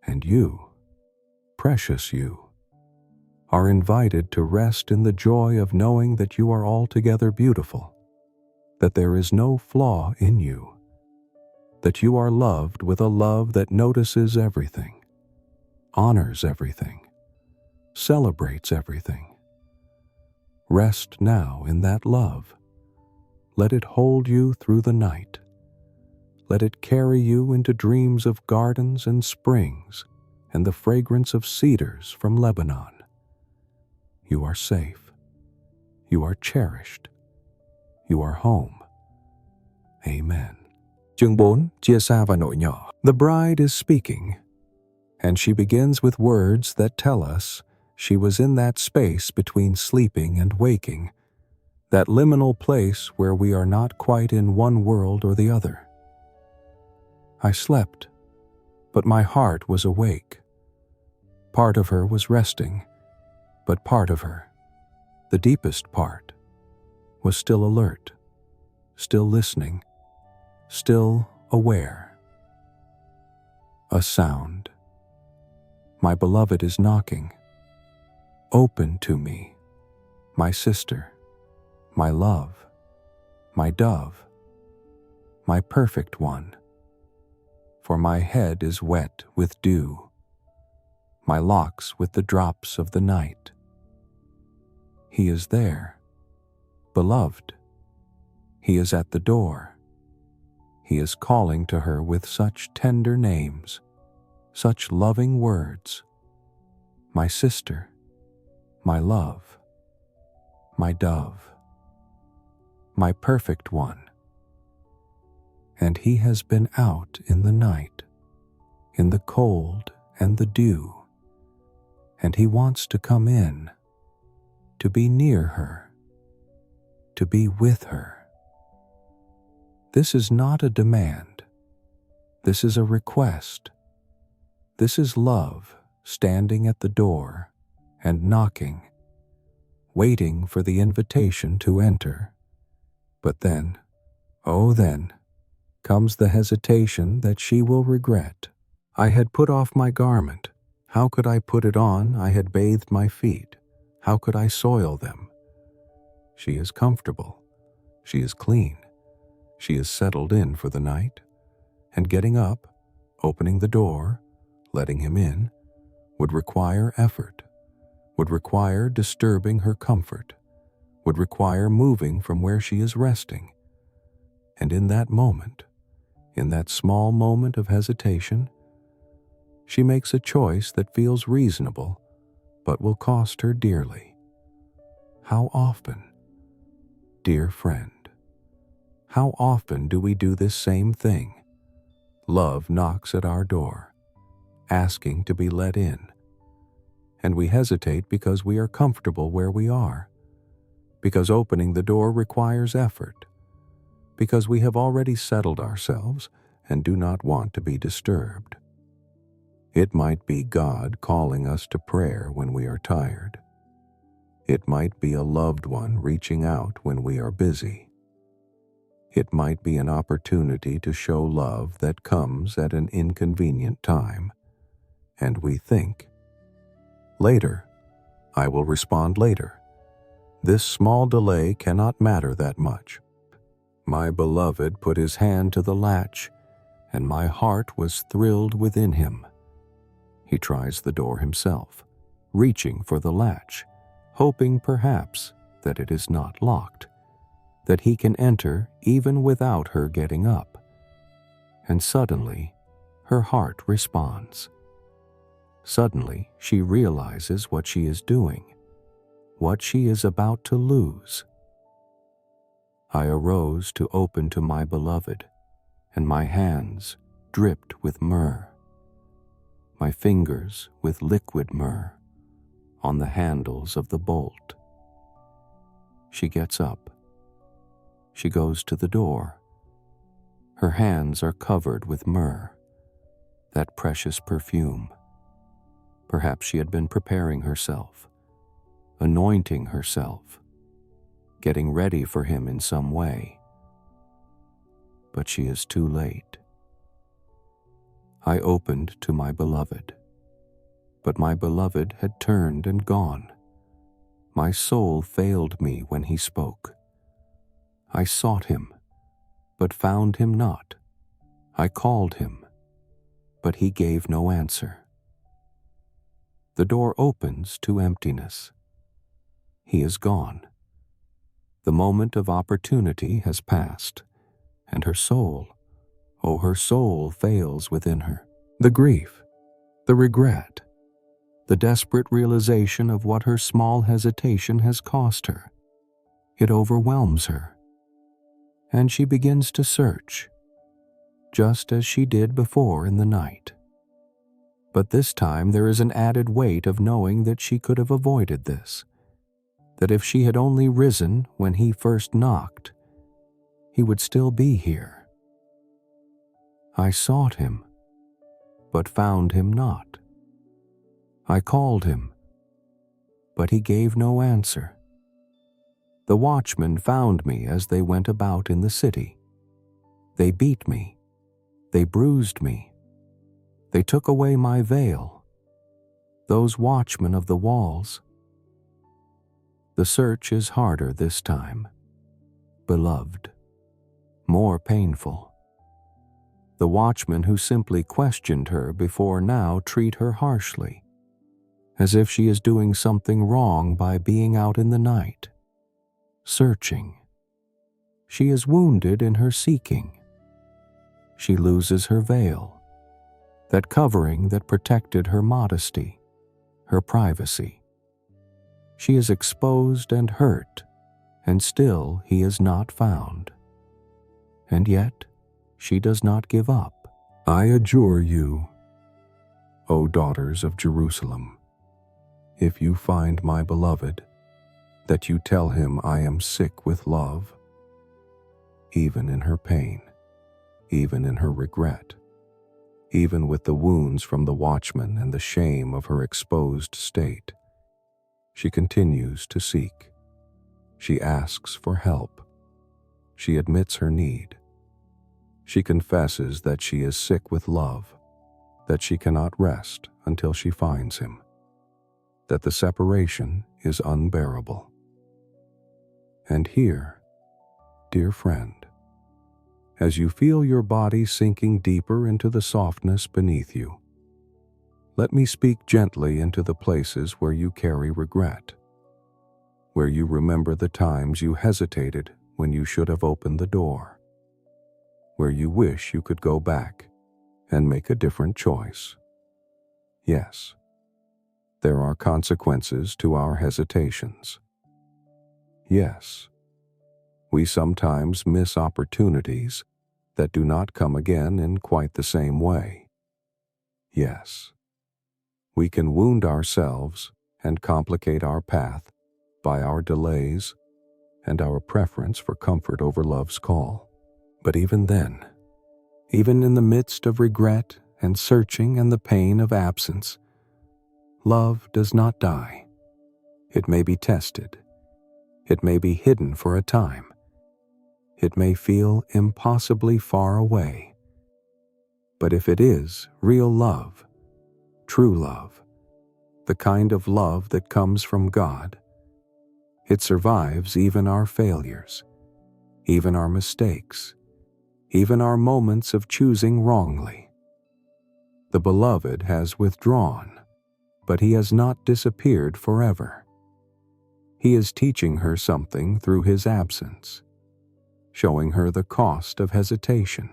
And you, precious you, are invited to rest in the joy of knowing that you are altogether beautiful, that there is no flaw in you, that you are loved with a love that notices everything, honors everything, celebrates everything. Rest now in that love. Let it hold you through the night. Let it carry you into dreams of gardens and springs and the fragrance of cedars from Lebanon. You are safe. You are cherished. You are home. Amen. Chương 4. Chia xa và nỗi nhỏ. The bride is speaking, and she begins with words that tell us she was in that space between sleeping and waking, that liminal place where we are not quite in one world or the other. I slept, but my heart was awake. Part of her was resting, but part of her, the deepest part, was still alert, still listening, still aware. A sound. My beloved is knocking. Open to me, my sister, my love, my dove, my perfect one. For my head is wet with dew, my locks with the drops of the night. He is there, beloved. He is at the door. He is calling to her with such tender names, such loving words. My sister, my love, my dove, my perfect one. And he has been out in the night, in the cold and the dew, and he wants to come in, to be near her, to be with her. This is not a demand. This is a request. This is love standing at the door and knocking, waiting for the invitation to enter. But then, oh then, comes the hesitation that she will regret. I had put off my garment. How could I put it on? I had bathed my feet. How could I soil them? She is comfortable. She is clean. She is settled in for the night. And getting up, opening the door, letting him in, would require effort, would require disturbing her comfort, would require moving from where she is resting. And in that moment, in that small moment of hesitation, she makes a choice that feels reasonable, but will cost her dearly. How often, dear friend, how often do we do this same thing? Love knocks at our door, asking to be let in. And we hesitate because we are comfortable where we are, because opening the door requires effort, because we have already settled ourselves and do not want to be disturbed. It might be God calling us to prayer when we are tired. It might be a loved one reaching out when we are busy. It might be an opportunity to show love that comes at an inconvenient time, and we think, later, I will respond later. This small delay cannot matter that much. My beloved put his hand to the latch, and my heart was thrilled within him. He tries the door himself, reaching for the latch, hoping perhaps that it is not locked, that he can enter even without her getting up. And suddenly, her heart responds. Suddenly, she realizes what she is doing, what she is about to lose. I arose to open to my beloved, and my hands dripped with myrrh, my fingers with liquid myrrh on the handles of the bolt. She gets up. She goes to the door. Her hands are covered with myrrh, that precious perfume. Perhaps she had been preparing herself, anointing herself, getting ready for him in some way. But she is too late. I opened to my beloved, but my beloved had turned and gone. My soul failed me when he spoke. I sought him, but found him not. I called him, but he gave no answer. The door opens to emptiness. He is gone. The moment of opportunity has passed, and her soul, oh, her soul fails within her. The grief, the regret, the desperate realization of what her small hesitation has cost her. It overwhelms her, and she begins to search, just as she did before in the night. But this time there is an added weight of knowing that she could have avoided this, that if she had only risen when he first knocked, he would still be here. I sought him, but found him not. I called him, but he gave no answer. The watchmen found me as they went about in the city. They beat me. They bruised me. They took away my veil. Those watchmen of the walls. The search is harder this time, beloved, more painful. The watchmen who simply questioned her before now treat her harshly, as if she is doing something wrong by being out in the night, searching. She is wounded in her seeking. She loses her veil, that covering that protected her modesty, her privacy. She is exposed and hurt, and still he is not found. And yet, she does not give up. I adjure you, O daughters of Jerusalem, if you find my beloved, that you tell him I am sick with love, even in her pain, even in her regret, even with the wounds from the watchman and the shame of her exposed state. She continues to seek. She asks for help. She admits her need. She confesses that she is sick with love. that she cannot rest until she finds him, that the separation is unbearable. And here, dear friend, as you feel your body sinking deeper into the softness beneath you, let me speak gently into the places where you carry regret, where you remember the times you hesitated when you should have opened the door, where you wish you could go back and make a different choice. Yes, there are consequences to our hesitations. Yes, we sometimes miss opportunities that do not come again in quite the same way. Yes, we can wound ourselves and complicate our path by our delays and our preference for comfort over love's call. But even then, even in the midst of regret and searching and the pain of absence, love does not die. It may be tested. It may be hidden for a time. It may feel impossibly far away. But if it is real love, true love, the kind of love that comes from God, it survives even our failures, even our mistakes, even our moments of choosing wrongly. The beloved has withdrawn, but he has not disappeared forever. He is teaching her something through his absence, showing her the cost of hesitation,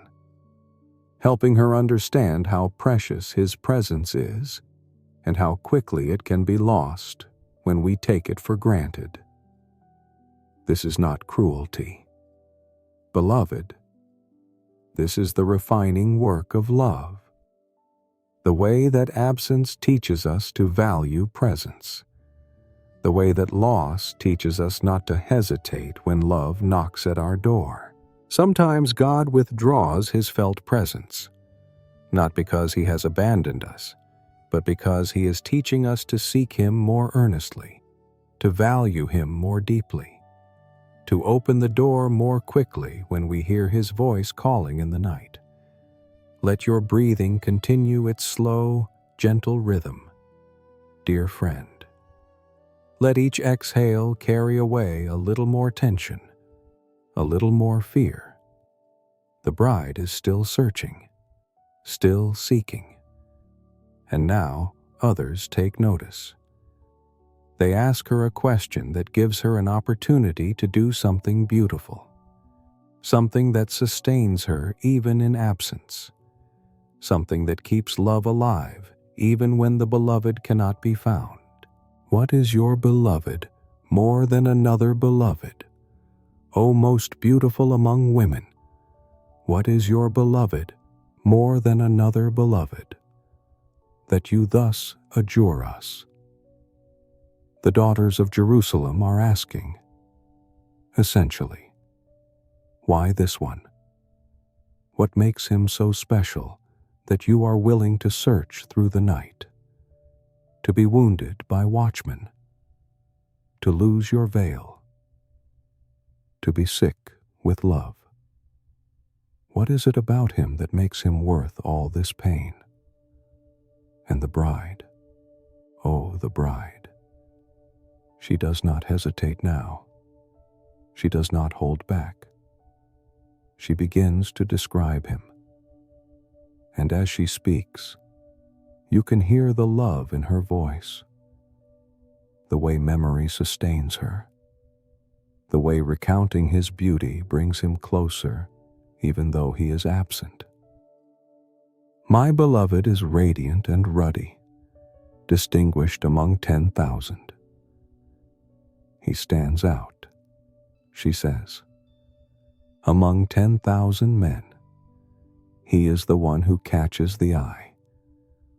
helping her understand how precious his presence is and how quickly it can be lost when we take it for granted. This is not cruelty. Beloved, this is the refining work of love, the way that absence teaches us to value presence, the way that loss teaches us not to hesitate when love knocks at our door. Sometimes God withdraws his felt presence, not because he has abandoned us, but because he is teaching us to seek him more earnestly, to value him more deeply, to open the door more quickly when we hear his voice calling in the night. Let your breathing continue its slow, gentle rhythm, dear friend. Let each exhale carry away a little more tension, a little more fear. The bride is still searching, still seeking. And now others take notice. They ask her a question that gives her an opportunity to do something beautiful, something that sustains her even in absence, something that keeps love alive even when the beloved cannot be found. What is your beloved more than another beloved? O most beautiful among women, what is your beloved more than another beloved, that you thus adjure us? The daughters of Jerusalem are asking, essentially, why this one? What makes him so special that you are willing to search through the night, to be wounded by watchmen, to lose your veil, to be sick with love? What is it about him that makes him worth all this pain? And the bride, oh, the bride, she does not hesitate now. She does not hold back. She begins to describe him. And as she speaks, you can hear the love in her voice, the way memory sustains her, the way recounting his beauty brings him closer even though he is absent. My beloved is radiant and ruddy, distinguished among 10,000. He stands out, she says. Among 10,000 men, he is the one who catches the eye,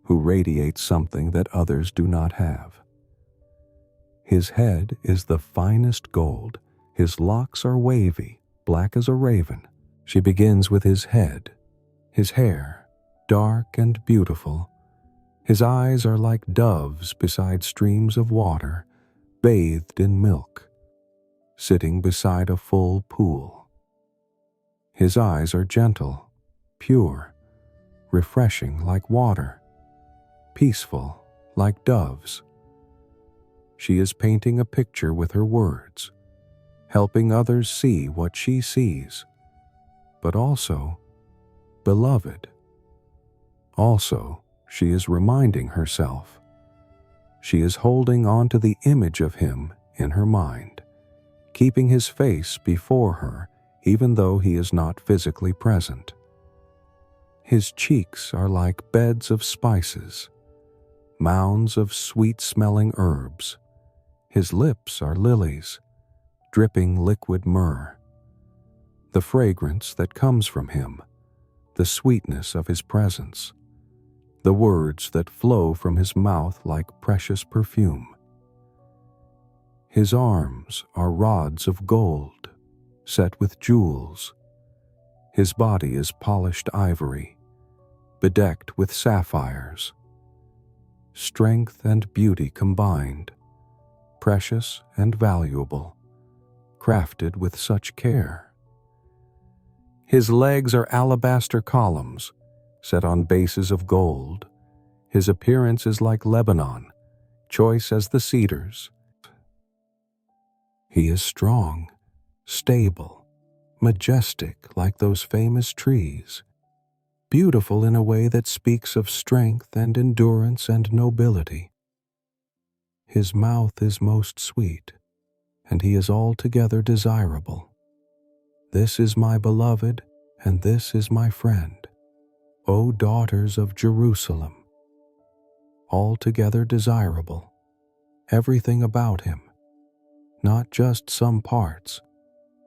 who radiates something that others do not have. His head is the finest gold. His locks are wavy, black as a raven. She begins with his head, his hair, dark and beautiful. His eyes are like doves beside streams of water, bathed in milk, sitting beside a full pool. His eyes are gentle, pure, refreshing like water. peaceful like doves. She is painting a picture with her words, helping others see what she sees, but also beloved. Also, she is reminding herself. She is holding on to the image of him in her mind, keeping his face before her even though he is not physically present. His cheeks are like beds of spices, mounds of sweet-smelling herbs. His lips are lilies, dripping liquid myrrh. The fragrance that comes from him, the sweetness of his presence, the words that flow from his mouth like precious perfume. His arms are rods of gold, set with jewels. His body is polished ivory, bedecked with sapphires. Strength and beauty combined, precious and valuable, crafted with such care. His legs are alabaster columns, set on bases of gold. His appearance is like Lebanon, choice as the cedars. He is strong, stable, majestic like those famous trees, beautiful in a way that speaks of strength and endurance and nobility. His mouth is most sweet, and he is altogether desirable. This is my beloved, and this is my friend, O daughters of Jerusalem. Altogether desirable, everything about him, not just some parts,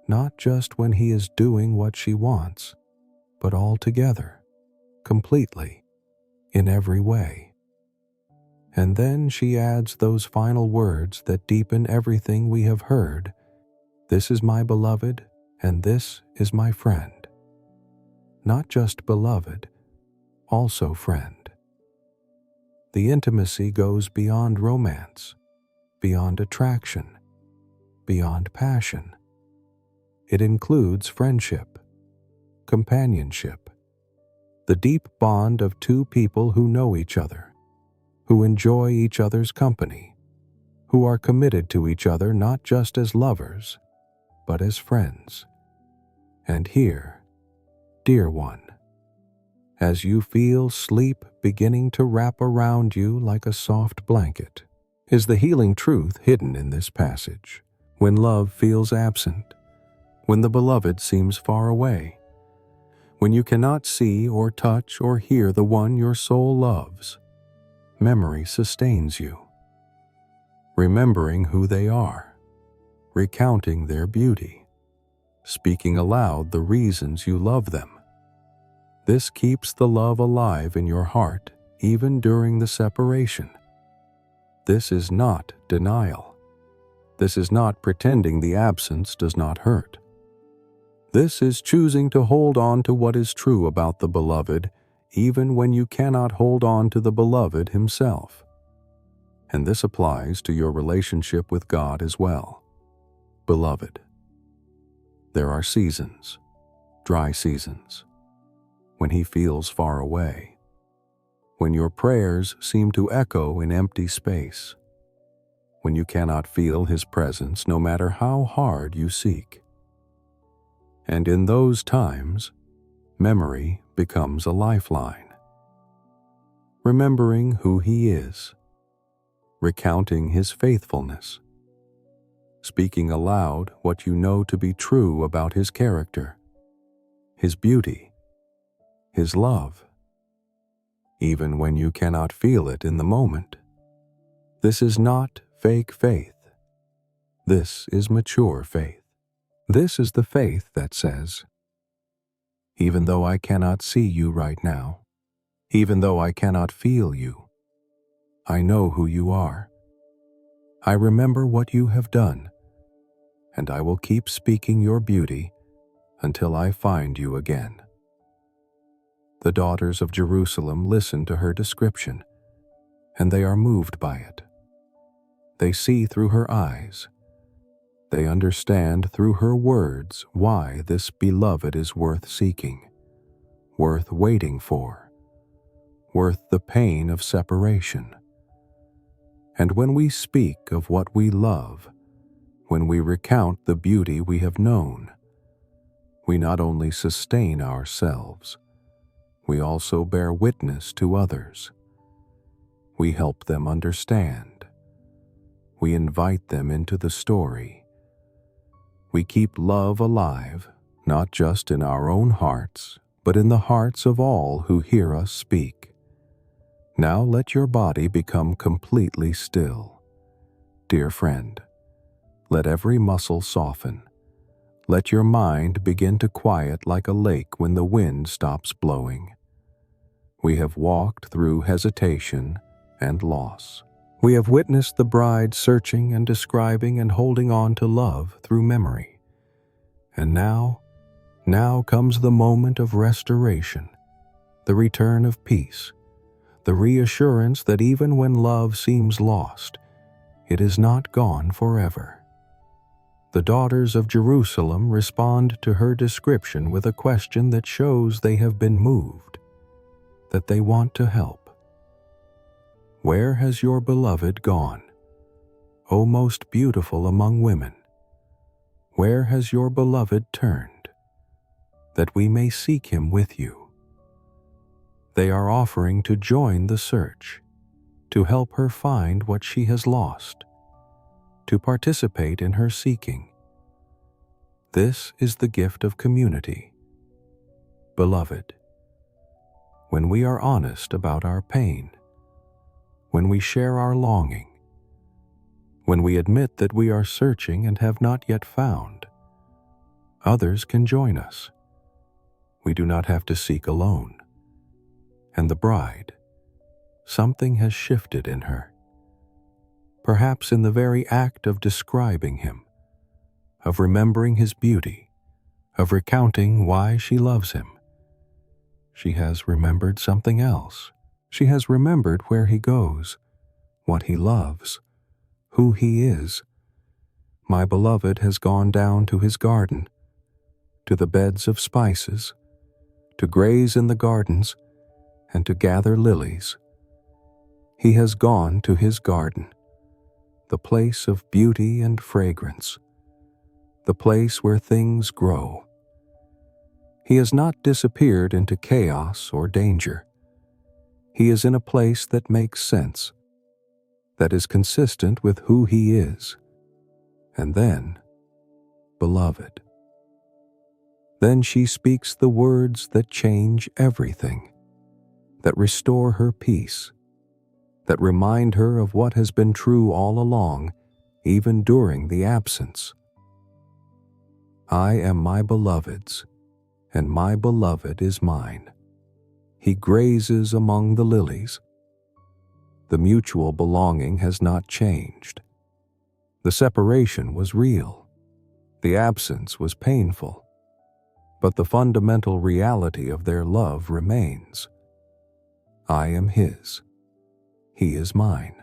not just when he is doing what she wants, but altogether, completely, in every way. And then she adds those final words that deepen everything we have heard. This is my beloved, and this is my friend. Not just beloved, also friend. The intimacy goes beyond romance, beyond attraction, beyond passion. It includes friendship, companionship, the deep bond of two people who know each other, who enjoy each other's company, who are committed to each other not just as lovers, but as friends. And here, dear one, as you feel sleep beginning to wrap around you like a soft blanket, is the healing truth hidden in this passage. When love feels absent, when the beloved seems far away, when you cannot see or touch or hear the one your soul loves, memory sustains you, remembering who they are, recounting their beauty, speaking aloud the reasons you love them. This keeps the love alive in your heart even during the separation. This is not denial. This is not pretending the absence does not hurt. This is choosing to hold on to what is true about the beloved even when you cannot hold on to the beloved himself. And this applies to your relationship with God as well. Beloved, there are seasons, dry seasons, when he feels far away, when your prayers seem to echo in empty space, when you cannot feel his presence no matter how hard you seek. And in those times, memory becomes a lifeline. Remembering who he is, recounting his faithfulness, speaking aloud what you know to be true about his character, his beauty, his love, even when you cannot feel it in the moment. This is not fake faith. This is mature faith. This is the faith that says, even though I cannot see you right now, even though I cannot feel you, I know who you are. I remember what you have done, and I will keep speaking your beauty until I find you again. The daughters of Jerusalem listen to her description, and they are moved by it. They see through her eyes. They understand through her words why this beloved is worth seeking, worth waiting for, worth the pain of separation. And when we speak of what we love, when we recount the beauty we have known, we not only sustain ourselves, we also bear witness to others. We help them understand. We invite them into the story. We keep love alive, not just in our own hearts, but in the hearts of all who hear us speak. Now let your body become completely still. Dear friend, let every muscle soften. Let your mind begin to quiet like a lake when the wind stops blowing. We have walked through hesitation and loss. We have witnessed the bride searching and describing and holding on to love through memory. And now comes the moment of restoration, the return of peace, the reassurance that even when love seems lost, it is not gone forever. The daughters of Jerusalem respond to her description with a question that shows they have been moved, that they want to help. Where has your beloved gone, O most beautiful among women? Where has your beloved turned, that we may seek him with you? They are offering to join the search, to help her find what she has lost, to participate in her seeking. This is the gift of community. Beloved, when we are honest about our pain, when we share our longing, when we admit that we are searching and have not yet found, others can join us. We do not have to seek alone. And the bride, something has shifted in her. Perhaps in the very act of describing him, of remembering his beauty, of recounting why she loves him, she has remembered something else. She has remembered where he goes, what he loves, who he is. My beloved has gone down to his garden, to the beds of spices, to graze in the gardens, and to gather lilies. He has gone to his garden, the place of beauty and fragrance, the place where things grow. He has not disappeared into chaos or danger. He is in a place that makes sense, that is consistent with who he is. And then, beloved. Then she speaks the words that change everything, that restore her peace, that remind her of what has been true all along, even during the absence. I am my beloved's, and my beloved is mine. He grazes among the lilies. The mutual belonging has not changed. The separation was real. The absence was painful. But the fundamental reality of their love remains. I am his. He is mine.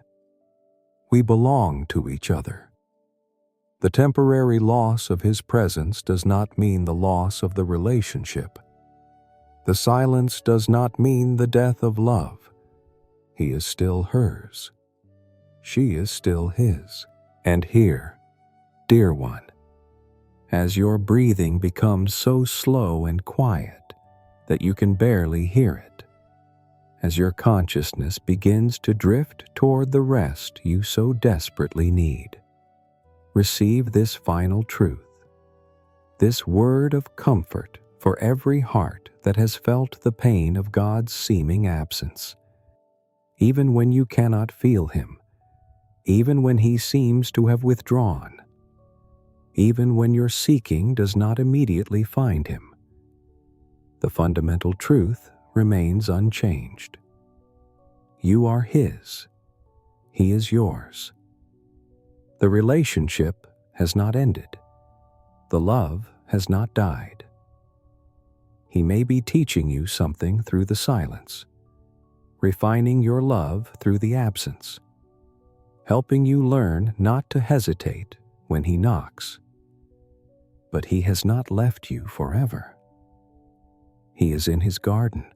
We belong to each other. The temporary loss of his presence does not mean the loss of the relationship. The silence does not mean the death of love. He is still hers. She is still his. And here, dear one, as your breathing becomes so slow and quiet that you can barely hear it, as your consciousness begins to drift toward the rest you so desperately need, receive this final truth, this word of comfort for every heart that has felt the pain of God's seeming absence. Even when you cannot feel him, even when he seems to have withdrawn, even when your seeking does not immediately find him, the fundamental truth remains unchanged. You are his. He is yours. The relationship has not ended. The love has not died. He may be teaching you something through the silence, refining your love through the absence, helping you learn not to hesitate when he knocks. But he has not left you forever. He is in his garden,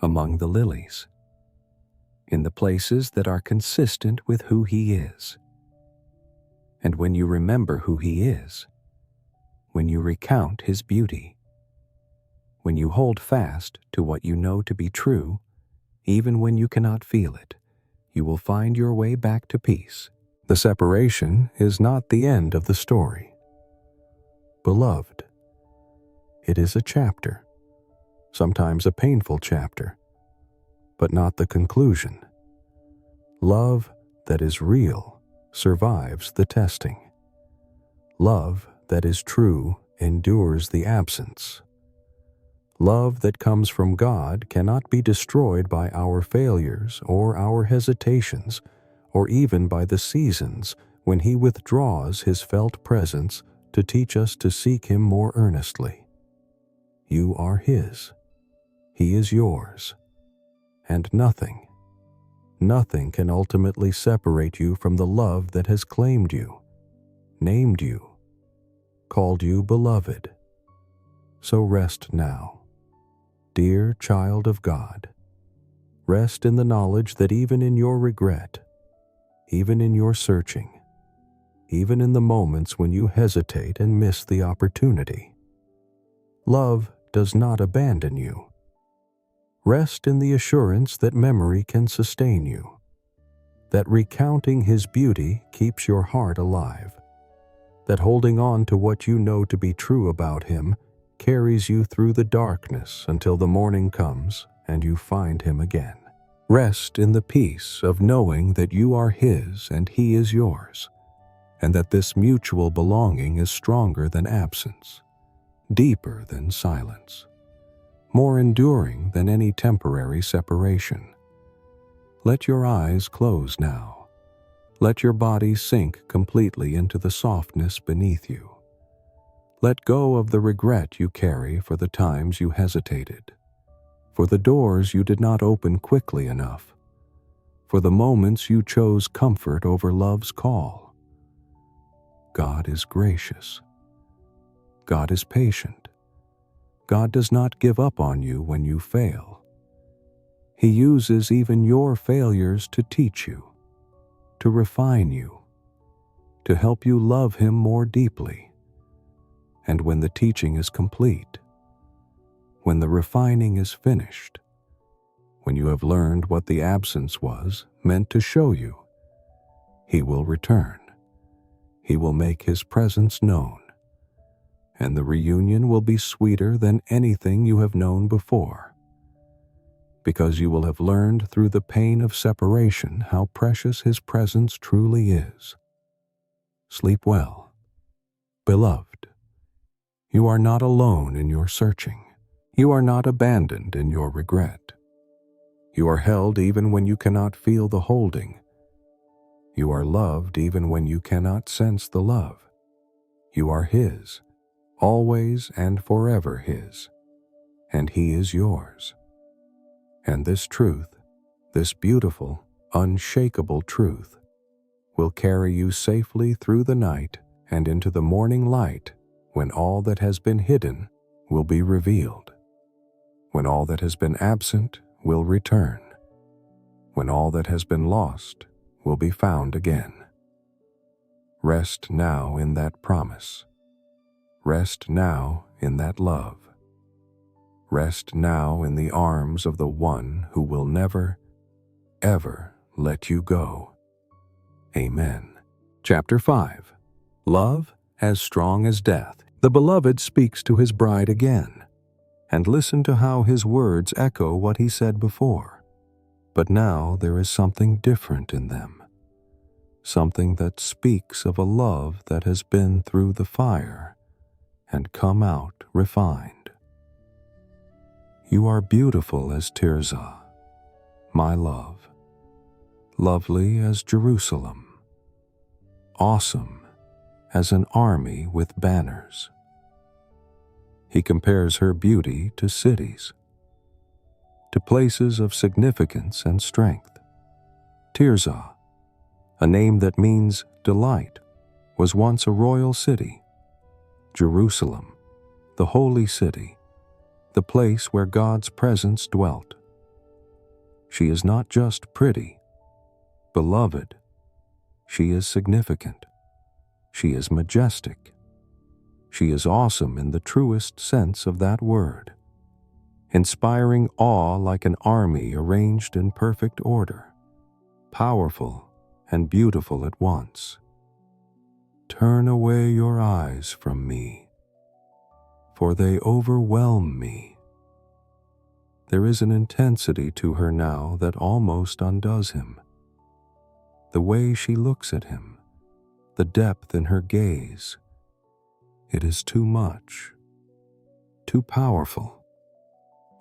among the lilies, in the places that are consistent with who He is. And when you remember who He is, when you recount His beauty, when you hold fast to what you know to be true, even when you cannot feel it, you will find your way back to peace. The separation is not the end of the story. Beloved, it is a chapter, sometimes a painful chapter, but not the conclusion. Love that is real survives the testing. Love that is true endures the absence. Love that comes from God cannot be destroyed by our failures or our hesitations, or even by the seasons when He withdraws His felt presence to teach us to seek Him more earnestly. You are His. He is yours. And nothing can ultimately separate you from the love that has claimed you, named you, called you beloved. So rest now, dear child of God. Rest in the knowledge that even in your regret, even in your searching, even in the moments when you hesitate and miss the opportunity, love does not abandon you. Rest in the assurance that memory can sustain you, that recounting His beauty keeps your heart alive, that holding on to what you know to be true about Him carries you through the darkness until the morning comes and you find Him again. Rest in the peace of knowing that you are His and He is yours, and that this mutual belonging is stronger than absence, deeper than silence, more enduring than any temporary separation. Let your eyes close now. Let your body sink completely into the softness beneath you. Let go of the regret you carry for the times you hesitated, for the doors you did not open quickly enough, for the moments you chose comfort over love's call. God is gracious. God is patient. God does not give up on you when you fail. He uses even your failures to teach you, to refine you, to help you love Him more deeply. And when the teaching is complete, when the refining is finished, when you have learned what the absence was meant to show you, He will return. He will make His presence known, and the reunion will be sweeter than anything you have known before, because you will have learned through the pain of separation how precious His presence truly is. Sleep well, beloved. You are not alone in your searching. You are not abandoned in your regret. You are held even when you cannot feel the holding. You are loved even when you cannot sense the love. You are His, always and forever His, and He is yours. And this truth, this beautiful, unshakable truth, will carry you safely through the night and into the morning light, when all that has been hidden will be revealed, when all that has been absent will return, when all that has been lost will be found again. Rest now in that promise. Rest now in that love. Rest now in the arms of the one who will never, ever let you go. Amen. Chapter 5. Love as strong as death. The beloved speaks to his bride again, and listen to how his words echo what he said before. But now there is something different in them, something that speaks of a love that has been through the fire and come out refined. You are beautiful as Tirzah, my love, lovely as Jerusalem, awesome as an army with banners. He compares her beauty to cities, to places of significance and strength. Tirzah, a name that means delight, was once a royal city. Jerusalem, the holy city, the place where God's presence dwelt. She is not just pretty, beloved. She is significant. She is majestic. She is awesome in the truest sense of that word, inspiring awe like an army arranged in perfect order, powerful and beautiful at once. Turn away your eyes from me, for they overwhelm me. There is an intensity to her now that almost undoes him. The way she looks at him, the depth in her gaze. It is too much, too powerful,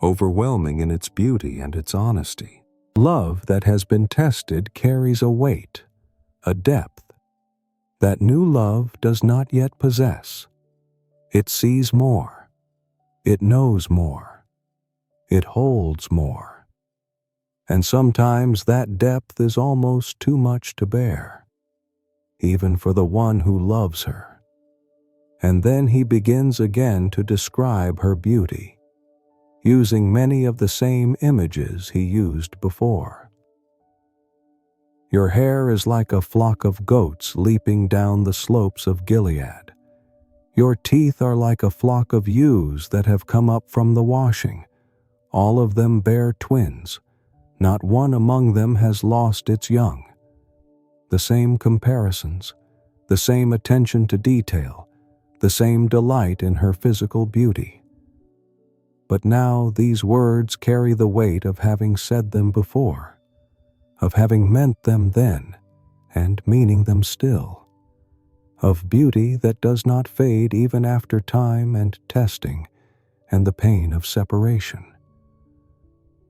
overwhelming in its beauty and its honesty. Love that has been tested carries a weight, a depth, that new love does not yet possess. It sees more. It knows more. It holds more. And sometimes that depth is almost too much to bear, even for the one who loves her. And then he begins again to describe her beauty, using many of the same images he used before. Your hair is like a flock of goats leaping down the slopes of Gilead. Your teeth are like a flock of ewes that have come up from the washing. All of them bear twins. Not one among them has lost its young. The same comparisons, the same attention to detail, the same delight in her physical beauty. But now these words carry the weight of having said them before, of having meant them then, and meaning them still, of beauty that does not fade even after time and testing and the pain of separation.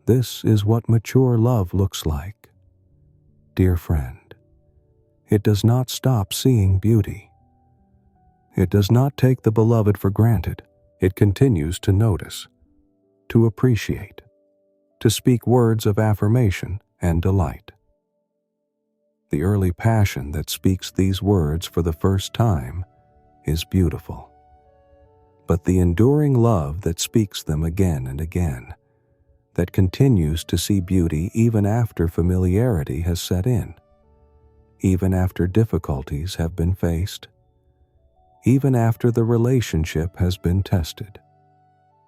This is what mature love looks like. Dear friend, it does not stop seeing beauty. It does not take the beloved for granted. It continues to notice, to appreciate, to speak words of affirmation and delight. The early passion that speaks these words for the first time is beautiful. But the enduring love that speaks them again and again, that continues to see beauty even after familiarity has set in, even after difficulties have been faced, even after the relationship has been tested,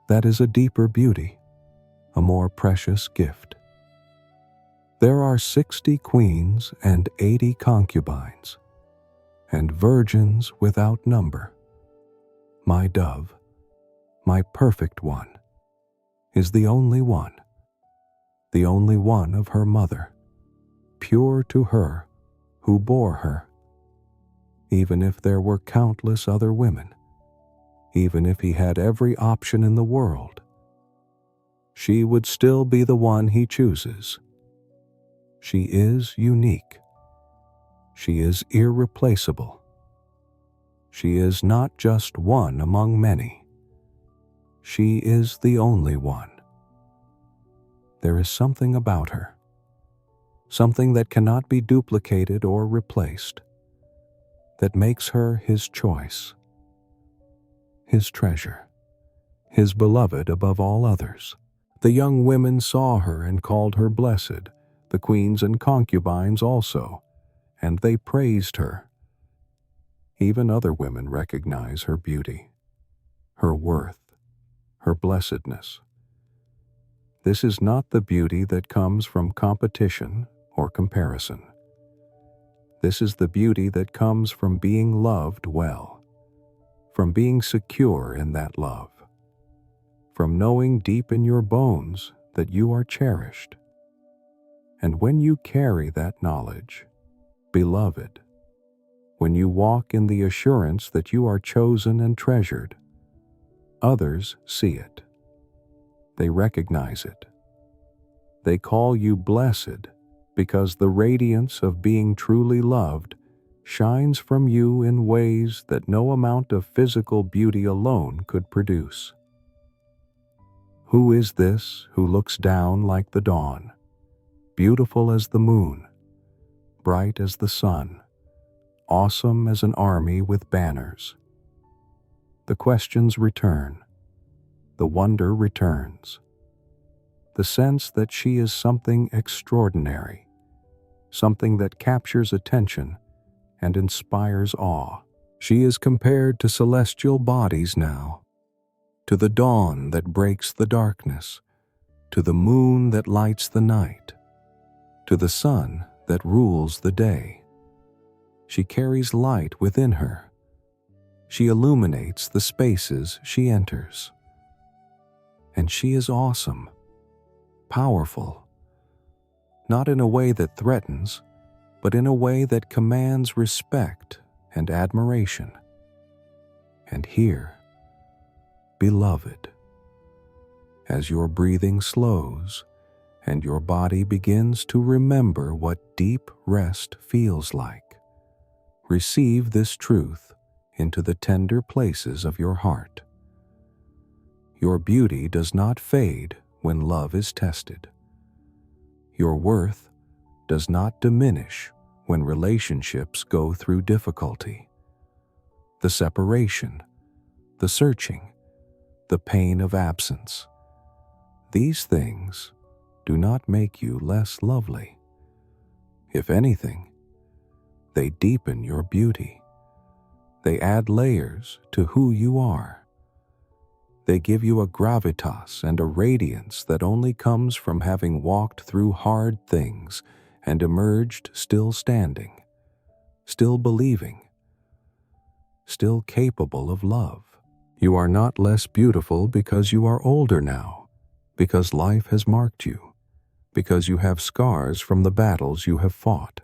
that is a deeper beauty, a more precious gift. There are 60 queens and 80 concubines, and virgins without number. My dove, my perfect one, is the only one of her mother, pure to her who bore her. Even if there were countless other women, even if he had every option in the world, she would still be the one he chooses. She is unique. She is irreplaceable. She is not just one among many. She is the only one. There is something about her, something that cannot be duplicated or replaced, that makes her his choice, his treasure, his beloved above all others. The young women saw her and called her blessed, the queens and concubines also, and they praised her. Even other women recognize her beauty, her worth, her blessedness. This is not the beauty that comes from competition or comparison. This is the beauty that comes from being loved well, from being secure in that love, from knowing deep in your bones that you are cherished. And when you carry that knowledge, beloved, when you walk in the assurance that you are chosen and treasured, others see it. They recognize it. They call you blessed because the radiance of being truly loved shines from you in ways that no amount of physical beauty alone could produce. Who is this who looks down like the dawn, beautiful as the moon, bright as the sun, awesome as an army with banners? The questions return. The wonder returns. the sense that she is something extraordinary, something that captures attention and inspires awe. She is compared to celestial bodies now, to the dawn that breaks the darkness, to the moon that lights the night, to the sun that rules the day. She carries light within her. She illuminates the spaces she enters. And she is awesome, powerful, not in a way that threatens, but in a way that commands respect and admiration. And here, beloved, as your breathing slows and your body begins to remember what deep rest feels like, receive this truth into the tender places of your heart. Your beauty does not fade when love is tested. Your worth does not diminish when relationships go through difficulty. The separation, the searching, the pain of absence, these things do not make you less lovely. If anything, they deepen your beauty. They add layers to who you are. They give you a gravitas and a radiance that only comes from having walked through hard things and emerged still standing, still believing, still capable of love. You are not less beautiful because you are older now, because life has marked you, because you have scars from the battles you have fought.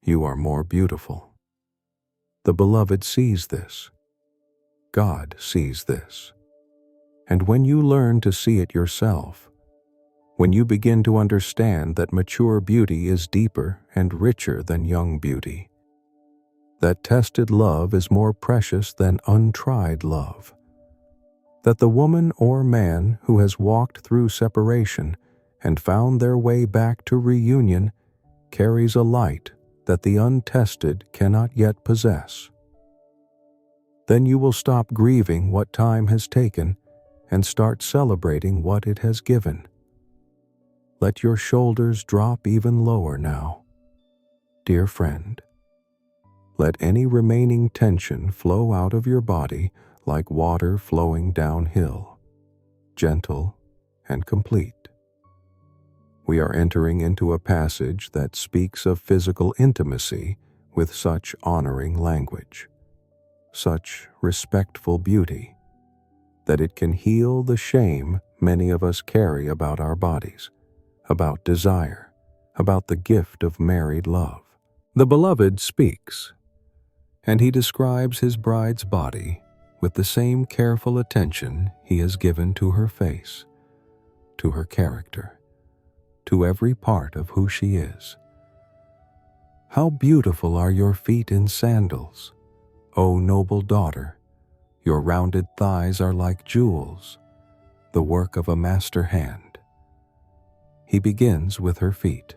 You are more beautiful. The Beloved sees this. God sees this. And when you learn to see it yourself, when you begin to understand that mature beauty is deeper and richer than young beauty, that tested love is more precious than untried love, that the woman or man who has walked through separation and found their way back to reunion carries a light that the untested cannot yet possess, then you will stop grieving what time has taken and start celebrating what it has given. Let your shoulders drop even lower now. Dear friend, let any remaining tension flow out of your body like water flowing downhill, gentle and complete. We are entering into a passage that speaks of physical intimacy with such honoring language, such respectful beauty, that it can heal the shame many of us carry about our bodies, about desire, about the gift of married love. The Beloved speaks, and he describes his bride's body with the same careful attention he has given to her face, to her character, to every part of who she is. How beautiful are your feet in sandals, O noble daughter! Your rounded thighs are like jewels, the work of a master hand. He begins with her feet,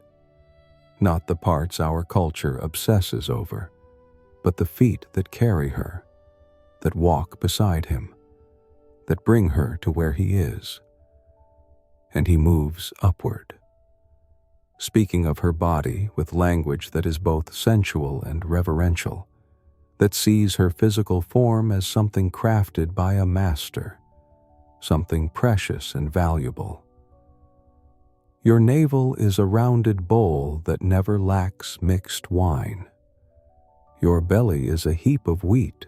not the parts our culture obsesses over, but the feet that carry her, that walk beside him, that bring her to where he is. And he moves upward, speaking of her body with language that is both sensual and reverential, that sees her physical form as something crafted by a master, something precious and valuable. Your navel is a rounded bowl that never lacks mixed wine. Your belly is a heap of wheat,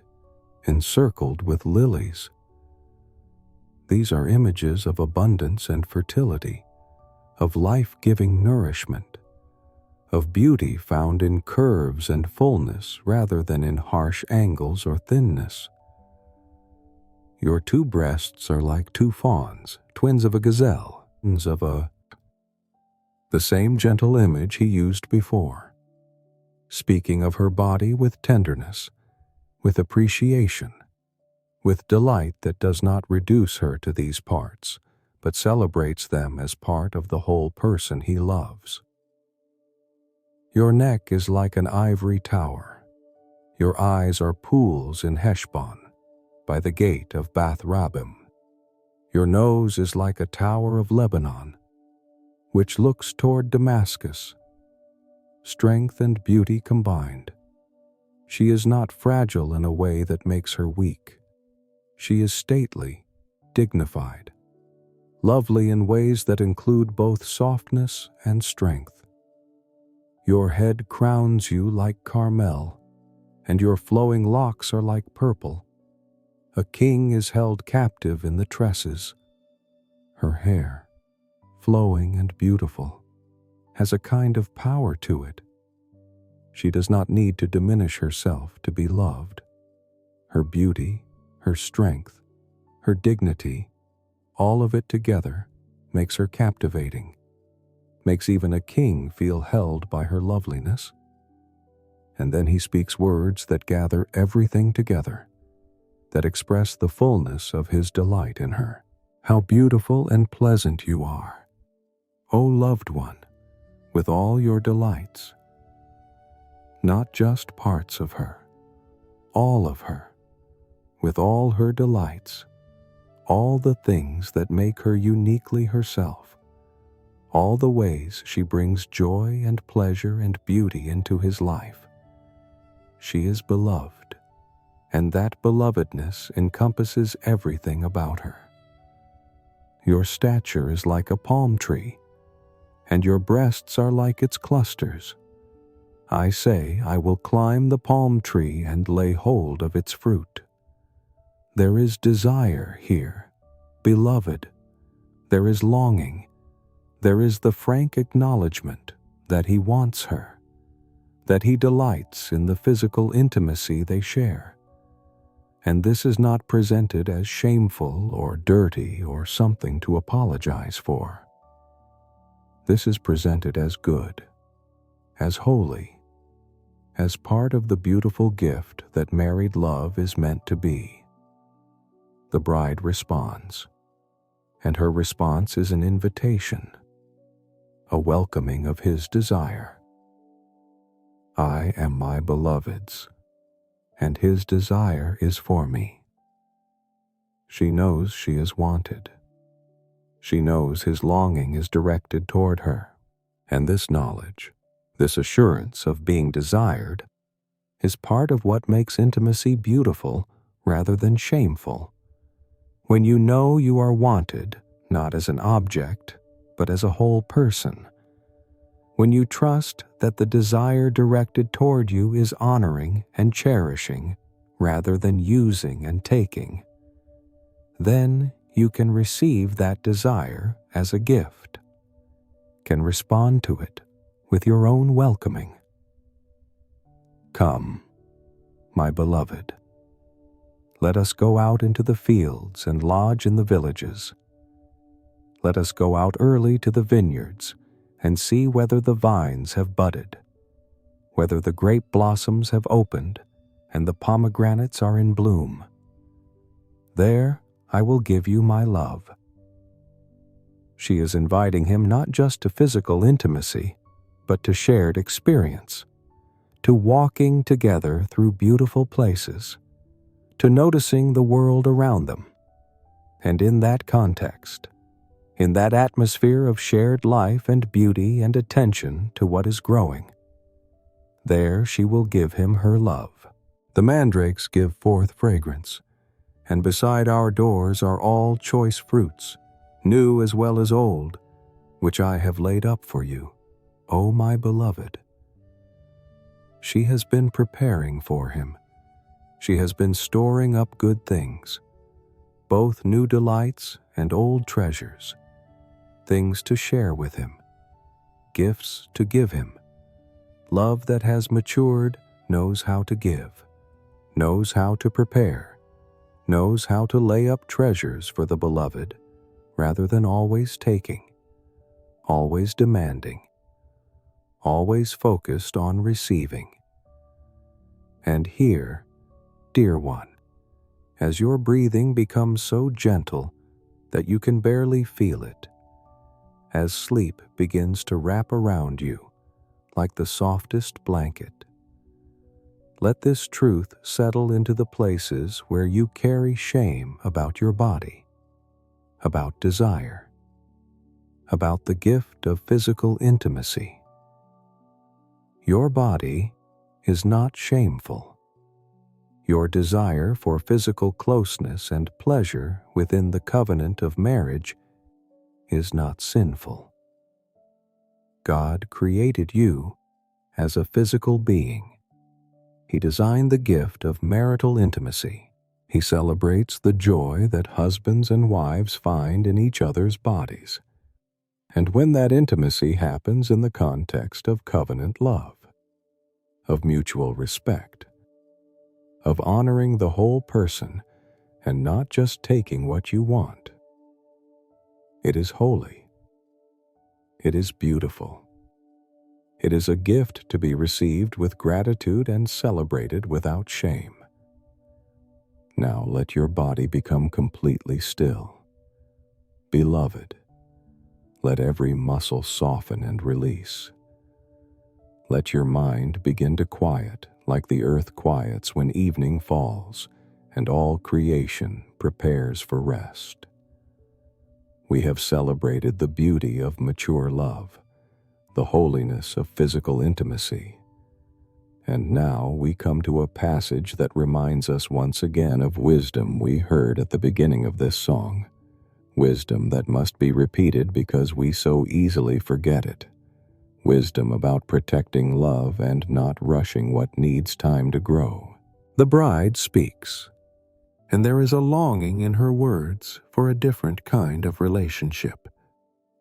encircled with lilies. These are images of abundance and fertility, of life-giving nourishment, of beauty found in curves and fullness rather than in harsh angles or thinness. Your two breasts are like two fawns, twins of a gazelle, the same gentle image he used before, speaking of her body with tenderness, with appreciation, with delight that does not reduce her to these parts, but celebrates them as part of the whole person he loves. Your neck is like an ivory tower. Your eyes are pools in Heshbon, by the gate of Bath Rabbim. Your nose is like a tower of Lebanon, which looks toward Damascus. Strength and beauty combined. She is not fragile in a way that makes her weak. She is stately, dignified, lovely in ways that include both softness and strength. Your head crowns you like Carmel, and your flowing locks are like purple. A king is held captive in the tresses. Her hair, flowing and beautiful, has a kind of power to it. She does not need to diminish herself to be loved. Her beauty, her strength, her dignity, all of it together makes her captivating, makes even a king feel held by her loveliness. And then he speaks words that gather everything together, that express the fullness of his delight in her. How beautiful and pleasant you are, O loved one, with all your delights. Not just parts of her, all of her, with all her delights, all the things that make her uniquely herself, all the ways she brings joy and pleasure and beauty into his life. She is beloved, and that belovedness encompasses everything about her. Your stature is like a palm tree, and your breasts are like its clusters. I say, I will climb the palm tree and lay hold of its fruit. There is desire here, beloved. There is longing. There is the frank acknowledgement that he wants her, that he delights in the physical intimacy they share. And this is not presented as shameful or dirty or something to apologize for. This is presented as good, as holy, as part of the beautiful gift that married love is meant to be. The bride responds, and her response is an invitation, a welcoming of his desire. I am my beloved's, and his desire is for me. She knows she is wanted. She knows his longing is directed toward her, and this knowledge, this assurance of being desired, is part of what makes intimacy beautiful rather than shameful. When you know you are wanted, not as an object, but as a whole person. When you trust that the desire directed toward you is honoring and cherishing rather than using and taking, then you can receive that desire as a gift, can respond to it with your own welcoming. Come, my beloved. Let us go out into the fields and lodge in the villages. Let us go out early to the vineyards and see whether the vines have budded, whether the grape blossoms have opened and the pomegranates are in bloom. There I will give you my love. She is inviting him not just to physical intimacy, but to shared experience, to walking together through beautiful places, to noticing the world around them. And in that context, in that atmosphere of shared life and beauty and attention to what is growing, there she will give him her love. The mandrakes give forth fragrance, and beside our doors are all choice fruits, new as well as old, which I have laid up for you, O my beloved. She has been preparing for him. She has been storing up good things, both new delights and old treasures, things to share with him, gifts to give him. Love that has matured knows how to give, knows how to prepare, knows how to lay up treasures for the beloved rather than always taking, always demanding, always focused on receiving. And here, dear one, as your breathing becomes so gentle that you can barely feel it, as sleep begins to wrap around you like the softest blanket, let this truth settle into the places where you carry shame about your body. about desire, about the gift of physical intimacy. Your body is not shameful. Your desire for physical closeness and pleasure within the covenant of marriage is not sinful. God created you as a physical being. He designed the gift of marital intimacy. He celebrates the joy that husbands and wives find in each other's bodies, and when that intimacy happens in the context of covenant love, of mutual respect, of honoring the whole person and not just taking what you want. It is holy. It is beautiful. It is a gift to be received with gratitude and celebrated without shame. Now let your body become completely still. Beloved, let every muscle soften and release. Let your mind begin to quiet like the earth quiets when evening falls and all creation prepares for rest. We have celebrated the beauty of mature love, the holiness of physical intimacy. And now we come to a passage that reminds us once again of wisdom we heard at the beginning of this song. Wisdom that must be repeated because we so easily forget it. Wisdom about protecting love and not rushing what needs time to grow. The bride speaks, and there is a longing in her words for a different kind of relationship,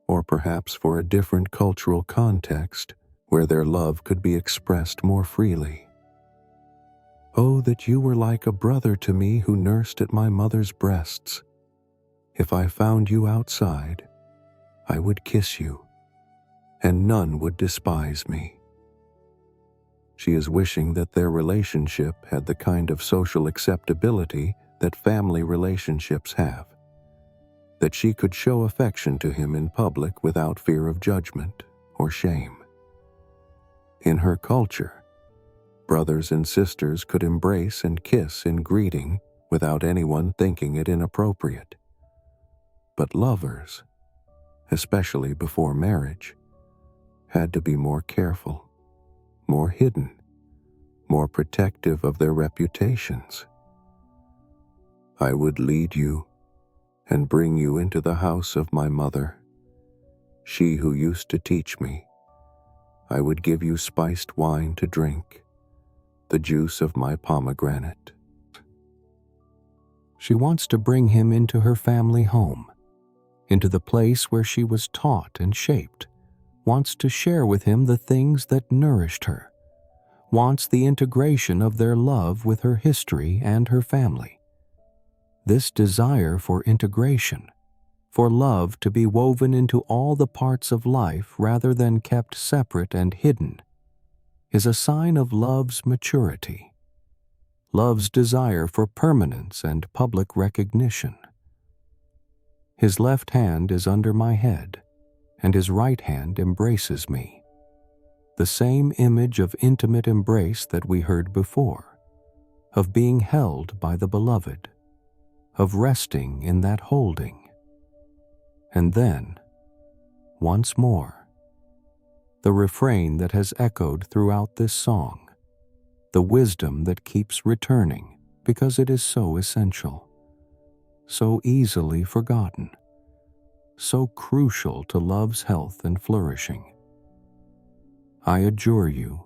or perhaps for a different cultural context where their love could be expressed more freely. Oh, that you were like a brother to me who nursed at my mother's breasts. If I found you outside, I would kiss you, and none would despise me. She is wishing that their relationship had the kind of social acceptability that family relationships have, that she could show affection to him in public without fear of judgment or shame. In her culture, brothers and sisters could embrace and kiss in greeting without anyone thinking it inappropriate. But lovers, especially before marriage, had to be more careful, more hidden, more protective of their reputations. I would lead you and bring you into the house of my mother, she who used to teach me. I would give you spiced wine to drink, the juice of my pomegranate. She wants to bring him into her family home, into the place where she was taught and shaped, wants to share with him the things that nourished her, wants the integration of their love with her history and her family. This desire for integration, for love to be woven into all the parts of life rather than kept separate and hidden, is a sign of love's maturity, love's desire for permanence and public recognition. His left hand is under my head, and his right hand embraces me. The same image of intimate embrace that we heard before, of being held by the beloved, of resting in that holding. And then, once more, the refrain that has echoed throughout this song, the wisdom that keeps returning because it is so essential, so easily forgotten, so crucial to love's health and flourishing. I adjure you,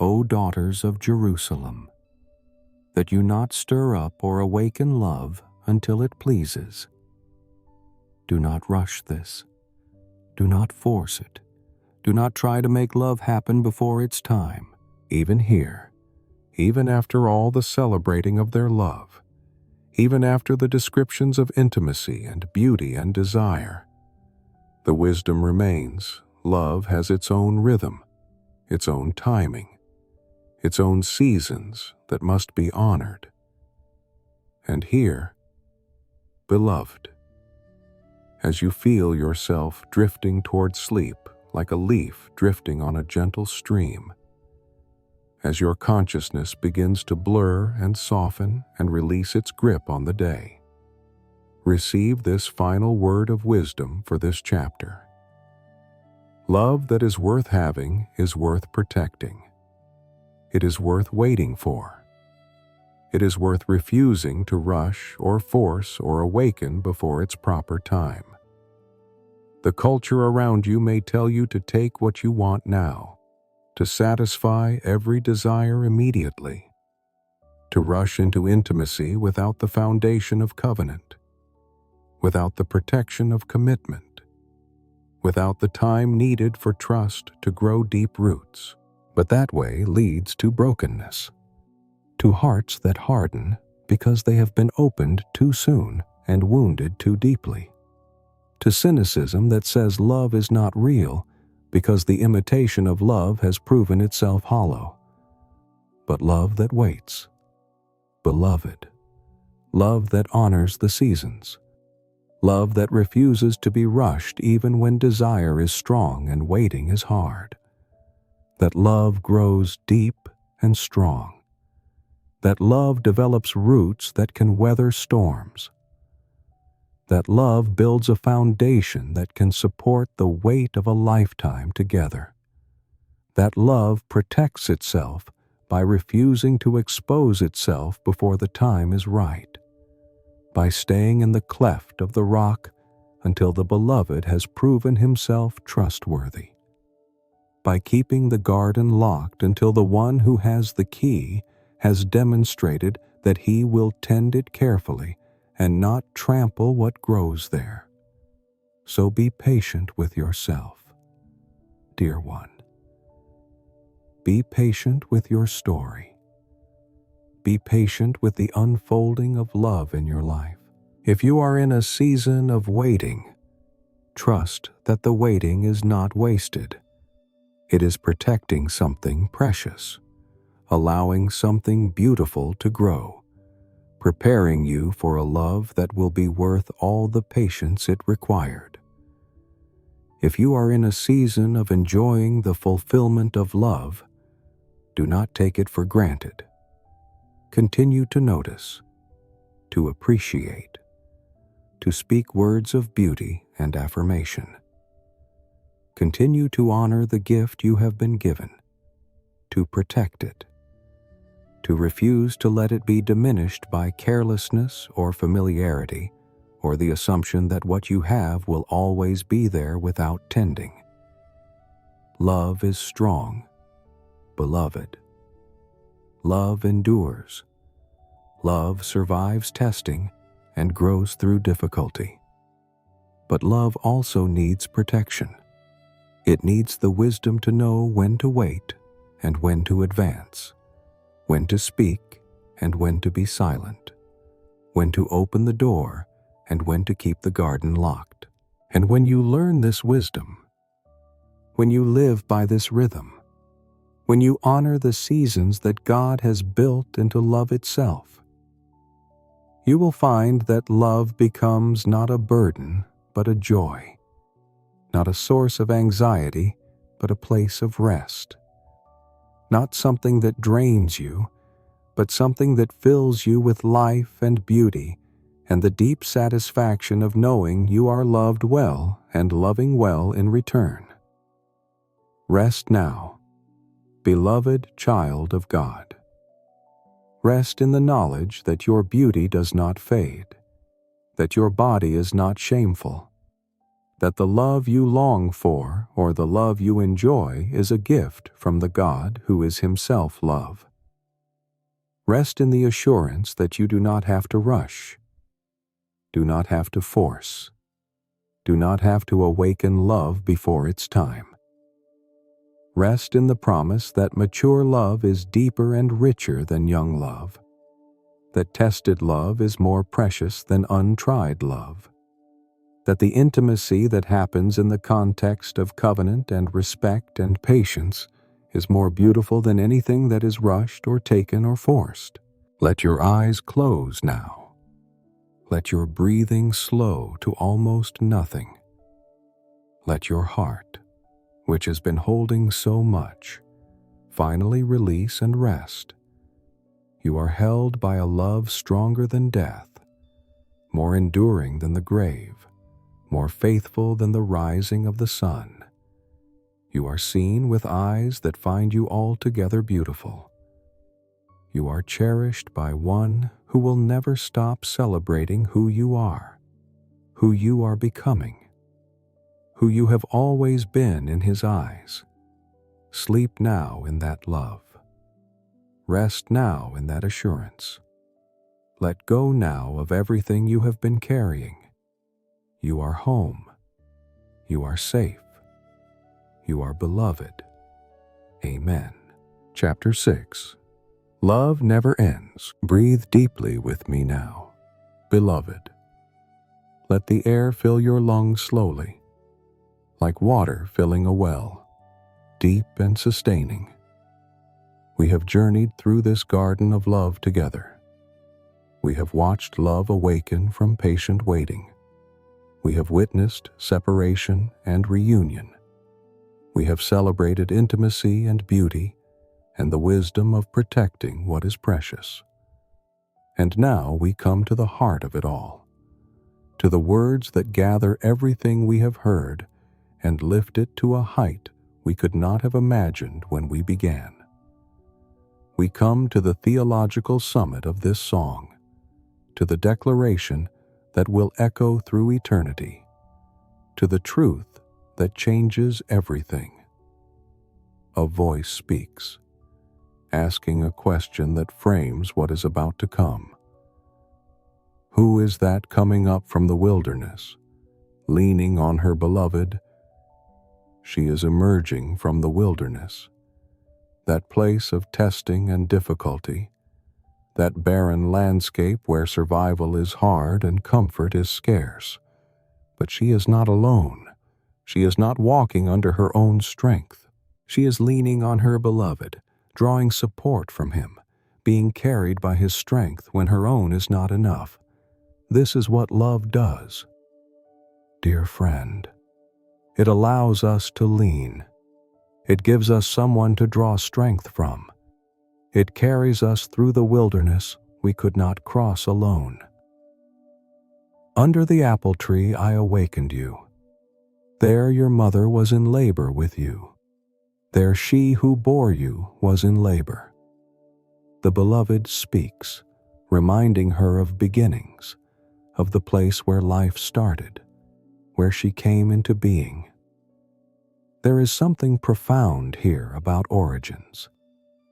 O daughters of Jerusalem, that you not stir up or awaken love until it pleases. Do not rush this. Do not force it. Do not try to make love happen before its time. Even here, even after all the celebrating of their love, even after the descriptions of intimacy and beauty and desire, the wisdom remains. Love has its own rhythm, its own timing, its own seasons that must be honored. And here, beloved, as you feel yourself drifting toward sleep like a leaf drifting on a gentle stream, as your consciousness begins to blur and soften and release its grip on the day, receive this final word of wisdom for this chapter. Love that is worth having is worth protecting. It is worth waiting for. It is worth refusing to rush or force or awaken before its proper time. The culture around you may tell you to take what you want now, to satisfy every desire immediately, to rush into intimacy without the foundation of covenant, without the protection of commitment, without the time needed for trust to grow deep roots. But that way leads to brokenness, to hearts that harden because they have been opened too soon and wounded too deeply, to cynicism that says love is not real because the imitation of love has proven itself hollow. But love that waits, beloved, love that honors the seasons, love that refuses to be rushed even when desire is strong and waiting is hard, that love grows deep and strong, that love develops roots that can weather storms, that love builds a foundation that can support the weight of a lifetime together, that love protects itself by refusing to expose itself before the time is right, by staying in the cleft of the rock until the beloved has proven himself trustworthy, by keeping the garden locked until the one who has the key has demonstrated that he will tend it carefully and not trample what grows there. So be patient with yourself, dear one. Be patient with your story. Be patient with the unfolding of love in your life. If you are in a season of waiting, trust that the waiting is not wasted. It is protecting something precious, allowing something beautiful to grow, preparing you for a love that will be worth all the patience it required. If you are in a season of enjoying the fulfillment of love, do not take it for granted. Continue to notice, to appreciate, to speak words of beauty and affirmation. Continue to honor the gift you have been given, to protect it, to refuse to let it be diminished by carelessness or familiarity, or the assumption that what you have will always be there without tending. Love is strong, beloved. Love endures. Love survives testing and grows through difficulty. But love also needs protection. It needs the wisdom to know when to wait and when to advance, when to speak and when to be silent, when to open the door and when to keep the garden locked. And when you learn this wisdom, when you live by this rhythm, when you honor the seasons that God has built into love itself, you will find that love becomes not a burden, but a joy, not a source of anxiety, but a place of rest, not something that drains you, but something that fills you with life and beauty and the deep satisfaction of knowing you are loved well and loving well in return. Rest now, beloved child of God. Rest in the knowledge that your beauty does not fade, that your body is not shameful, that the love you long for or the love you enjoy is a gift from the God who is himself love. Rest in the assurance that you do not have to rush, do not have to force, do not have to awaken love before its time. Rest in the promise that mature love is deeper and richer than young love, that tested love is more precious than untried love, that the intimacy that happens in the context of covenant and respect and patience is more beautiful than anything that is rushed or taken or forced. Let your eyes close now. Let your breathing slow to almost nothing. Let your heart, which has been holding so much, finally release and rest. You are held by a love stronger than death, more enduring than the grave, more faithful than the rising of the sun. You are seen with eyes that find you altogether beautiful. You are cherished by one who will never stop celebrating who you are becoming, who you have always been in his eyes. Sleep now in that love. Rest now in that assurance. Let go now of everything you have been carrying. You are home. You are safe. You are beloved. Amen. Chapter 6. Love never ends. Breathe deeply with me now. Beloved, let the air fill your lungs slowly, like water filling a well, deep and sustaining. We have journeyed through this garden of love together. We have watched love awaken from patient waiting. We have witnessed separation and reunion. We have celebrated intimacy and beauty and the wisdom of protecting what is precious. And now we come to the heart of it all, to the words that gather everything we have heard and lift it to a height we could not have imagined when we began. We come to the theological summit of this song, to the declaration that will echo through eternity, to the truth that changes everything. A voice speaks, asking a question that frames what is about to come. Who is that coming up from the wilderness, leaning on her beloved? She is emerging from the wilderness, that place of testing and difficulty, that barren landscape where survival is hard and comfort is scarce. But she is not alone. She is not walking under her own strength. She is leaning on her beloved, drawing support from him, being carried by his strength when her own is not enough. This is what love does. Dear friend, it allows us to lean. It gives us someone to draw strength from. It carries us through the wilderness we could not cross alone. Under the apple tree I awakened you. There your mother was in labor with you. There she who bore you was in labor. The beloved speaks, reminding her of beginnings, of the place where life started, where she came into being. There is something profound here about origins,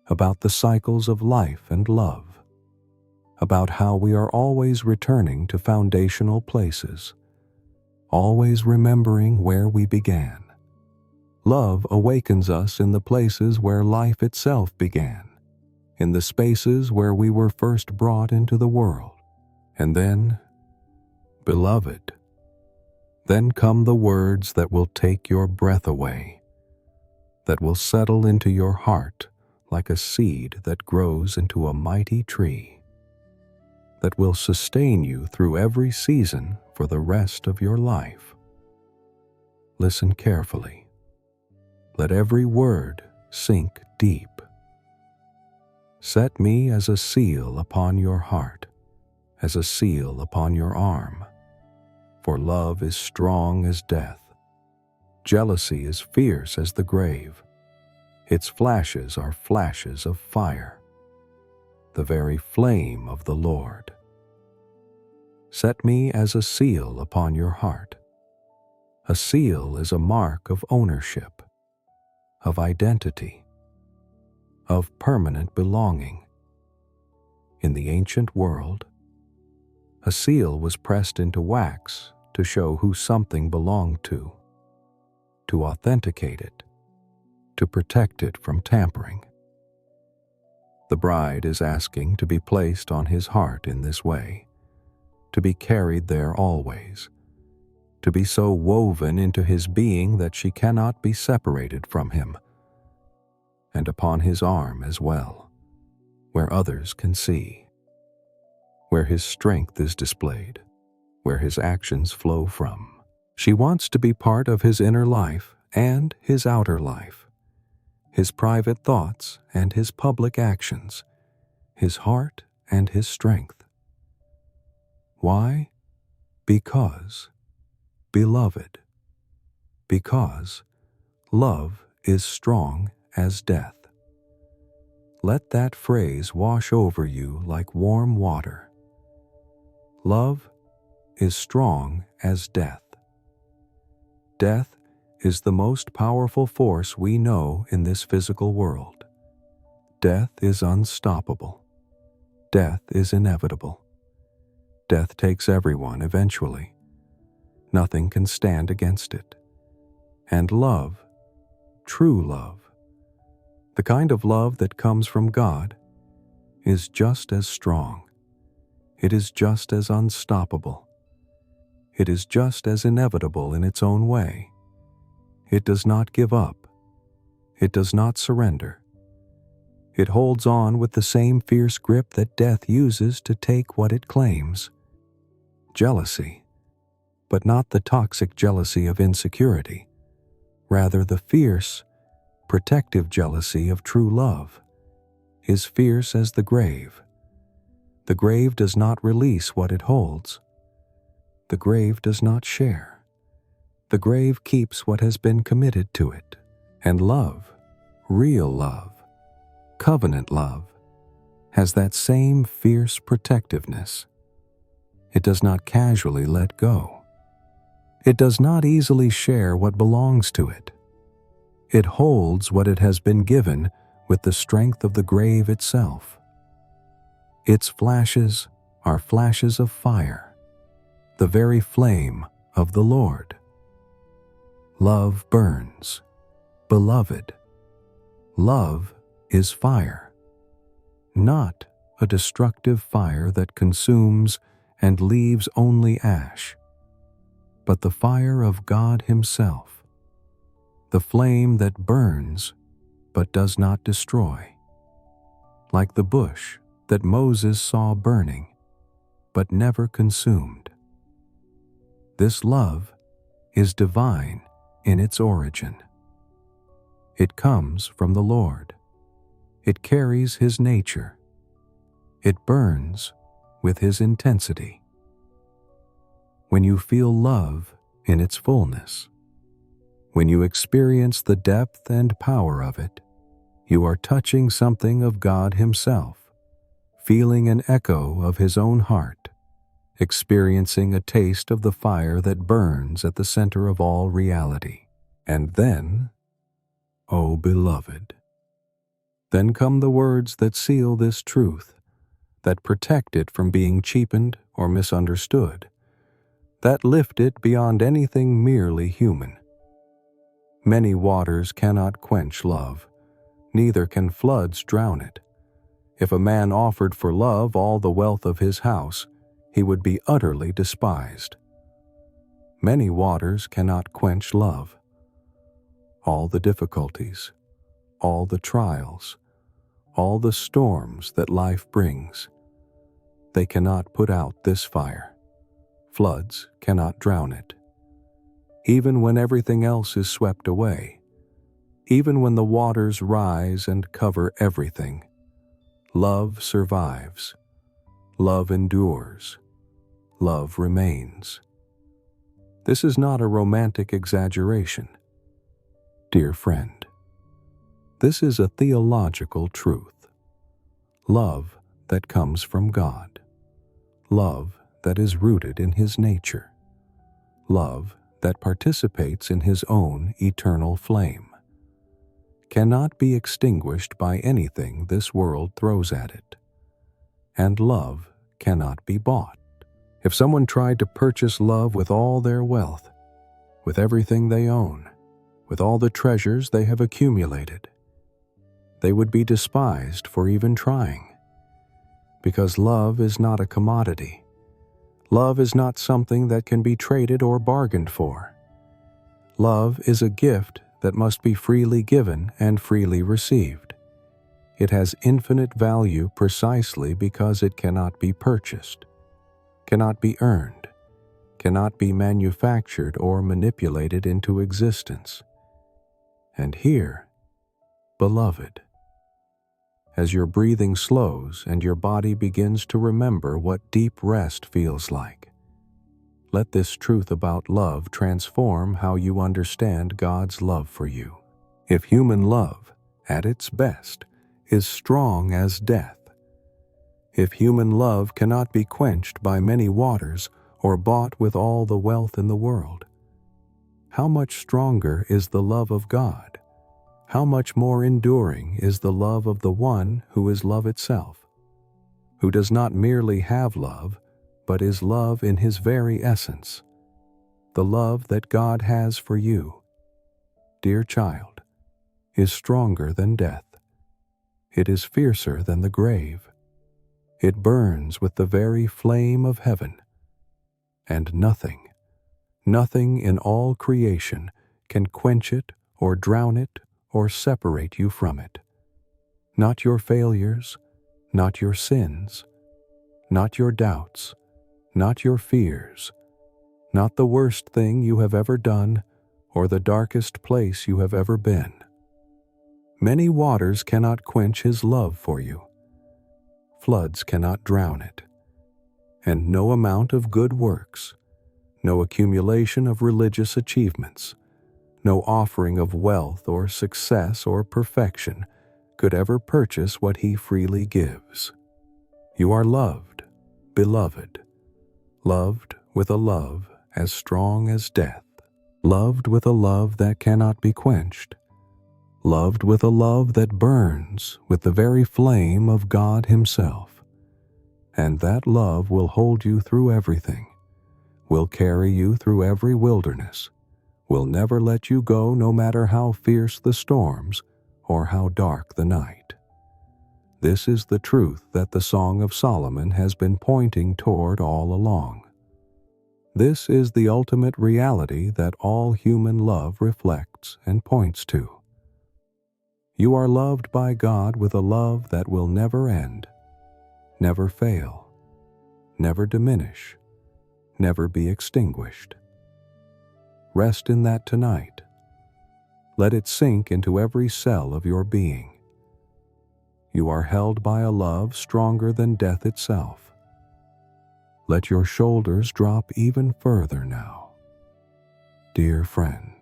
about the cycles of life and love, about how we are always returning to foundational places, always remembering where we began. Love awakens us in the places where life itself began, in the spaces where we were first brought into the world. And then, beloved, then come the words that will take your breath away, that will settle into your heart like a seed that grows into a mighty tree, that will sustain you through every season for the rest of your life. Listen carefully. Let every word sink deep. Set me as a seal upon your heart, as a seal upon your arm. For love is strong as death. Jealousy is fierce as the grave. Its flashes are flashes of fire, the very flame of the Lord. Set me as a seal upon your heart. A seal is a mark of ownership, of identity, of permanent belonging. In the ancient world, a seal was pressed into wax to show who something belonged to authenticate it, to protect it from tampering. The bride is asking to be placed on his heart in this way, to be carried there always, to be so woven into his being that she cannot be separated from him, and upon his arm as well, where others can see, where his strength is displayed, where his actions flow from. She wants to be part of his inner life and his outer life, his private thoughts and his public actions, his heart and his strength. Why? Because, beloved, because love is strong as death. Let that phrase wash over you like warm water. Love is strong as death. Death is the most powerful force we know in this physical world. Death is unstoppable. Death is inevitable. Death takes everyone eventually. Nothing can stand against it. And love, true love, the kind of love that comes from God, is just as strong. It is just as unstoppable. It is just as inevitable in its own way. It does not give up. It does not surrender. It holds on with the same fierce grip that death uses to take what it claims. Jealousy, but not the toxic jealousy of insecurity, rather the fierce, protective jealousy of true love, is fierce as the grave. The grave does not release what it holds. The grave does not share. The grave keeps what has been committed to it. And love, real love, covenant love, has that same fierce protectiveness. It does not casually let go. It does not easily share what belongs to it. It holds what it has been given with the strength of the grave itself. Its flashes are flashes of fire, the very flame of the Lord. Love burns, beloved. Love is fire, not a destructive fire that consumes and leaves only ash, but the fire of God Himself, the flame that burns but does not destroy, like the bush that Moses saw burning but never consumed. This love is divine in its origin. It comes from the Lord. It carries His nature. It burns with His intensity. When you feel love in its fullness, when you experience the depth and power of it, you are touching something of God Himself, feeling an echo of His own heart, experiencing a taste of the fire that burns at the center of all reality. And then, oh beloved, then come the words that seal this truth, that protect it from being cheapened or misunderstood, that lift it beyond anything merely human. Many waters cannot quench love, neither can floods drown it. If a man offered for love all the wealth of his house, he would be utterly despised. Many waters cannot quench love. All the difficulties, all the trials, all the storms that life brings, they cannot put out this fire. Floods cannot drown it. Even when everything else is swept away, even when the waters rise and cover everything, love survives. Love endures. Love remains. This is not a romantic exaggeration. Dear friend, this is a theological truth. Love that comes from God. Love that is rooted in His nature. Love that participates in His own eternal flame. Cannot be extinguished by anything this world throws at it. And love cannot be bought. If someone tried to purchase love with all their wealth, with everything they own, with all the treasures they have accumulated, they would be despised for even trying. Because love is not a commodity. Love is not something that can be traded or bargained for. Love is a gift that must be freely given and freely received. It has infinite value precisely because it cannot be purchased, cannot be earned, cannot be manufactured or manipulated into existence. And here, beloved, as your breathing slows and your body begins to remember what deep rest feels like, Let this truth about love transform how you understand God's love for you. If human love, at its best, is strong as death, if human love cannot be quenched by many waters or bought with all the wealth in the world, how much stronger is the love of God? How much more enduring is the love of the one who is love itself, who does not merely have love, but is love in his very essence. The love that God has for you, dear child, is stronger than death. It is fiercer than the grave. It burns with the very flame of heaven. And nothing in all creation can quench it or drown it or separate you from it. Not your failures, not your sins, not your doubts, not your fears, not the worst thing you have ever done or the darkest place you have ever been. Many waters cannot quench his love for you. Floods cannot drown it. And no amount of good works, no accumulation of religious achievements, no offering of wealth or success or perfection could ever purchase what he freely gives. You are loved, beloved, loved with a love as strong as death, loved with a love that cannot be quenched, loved with a love that burns with the very flame of God himself. And that love will hold you through everything, will carry you through every wilderness, will never let you go no matter how fierce the storms or how dark the night. This is the truth that the Song of Solomon has been pointing toward all along. This is the ultimate reality that all human love reflects and points to. You are loved by God with a love that will never end, never fail, never diminish, never be extinguished. Rest in that tonight. Let it sink into every cell of your being. You are held by a love stronger than death itself. Let your shoulders drop even further now. Dear friend,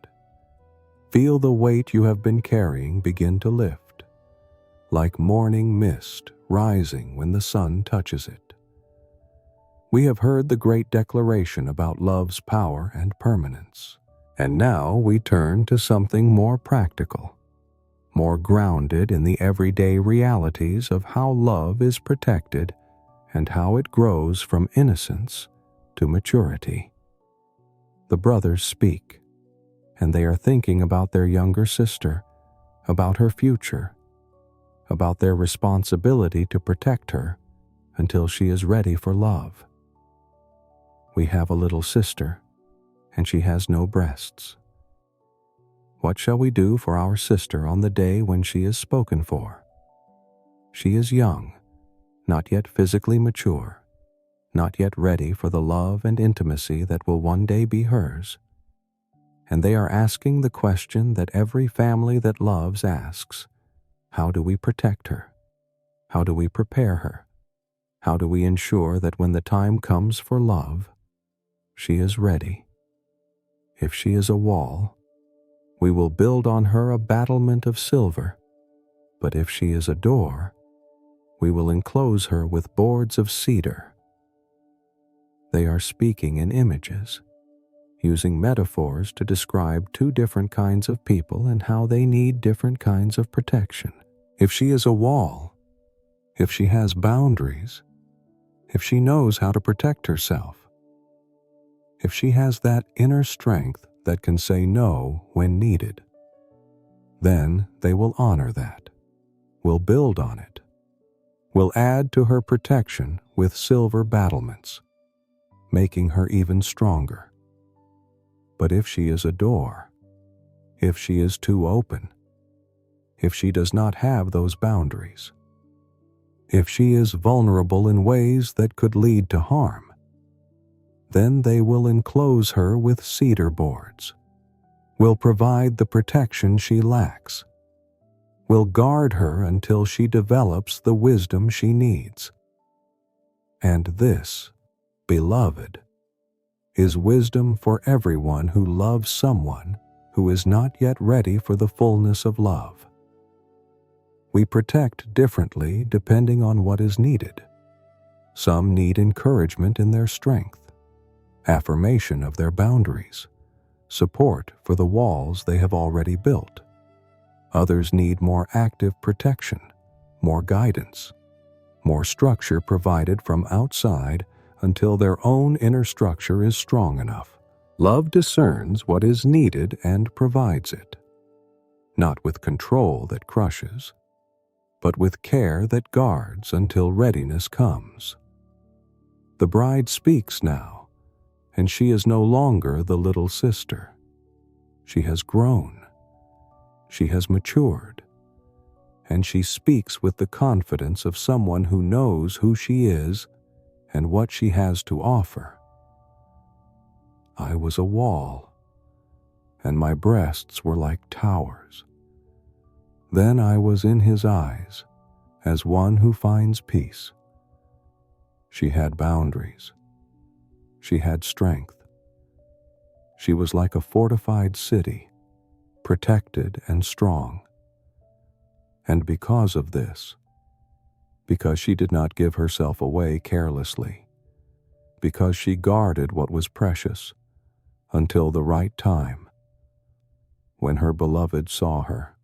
feel the weight you have been carrying begin to lift, like morning mist rising when the sun touches it. We have heard the great declaration about love's power and permanence, and now we turn to something more practical, more grounded in the everyday realities of how love is protected and how it grows from innocence to maturity. The brothers speak, and they are thinking about their younger sister, about her future, about their responsibility to protect her until she is ready for love. We have a little sister, and she has no breasts. What shall we do for our sister on the day when she is spoken for? She is young, not yet physically mature, not yet ready for the love and intimacy that will one day be hers. And they are asking the question that every family that loves asks: how do we protect her? How do we prepare her? How do we ensure that when the time comes for love, she is ready? If she is a wall, we will build on her a battlement of silver, but if she is a door, we will enclose her with boards of cedar. They are speaking in images, using metaphors to describe two different kinds of people and how they need different kinds of protection. If she is a wall, if she has boundaries, if she knows how to protect herself, if she has that inner strength that can say no when needed, then they will honor that, will build on it, will add to her protection with silver battlements, making her even stronger. But if she is a door, if she is too open, if she does not have those boundaries, if she is vulnerable in ways that could lead to harm, then they will enclose her with cedar boards, will provide the protection she lacks, will guard her until she develops the wisdom she needs. And this, beloved, is wisdom for everyone who loves someone who is not yet ready for the fullness of love. We protect differently depending on what is needed. Some need encouragement in their strength, affirmation of their boundaries, support for the walls they have already built. Others need more active protection, more guidance, more structure provided from outside until their own inner structure is strong enough. Love discerns what is needed and provides it, not with control that crushes, but with care that guards until readiness comes. The bride speaks now, and she is no longer the little sister. She has grown. She has matured. And she speaks with the confidence of someone who knows who she is and what she has to offer. I was a wall, and my breasts were like towers. Then I was in his eyes as one who finds peace. She had boundaries. She had strength. She was like a fortified city, protected and strong. And because of this, because she did not give herself away carelessly, because she guarded what was precious until the right time, when her beloved saw her,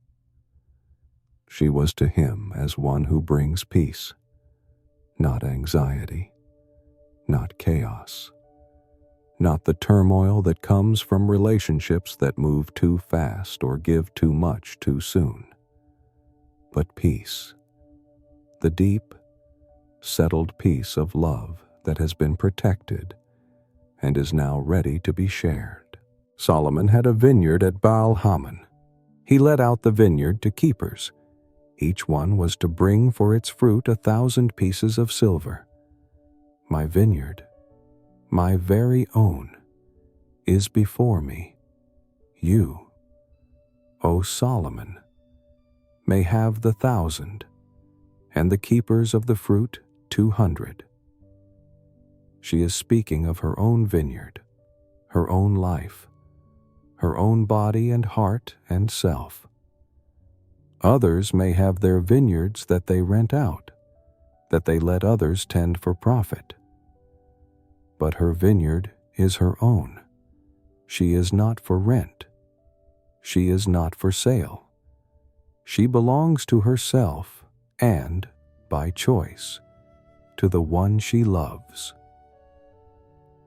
she was to him as one who brings peace, not anxiety, not chaos, not the turmoil that comes from relationships that move too fast or give too much too soon, but peace, the deep, settled peace of love that has been protected and is now ready to be shared. Solomon had a vineyard at Baal Hamon. He let out the vineyard to keepers. Each one was to bring for its fruit 1,000 pieces of silver. My vineyard, my very own, is before me. You, O Solomon, may have the 1,000, and the keepers of the fruit 200. She is speaking of her own vineyard, her own life, her own body and heart and self. Others may have their vineyards that they rent out, that they let others tend for profit. But her vineyard is her own. She is not for rent. She is not for sale. She belongs to herself and, by choice, to the one she loves.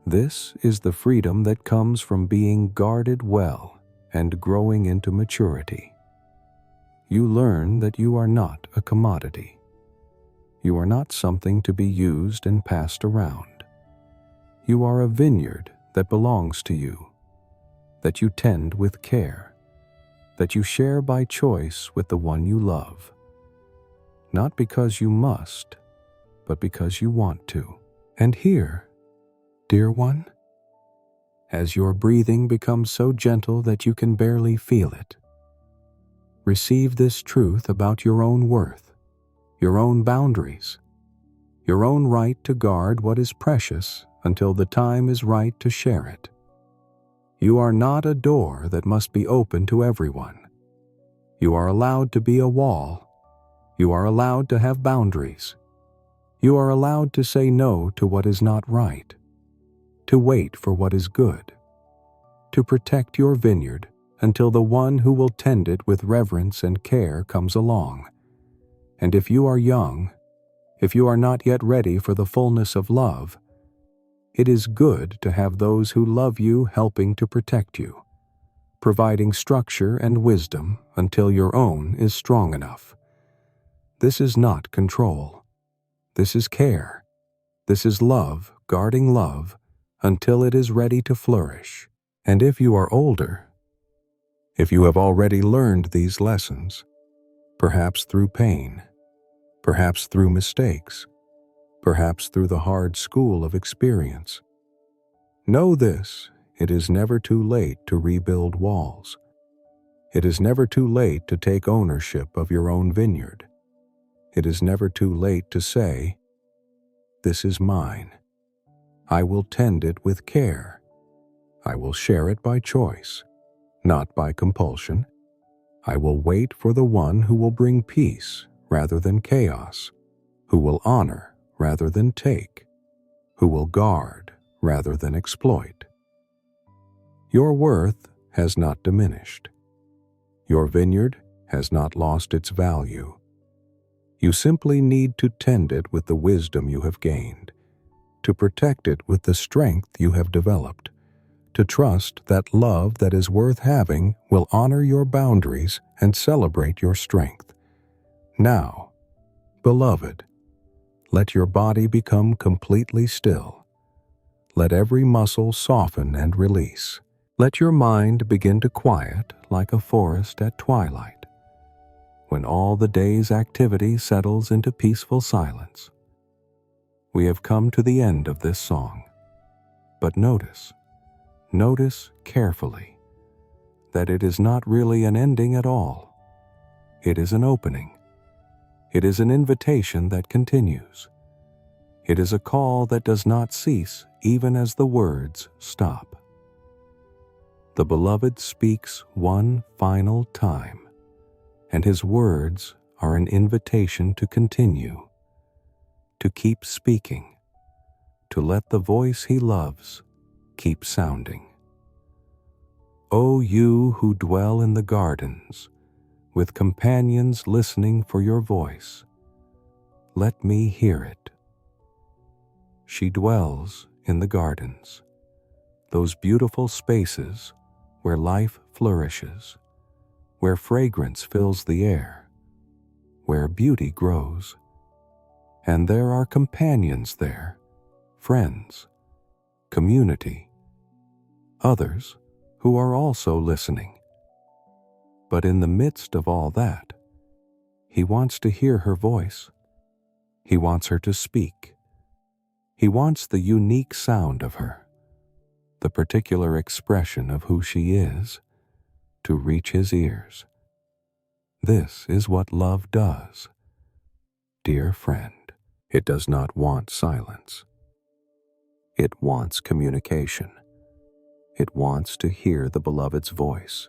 This is the freedom that comes from being guarded well and growing into maturity. You learn that you are not a commodity. You are not something to be used and passed around. You are a vineyard that belongs to you, that you tend with care, that you share by choice with the one you love, not because you must, but because you want to. And here, dear one, as your breathing becomes so gentle that you can barely feel it, receive this truth about your own worth, your own boundaries, your own right to guard what is precious until the time is right to share it. You are not a door that must be open to everyone. You are allowed to be a wall. You are allowed to have boundaries. You are allowed to say no to what is not right, to wait for what is good, to protect your vineyard until the one who will tend it with reverence and care comes along. And if you are young, if you are not yet ready for the fullness of love, it is good to have those who love you helping to protect you, providing structure and wisdom until your own is strong enough. This is not control. This is care. This is love guarding love until it is ready to flourish. And if you are older, if you have already learned these lessons, perhaps through pain, perhaps through mistakes, perhaps through the hard school of experience, know this: it is never too late to rebuild walls. It is never too late to take ownership of your own vineyard. It is never too late to say, "This is mine. I will tend it with care, I will share it by choice, not by compulsion. I will wait for the one who will bring peace rather than chaos, who will honor rather than take, who will guard rather than exploit. Your worth has not diminished. Your vineyard has not lost its value. You simply need to tend it with the wisdom you have gained, to protect it with the strength you have developed, to trust that love that is worth having will honor your boundaries and celebrate your strength. Now, beloved, let your body become completely still. Let every muscle soften and release. Let your mind begin to quiet like a forest at twilight, when all the day's activity settles into peaceful silence. We have come to the end of this song, but notice carefully that it is not really an ending at all. It is an opening. It is an invitation that continues. It is a call that does not cease even as the words stop. The Beloved speaks one final time, and his words are an invitation to continue, to keep speaking, to let the voice he loves keep sounding. O you who dwell in the gardens, with companions listening for your voice, let me hear it. She dwells in the gardens, those beautiful spaces where life flourishes, where fragrance fills the air, where beauty grows. And there are companions there, friends, community, others who are also listening. But in the midst of all that, he wants to hear her voice. He wants her to speak. He wants the unique sound of her, the particular expression of who she is, to reach his ears. This is what love does. Dear friend, it does not want silence. It wants communication. It wants to hear the beloved's voice,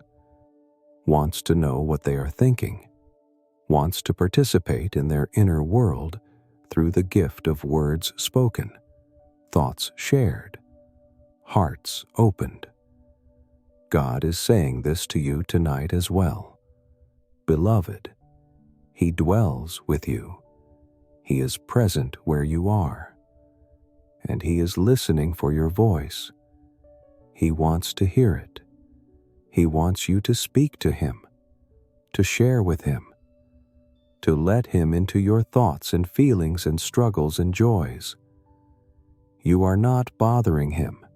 wants to know what they are thinking, wants to participate in their inner world through the gift of words spoken, thoughts shared, hearts opened. God is saying this to you tonight as well. Beloved, he dwells with you. He is present where you are, and he is listening for your voice. He wants to hear it. He wants you to speak to him, to share with him, to let him into your thoughts and feelings and struggles and joys. You are not bothering him.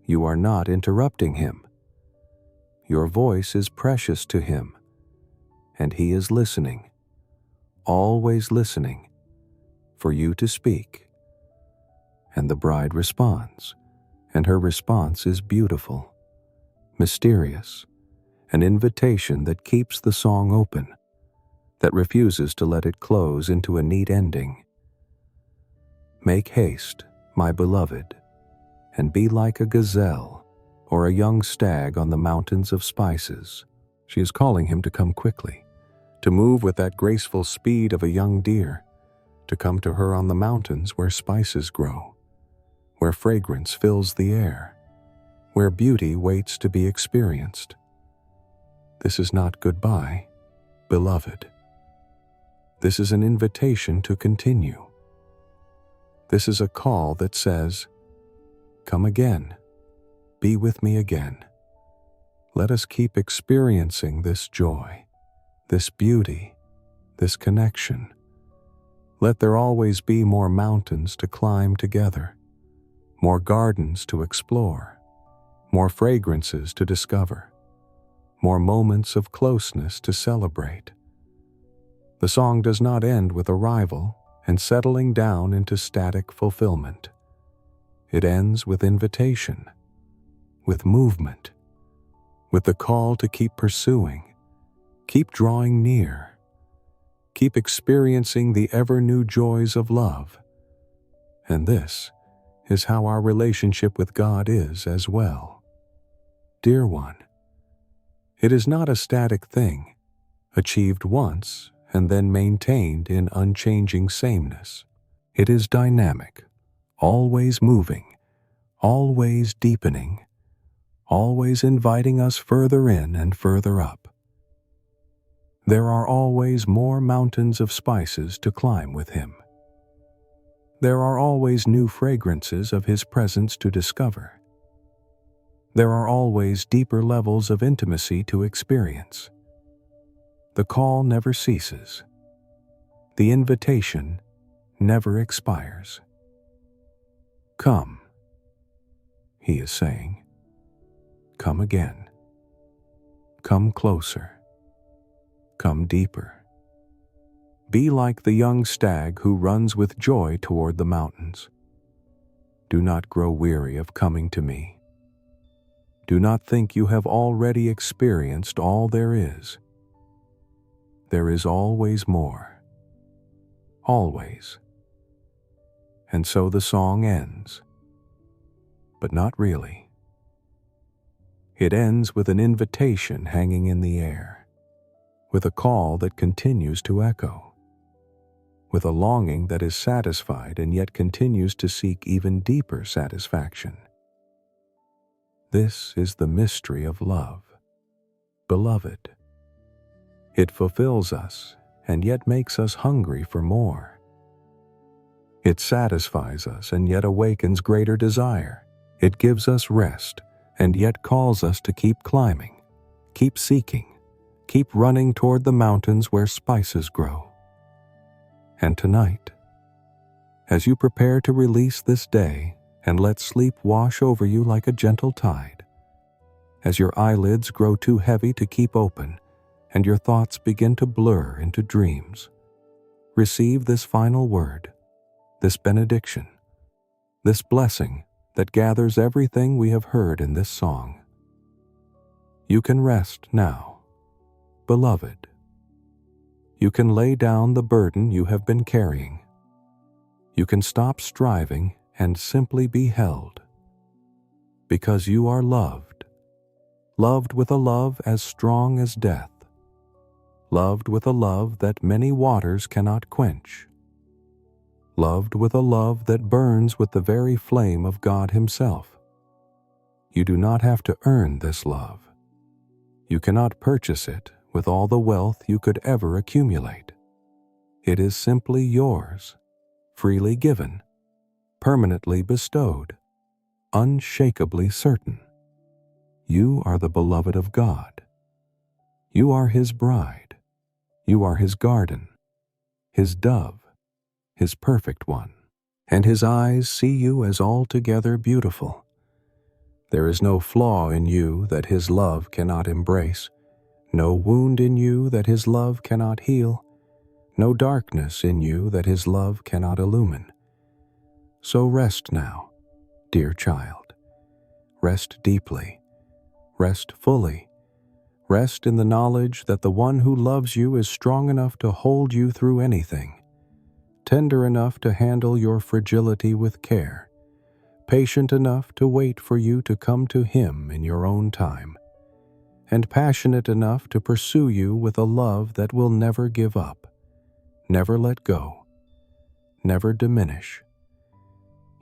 You are not interrupting him. Your voice is precious to him, and he is listening, always listening, for you to speak. And the bride responds, and her response is beautiful, mysterious, an invitation that keeps the song open, that refuses to let it close into a neat ending. Make haste, my beloved, and be like a gazelle or a young stag on the mountains of spices. She is calling him to come quickly, to move with that graceful speed of a young deer, to come to her on the mountains where spices grow, where fragrance fills the air, where beauty waits to be experienced. This is not goodbye, beloved. This is an invitation to continue. This is a call that says, come again, be with me again. Let us keep experiencing this joy, this beauty, this connection. Let there always be more mountains to climb together, more gardens to explore, more fragrances to discover, more moments of closeness to celebrate. The song does not end with arrival and settling down into static fulfillment. It ends with invitation, with movement, with the call to keep pursuing, keep drawing near, keep experiencing the ever-new joys of love. And this is how our relationship with God is as well. dear one. It is not a static thing, achieved once and then maintained in unchanging sameness. It is dynamic, always moving, always deepening, always inviting us further in and further up. There are always more mountains of spices to climb with him. There are always new fragrances of his presence to discover. There are always deeper levels of intimacy to experience. The call never ceases. The invitation never expires. Come, he is saying. Come again. Come closer. Come deeper. Be like the young stag who runs with joy toward the mountains. Do not grow weary of coming to me. Do not think you have already experienced all there is. There is always more. Always. And so the song ends. But not really. It ends with an invitation hanging in the air, with a call that continues to echo, with a longing that is satisfied and yet continues to seek even deeper satisfaction. This is the mystery of love, beloved. It fulfills us and yet makes us hungry for more. It satisfies us and yet awakens greater desire. It gives us rest and yet calls us to keep climbing, keep seeking, keep running toward the mountains where spices grow. And tonight, as you prepare to release this day and let sleep wash over you like a gentle tide, as your eyelids grow too heavy to keep open and your thoughts begin to blur into dreams, receive this final word, this benediction, this blessing that gathers everything we have heard in this song. You can rest now, beloved. You can lay down the burden you have been carrying. You can stop striving and simply be held. Because you are loved, loved with a love as strong as death, loved with a love that many waters cannot quench, loved with a love that burns with the very flame of God Himself. You do not have to earn this love. You cannot purchase it with all the wealth you could ever accumulate. It is simply yours, freely given, permanently bestowed, unshakably certain. You are the beloved of God. You are His bride. You are His garden, His dove, His perfect one, and His eyes see you as altogether beautiful. There is no flaw in you that His love cannot embrace, no wound in you that His love cannot heal, no darkness in you that His love cannot illumine. So rest now, dear child. Rest deeply. Rest fully. Rest in the knowledge that the one who loves you is strong enough to hold you through anything, tender enough to handle your fragility with care, patient enough to wait for you to come to Him in your own time, and passionate enough to pursue you with a love that will never give up, never let go, never diminish.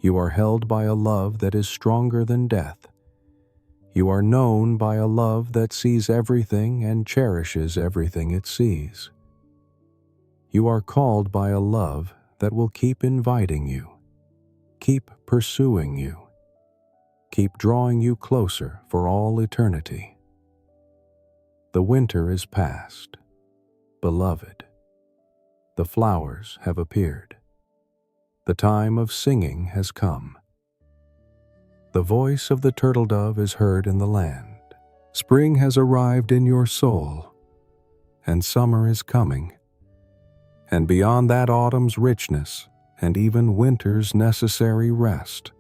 You are held by a love that is stronger than death. You are known by a love that sees everything and cherishes everything it sees. You are called by a love that will keep inviting you, keep pursuing you, keep drawing you closer for all eternity. The winter is past, beloved. The flowers have appeared. The time of singing has come. The voice of the turtle dove is heard in the land. Spring has arrived in your soul, and summer is coming. And beyond that autumn's richness, and even winter's necessary rest,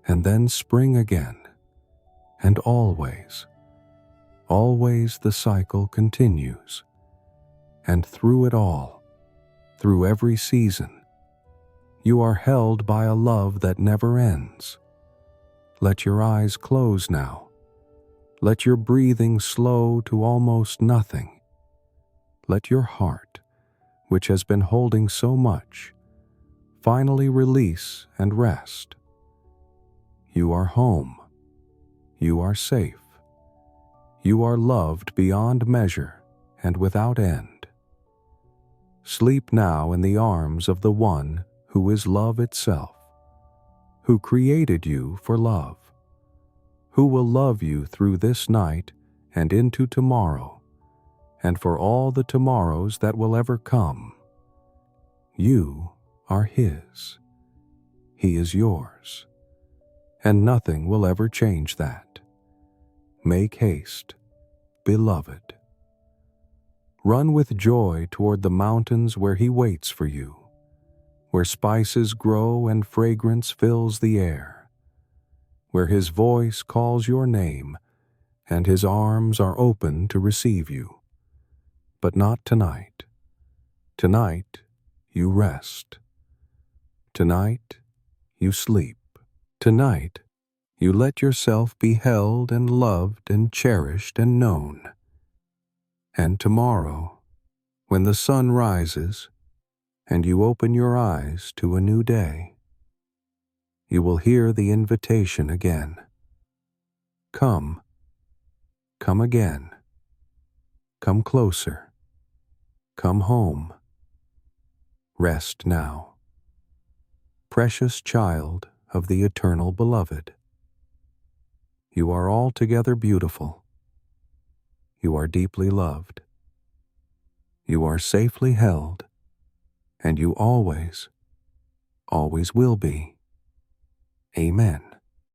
and then spring again, and always, always the cycle continues. And through it all, through every season, you are held by a love that never ends. Let your eyes close now. Let your breathing slow to almost nothing. Let your heart, which has been holding so much, finally release and rest. You are home. You are safe. You are loved beyond measure and without end. Sleep now in the arms of the one who is love itself, who created you for love, who will love you through this night and into tomorrow, and for all the tomorrows that will ever come. You are His. He is yours, and nothing will ever change that. Make haste, beloved. Run with joy toward the mountains where He waits for you, where spices grow and fragrance fills the air, where His voice calls your name and His arms are open to receive you. But not tonight. Tonight, you rest. Tonight, you sleep. Tonight, you let yourself be held and loved and cherished and known. And tomorrow, when the sun rises and you open your eyes to a new day, you will hear the invitation again. Come, come again. Come closer. Come home. Rest now. Precious child of the eternal beloved. You are altogether beautiful. You are deeply loved. You are safely held, and you always, always will be. Amen.